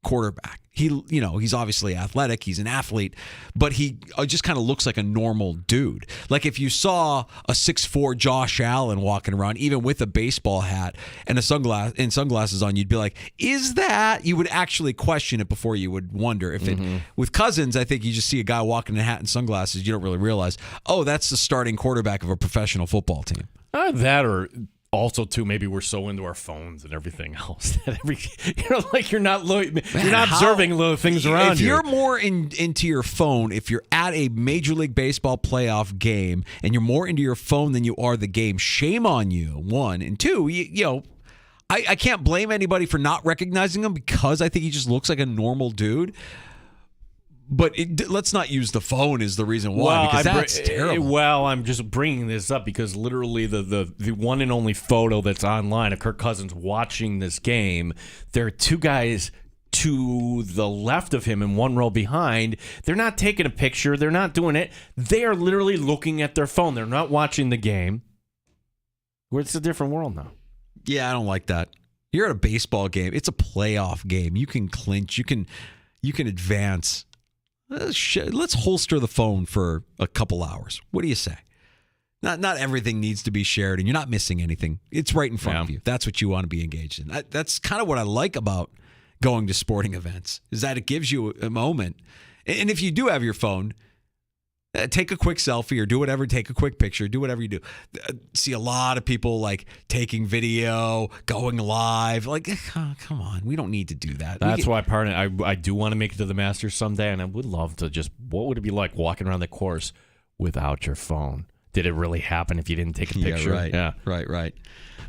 quarterback. He's obviously athletic. He's an athlete, but he just kind of looks like a normal dude. Like if you saw a 6'4" Josh Allen walking around, even with a baseball hat and sunglasses on, you'd be like, "Is that?" You would actually question it before you would wonder if it. With Cousins, I think you just see a guy walking in a hat and sunglasses. You don't really realize, oh, that's the starting quarterback of a professional football team. That or. Also, too, maybe we're so into our phones and everything else that you're not observing the things around you. If you're more into your phone, if you're at a Major League Baseball playoff game and you're more into your phone than you are the game, shame on you. 1 and 2. I can't blame anybody for not recognizing him because I think he just looks like a normal dude. But let's not use the phone as the reason why, because that's terrible. Well, I'm just bringing this up because literally the one and only photo that's online of Kirk Cousins watching this game, there are 2 guys to the left of him and 1 row behind. They're not taking a picture. They're not doing it. They are literally looking at their phone. They're not watching the game. It's a different world now. Yeah, I don't like that. You're at a baseball game. It's a playoff game. You can clinch. You can advance. Let's holster the phone for a couple hours. What do you say? Not everything needs to be shared, and you're not missing anything. It's right in front of you. That's what you want to be engaged in. That's kind of what I like about going to sporting events, is that it gives you a moment. And if you do have your phone, take a quick selfie or do whatever. Take a quick picture. Do whatever you do. See a lot of people like taking video, going live. Like, come on, we don't need to do that. That's why, I do want to make it to the Masters someday, and I would love to just. What would it be like walking around the course without your phone? Did it really happen if you didn't take a picture? Yeah, right.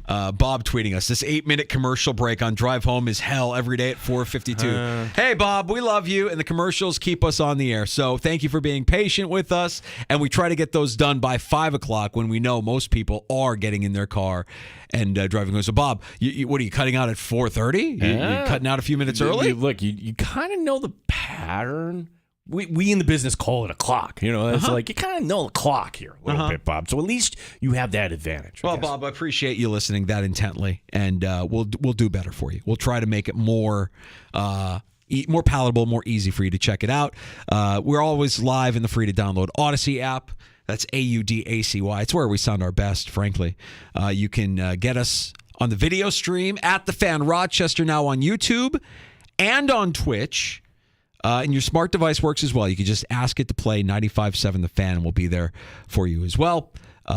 Bob tweeting us, this 8-minute commercial break on Drive Home is hell every day at 4:52. Hey, Bob, we love you, and the commercials keep us on the air. So thank you for being patient with us, and we try to get those done by 5 o'clock when we know most people are getting in their car and driving home. So, Bob, what are you cutting out at 4:30? You're cutting out a few minutes early? Look, you kind of know the pattern. We in the business call it a clock. It's like you kind of know the clock here a little bit, Bob. So at least you have that advantage. Well, Bob, I appreciate you listening that intently, and we'll do better for you. We'll try to make it more palatable, more easy for you to check it out. We're always live in the free to download Odyssey app. That's AUDACY. It's where we sound our best, frankly. You can get us on the video stream at The Fan Rochester now on YouTube and on Twitch. And your smart device works as well. You can just ask it to play 95.7 The Fan, and we'll be there for you as well.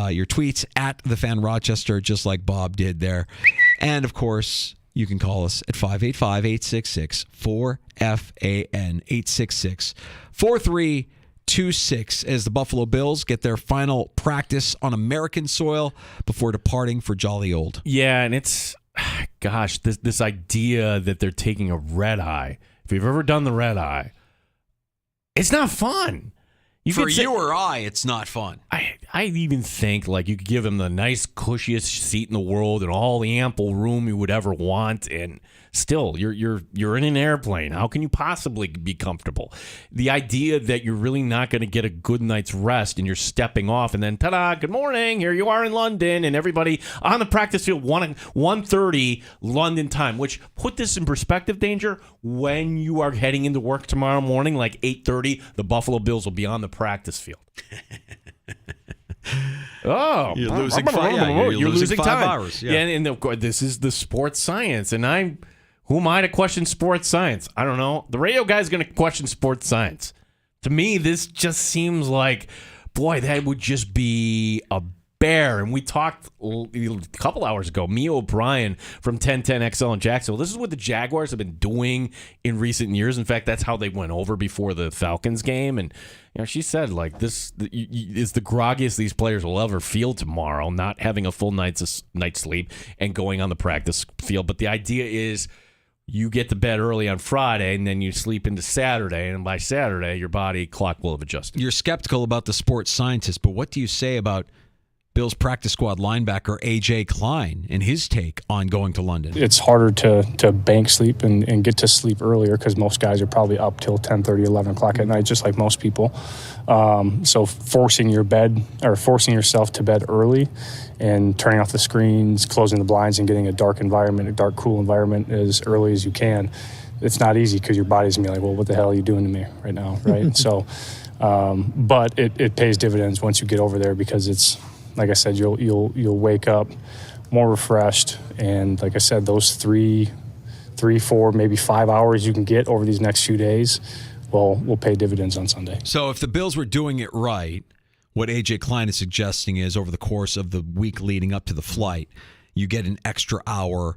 Your tweets at The Fan Rochester, just like Bob did there. And, of course, you can call us at 585-866-4FAN, 866-4326, as the Buffalo Bills get their final practice on American soil before departing for jolly old. Yeah, and it's, gosh, this idea that they're taking a red eye. If you've ever done the red eye, It's not fun. For you or I, it's not fun. I even think like you could give him the nice, cushiest seat in the world and all the ample room you would ever want, and still, you're in an airplane. How can you possibly be comfortable? The idea that you're really not going to get a good night's rest and you're stepping off, and then ta-da, good morning, here you are in London, and everybody on the practice field 1:30 London time. Which, put this in perspective, Danger. When you are heading into work tomorrow morning, like 8:30, the Buffalo Bills will be on the practice field. Oh, you're losing 5 time. hours. Yeah, and of course, this is the sports science, and who am I to question sports science? I don't know. The radio guy's going to question sports science. To me, this just seems like, boy, that would just be a bear. And we talked a couple hours ago, Mia O'Brien from 1010XL in Jacksonville. This is what the Jaguars have been doing in recent years. In fact, that's how they went over before the Falcons game. And she said, like, this is the groggiest these players will ever feel tomorrow, not having a full night's sleep and going on the practice field. But the idea is you get to bed early on Friday, and then you sleep into Saturday, and by Saturday, your body clock will have adjusted. You're skeptical about the sports scientist, but what do you say about Bills practice squad linebacker A.J. Klein and his take on going to London? It's harder to bank sleep and get to sleep earlier because most guys are probably up till 10:30, 11 o'clock at night, just like most people. So forcing yourself to bed early and turning off the screens, closing the blinds, and getting a dark environment, a dark, cool environment as early as you can. It's not easy because your body's going to be like, well, what the hell are you doing to me right now, right? So, but it pays dividends once you get over there because it's, like I said, you'll wake up more refreshed, and like I said, those 3, 4, maybe 5 hours you can get over these next few days will pay dividends on Sunday. So if the Bills were doing it right, what A.J. Klein is suggesting is over the course of the week leading up to the flight, you get an extra hour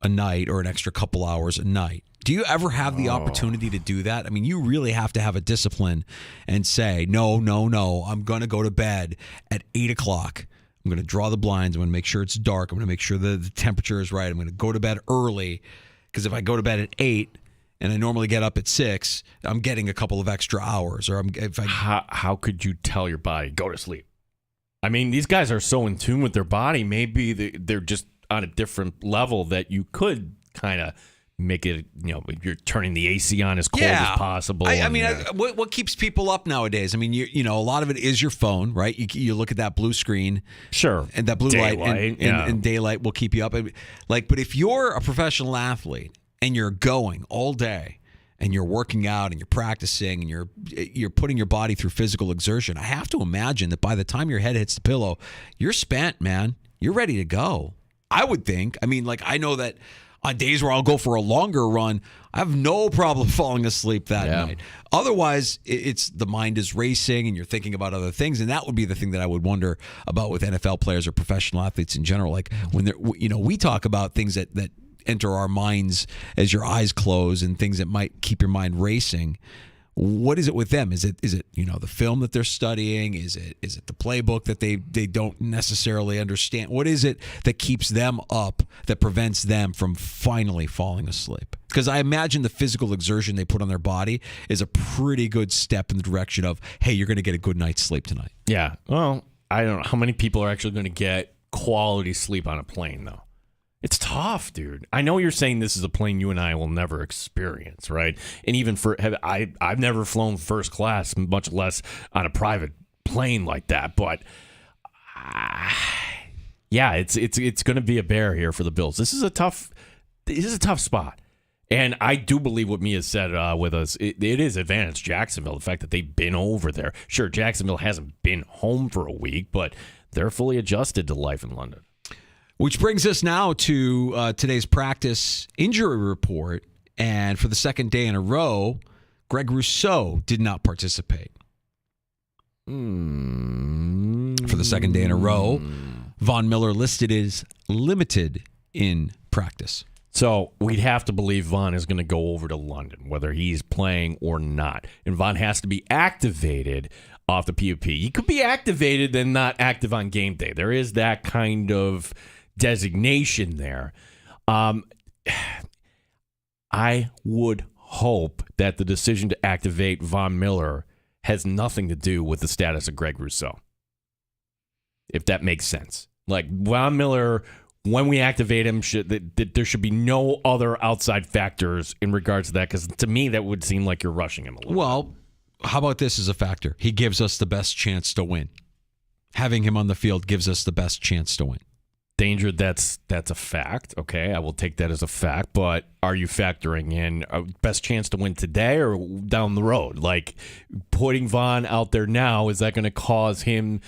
a night or an extra couple hours a night. Do you ever have the opportunity to do that? I mean, you really have to have a discipline and say, no, I'm going to go to bed at 8 o'clock. I'm going to draw the blinds. I'm going to make sure it's dark. I'm going to make sure the temperature is right. I'm going to go to bed early because if I go to bed at 8 and I normally get up at 6, I'm getting a couple of extra hours. Or how could you tell your body, go to sleep? I mean, these guys are so in tune with their body. Maybe they're just on a different level that you could kind of make it, you're turning the AC on as cold as possible. What keeps people up nowadays? I mean, a lot of it is your phone, right? You look at that blue screen. Sure. And that blue light and daylight will keep you up. But if you're a professional athlete and you're going all day and you're working out and you're practicing and you're putting your body through physical exertion, I have to imagine that by the time your head hits the pillow, you're spent, man. You're ready to go. I would think. I mean, like, I know that on days where I'll go for a longer run, I have no problem falling asleep that night. Otherwise, it's the mind is racing and you're thinking about other things, and that would be the thing that I would wonder about with NFL players or professional athletes in general. Like when they're, we talk about things that enter our minds as your eyes close and things that might keep your mind racing. What is it with them? Is it the film that they're studying? Is it the playbook that they don't necessarily understand? What is it that keeps them up that prevents them from finally falling asleep? Because I imagine the physical exertion they put on their body is a pretty good step in the direction of, hey, you're going to get a good night's sleep tonight. Yeah. Well, I don't know how many people are actually going to get quality sleep on a plane, though. It's tough, dude. I know you're saying this is a plane you and I will never experience, right? And even I've never flown first class, much less on a private plane like that. But yeah, it's going to be a bear here for the Bills. This is a tough spot, and I do believe what Mia said with us. It is advantage Jacksonville, the fact that they've been over there. Sure, Jacksonville hasn't been home for a week, but they're fully adjusted to life in London. Which brings us now to today's practice injury report. And for the second day in a row, Greg Rousseau did not participate. For the second day in a row, Von Miller listed as limited in practice. So we'd have to believe Von is going to go over to London, whether he's playing or not. And Von has to be activated off the PUP. He could be activated and not active on game day. There is that kind of designation there. I would hope that the decision to activate Von Miller has nothing to do with the status of Greg Rousseau. If that makes sense. Like, Von Miller, when we activate him, there should be no other outside factors in regards to that, because to me, that would seem like you're rushing him a little. Well, how about this as a factor? He gives us the best chance to win. Having him on the field gives us the best chance to win. Danger, that's a fact. Okay, I will take that as a fact. But are you factoring in a best chance to win today or down the road? Like, putting Von out there now, is that going to cause him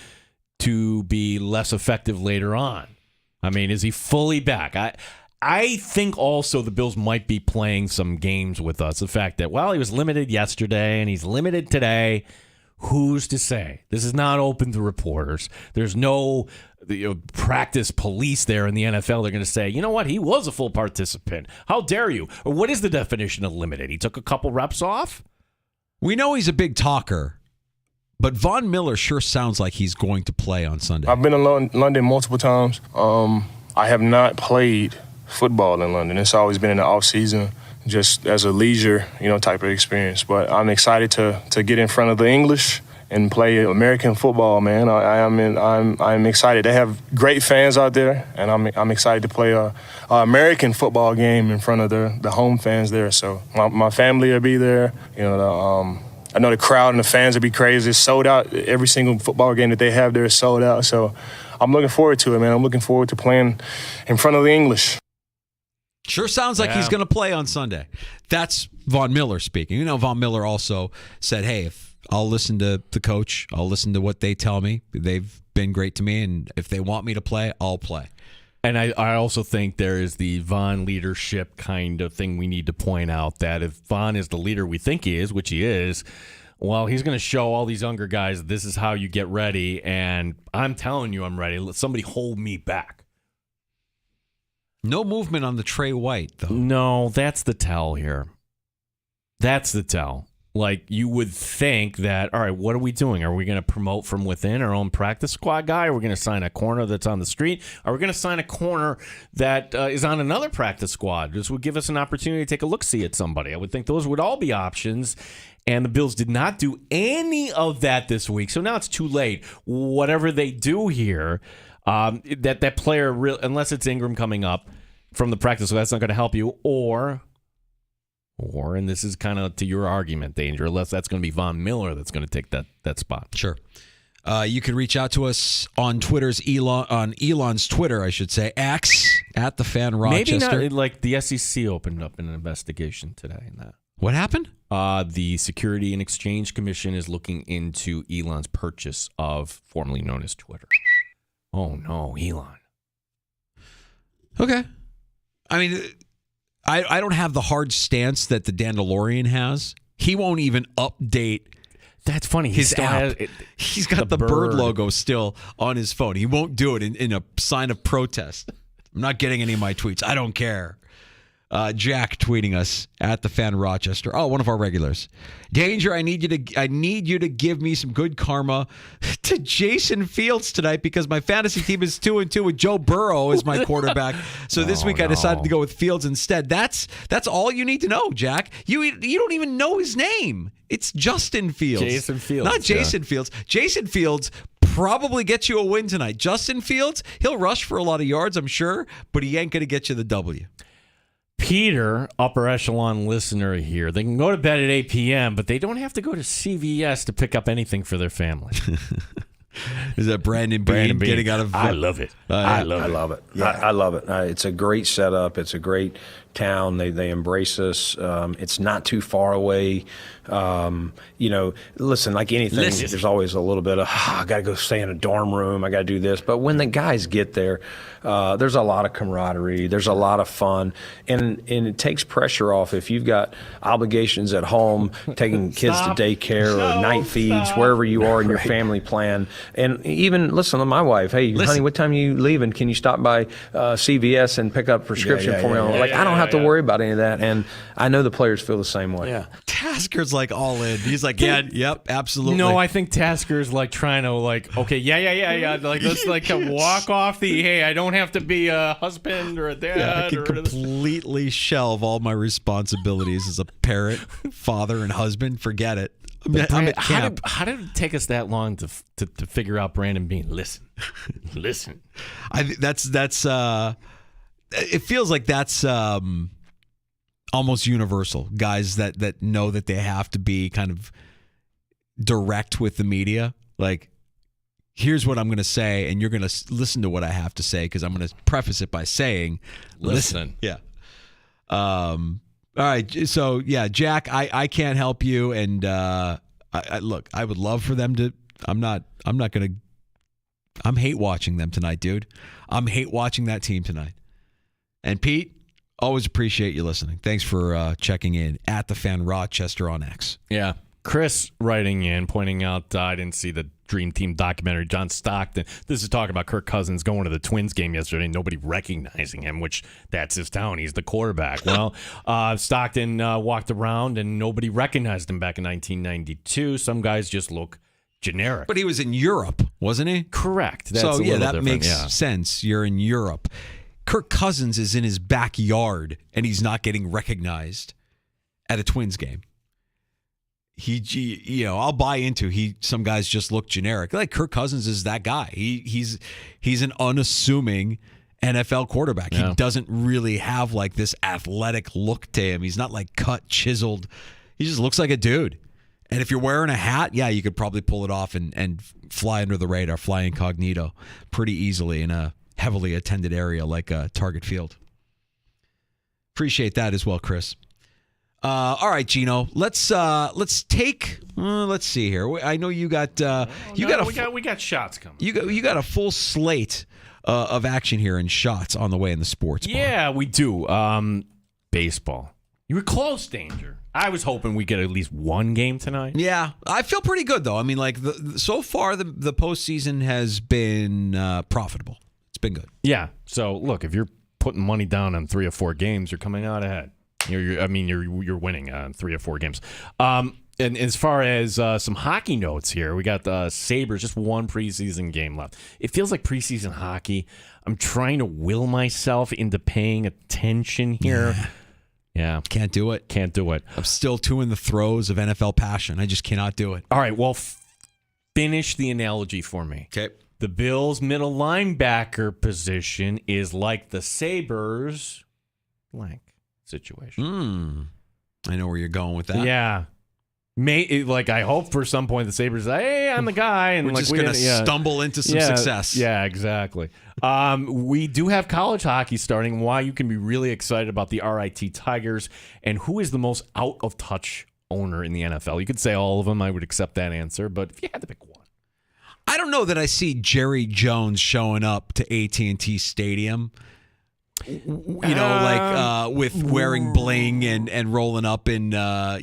to be less effective later on? I mean, is he fully back? I think also the Bills might be playing some games with us. The fact that, well, he was limited yesterday and he's limited today. Who's to say? This is not open to reporters. There's no practice police there in the NFL. They're going to say, you know what? He was a full participant. How dare you? Or what is the definition of limited? He took a couple reps off? We know he's a big talker, but Von Miller sure sounds like he's going to play on Sunday. I've been in London multiple times. I have not played football in London. It's always been in the off season, just as a leisure, type of experience. But I'm excited to get in front of the English and play American football, man. I'm excited. They have great fans out there, and I'm excited to play a American football game in front of the home fans there. So my family will be there. I know the crowd and the fans will be crazy. It's sold out. Every single football game that they have there is sold out. So I'm looking forward to it, man. I'm looking forward to playing in front of the English. Sure sounds like he's going to play on Sunday. That's Von Miller speaking. Von Miller also said, hey, if I'll listen to the coach, I'll listen to what they tell me. They've been great to me, and if they want me to play, I'll play. And I also think there is the Von leadership kind of thing we need to point out, that if Von is the leader we think he is, which he is, well, he's going to show all these younger guys this is how you get ready, and I'm telling you I'm ready. Let somebody hold me back. No movement on the Trey White, though. No, that's the tell here. That's the tell. Like, you would think that, all right, what are we doing? Are we going to promote from within our own practice squad guy? Are we going to sign a corner that's on the street? Are we going to sign a corner that is on another practice squad? This would give us an opportunity to take a look-see at somebody. I would think those would all be options, and the Bills did not do any of that this week. So now it's too late. Whatever they do here, that player, unless it's Ingram coming up from the practice, so that's not going to help you, or, and this is kind of to your argument, Danger, unless that's going to be Von Miller that's going to take that spot. Sure. You can reach out to us on Elon's Twitter, I should say, X, at the Fan Rochester. Maybe not, like the SEC opened up an investigation today in that. What happened? The Security and Exchange Commission is looking into Elon's purchase of formerly known as Twitter. Oh, no, Elon. Okay. I mean, I don't have the hard stance that the Dandalorian has. He won't even update. That's funny. His app. He's got the bird logo still on his phone. He won't do it in a sign of protest. I'm not getting any of my tweets. I don't care. Jack tweeting us at the Fan Rochester. Oh, one of our regulars. Danger, I need you to give me some good karma to Jason Fields tonight, because my fantasy team is 2-2 with Joe Burrow as my quarterback. So this week I decided to go with Fields instead. That's all you need to know, Jack. You don't even know his name. It's Justin Fields. Jason Fields. Not Jason Fields. Jason Fields probably get you a win tonight. Justin Fields, he'll rush for a lot of yards, I'm sure, but he ain't going to get you the W. Peter, upper echelon listener here, they can go to bed at 8 p.m., but they don't have to go to CVS to pick up anything for their family. Is that Brandon Bean getting out of... I love it. I love it. Yeah. I love it. It's a great setup. It's a great town. They embrace us. It's not too far away. Listen, like anything, there's always a little bit of, I got to go stay in a dorm room. I got to do this. But when the guys get there, there's a lot of camaraderie. There's a lot of fun. And it takes pressure off if you've got obligations at home, taking kids to daycare or night feeds, wherever you are in your family plan. And even, listen to my wife, hey, honey, what time are you leaving? Can you stop by CVS and pick up prescription for me? Like, I don't have have to worry about any of that. And I know the players feel the same way. Yeah. Tasker's like all in. He's like, yep, absolutely. No, I think Tasker's like trying to okay, yeah. Like let's walk off the, hey, I don't have to be a husband or a dad. Yeah, I can completely shelve all my responsibilities as a parent, father, and husband. Forget it. I'm at camp. How did it take us that long to figure out Brandon Beane? Listen. That's it feels like that's almost universal. Guys that know that they have to be kind of direct with the media. Like, here's what I'm going to say, and you're going to listen to what I have to say because I'm going to preface it by saying, listen. Yeah. All right. So, yeah, Jack, I can't help you. And look, I would love for them to. I'm not going to. I'm hate watching them tonight, dude. I'm hate watching that team tonight. And Pete, always appreciate you listening. Thanks for checking in at the Fan Rochester on X. Yeah. Chris writing in, pointing out, I didn't see the Dream Team documentary. John Stockton. This is talking about Kirk Cousins going to the Twins game yesterday, nobody recognizing him, which that's his town. He's the quarterback. Well, Stockton walked around and nobody recognized him back in 1992. Some guys just look generic. But he was in Europe, wasn't he? Correct. That's so, yeah, that makes sense. You're in Europe. Kirk Cousins is in his backyard, and he's not getting recognized at a Twins game. I'll buy into some guys just look generic. Like Kirk Cousins is that guy. He's an unassuming NFL quarterback. Yeah. He doesn't really have like this athletic look to him. He's not like cut, chiseled. He just looks like a dude. And if you're wearing a hat, yeah, you could probably pull it off and fly under the radar, fly incognito pretty easily in a heavily attended area like Target Field. Appreciate that as well, Chris. All right, Gino. Let's take. Let's see here. I know you got. We got shots coming. You got a full slate of action here and shots on the way in the sports bar. Yeah, we do. Baseball. You were close, Danger. I was hoping we get at least one game tonight. Yeah, I feel pretty good though. I mean, like so far the postseason has been profitable. It's been good. Yeah. So look, if you're putting money down on 3 or 4 games, you're coming out ahead. You're winning on 3 or 4 games. And as far as some hockey notes here, we got the Sabres, just one preseason game left. It feels like preseason hockey. I'm trying to will myself into paying attention here. Yeah. Can't do it. I'm still too in the throes of NFL passion. I just cannot do it. All right, well, finish the analogy for me. Okay. The Bills' middle linebacker position is like the Sabres' blank situation. I know where you're going with that. Yeah. I hope for some point the Sabres say, hey, I'm the guy. And we're just going to stumble into some success. Yeah, exactly. We do have college hockey starting. Why you can be really excited about the RIT Tigers. And who is the most out-of-touch owner in the NFL? You could say all of them. I would accept that answer. But if you had to pick one. I don't know that I see Jerry Jones showing up to AT&T Stadium. With wearing bling and rolling up in a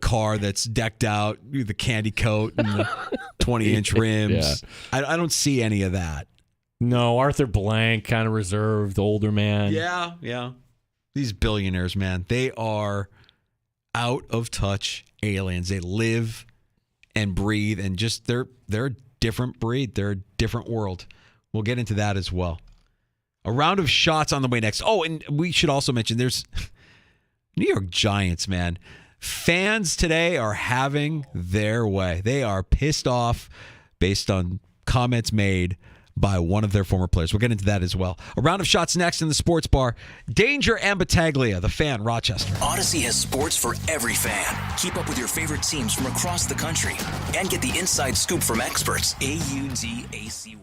car that's decked out with the candy coat and the 20-inch rims. Yeah. I don't see any of that. No, Arthur Blank, kind of reserved, older man. Yeah. These billionaires, man, they are out of touch aliens. They live and breathe and just they're a different breed. They're a different world. We'll get into that as well. A round of shots on the way next. Oh, and we should also mention there's New York Giants, man. Fans today are having their way. They are pissed off based on comments made by one of their former players. We'll get into that as well. A round of shots next in the sports bar. Danger and Battaglia, the Fan, Rochester. Odyssey has sports for every fan. Keep up with your favorite teams from across the country and get the inside scoop from experts. AUDACY.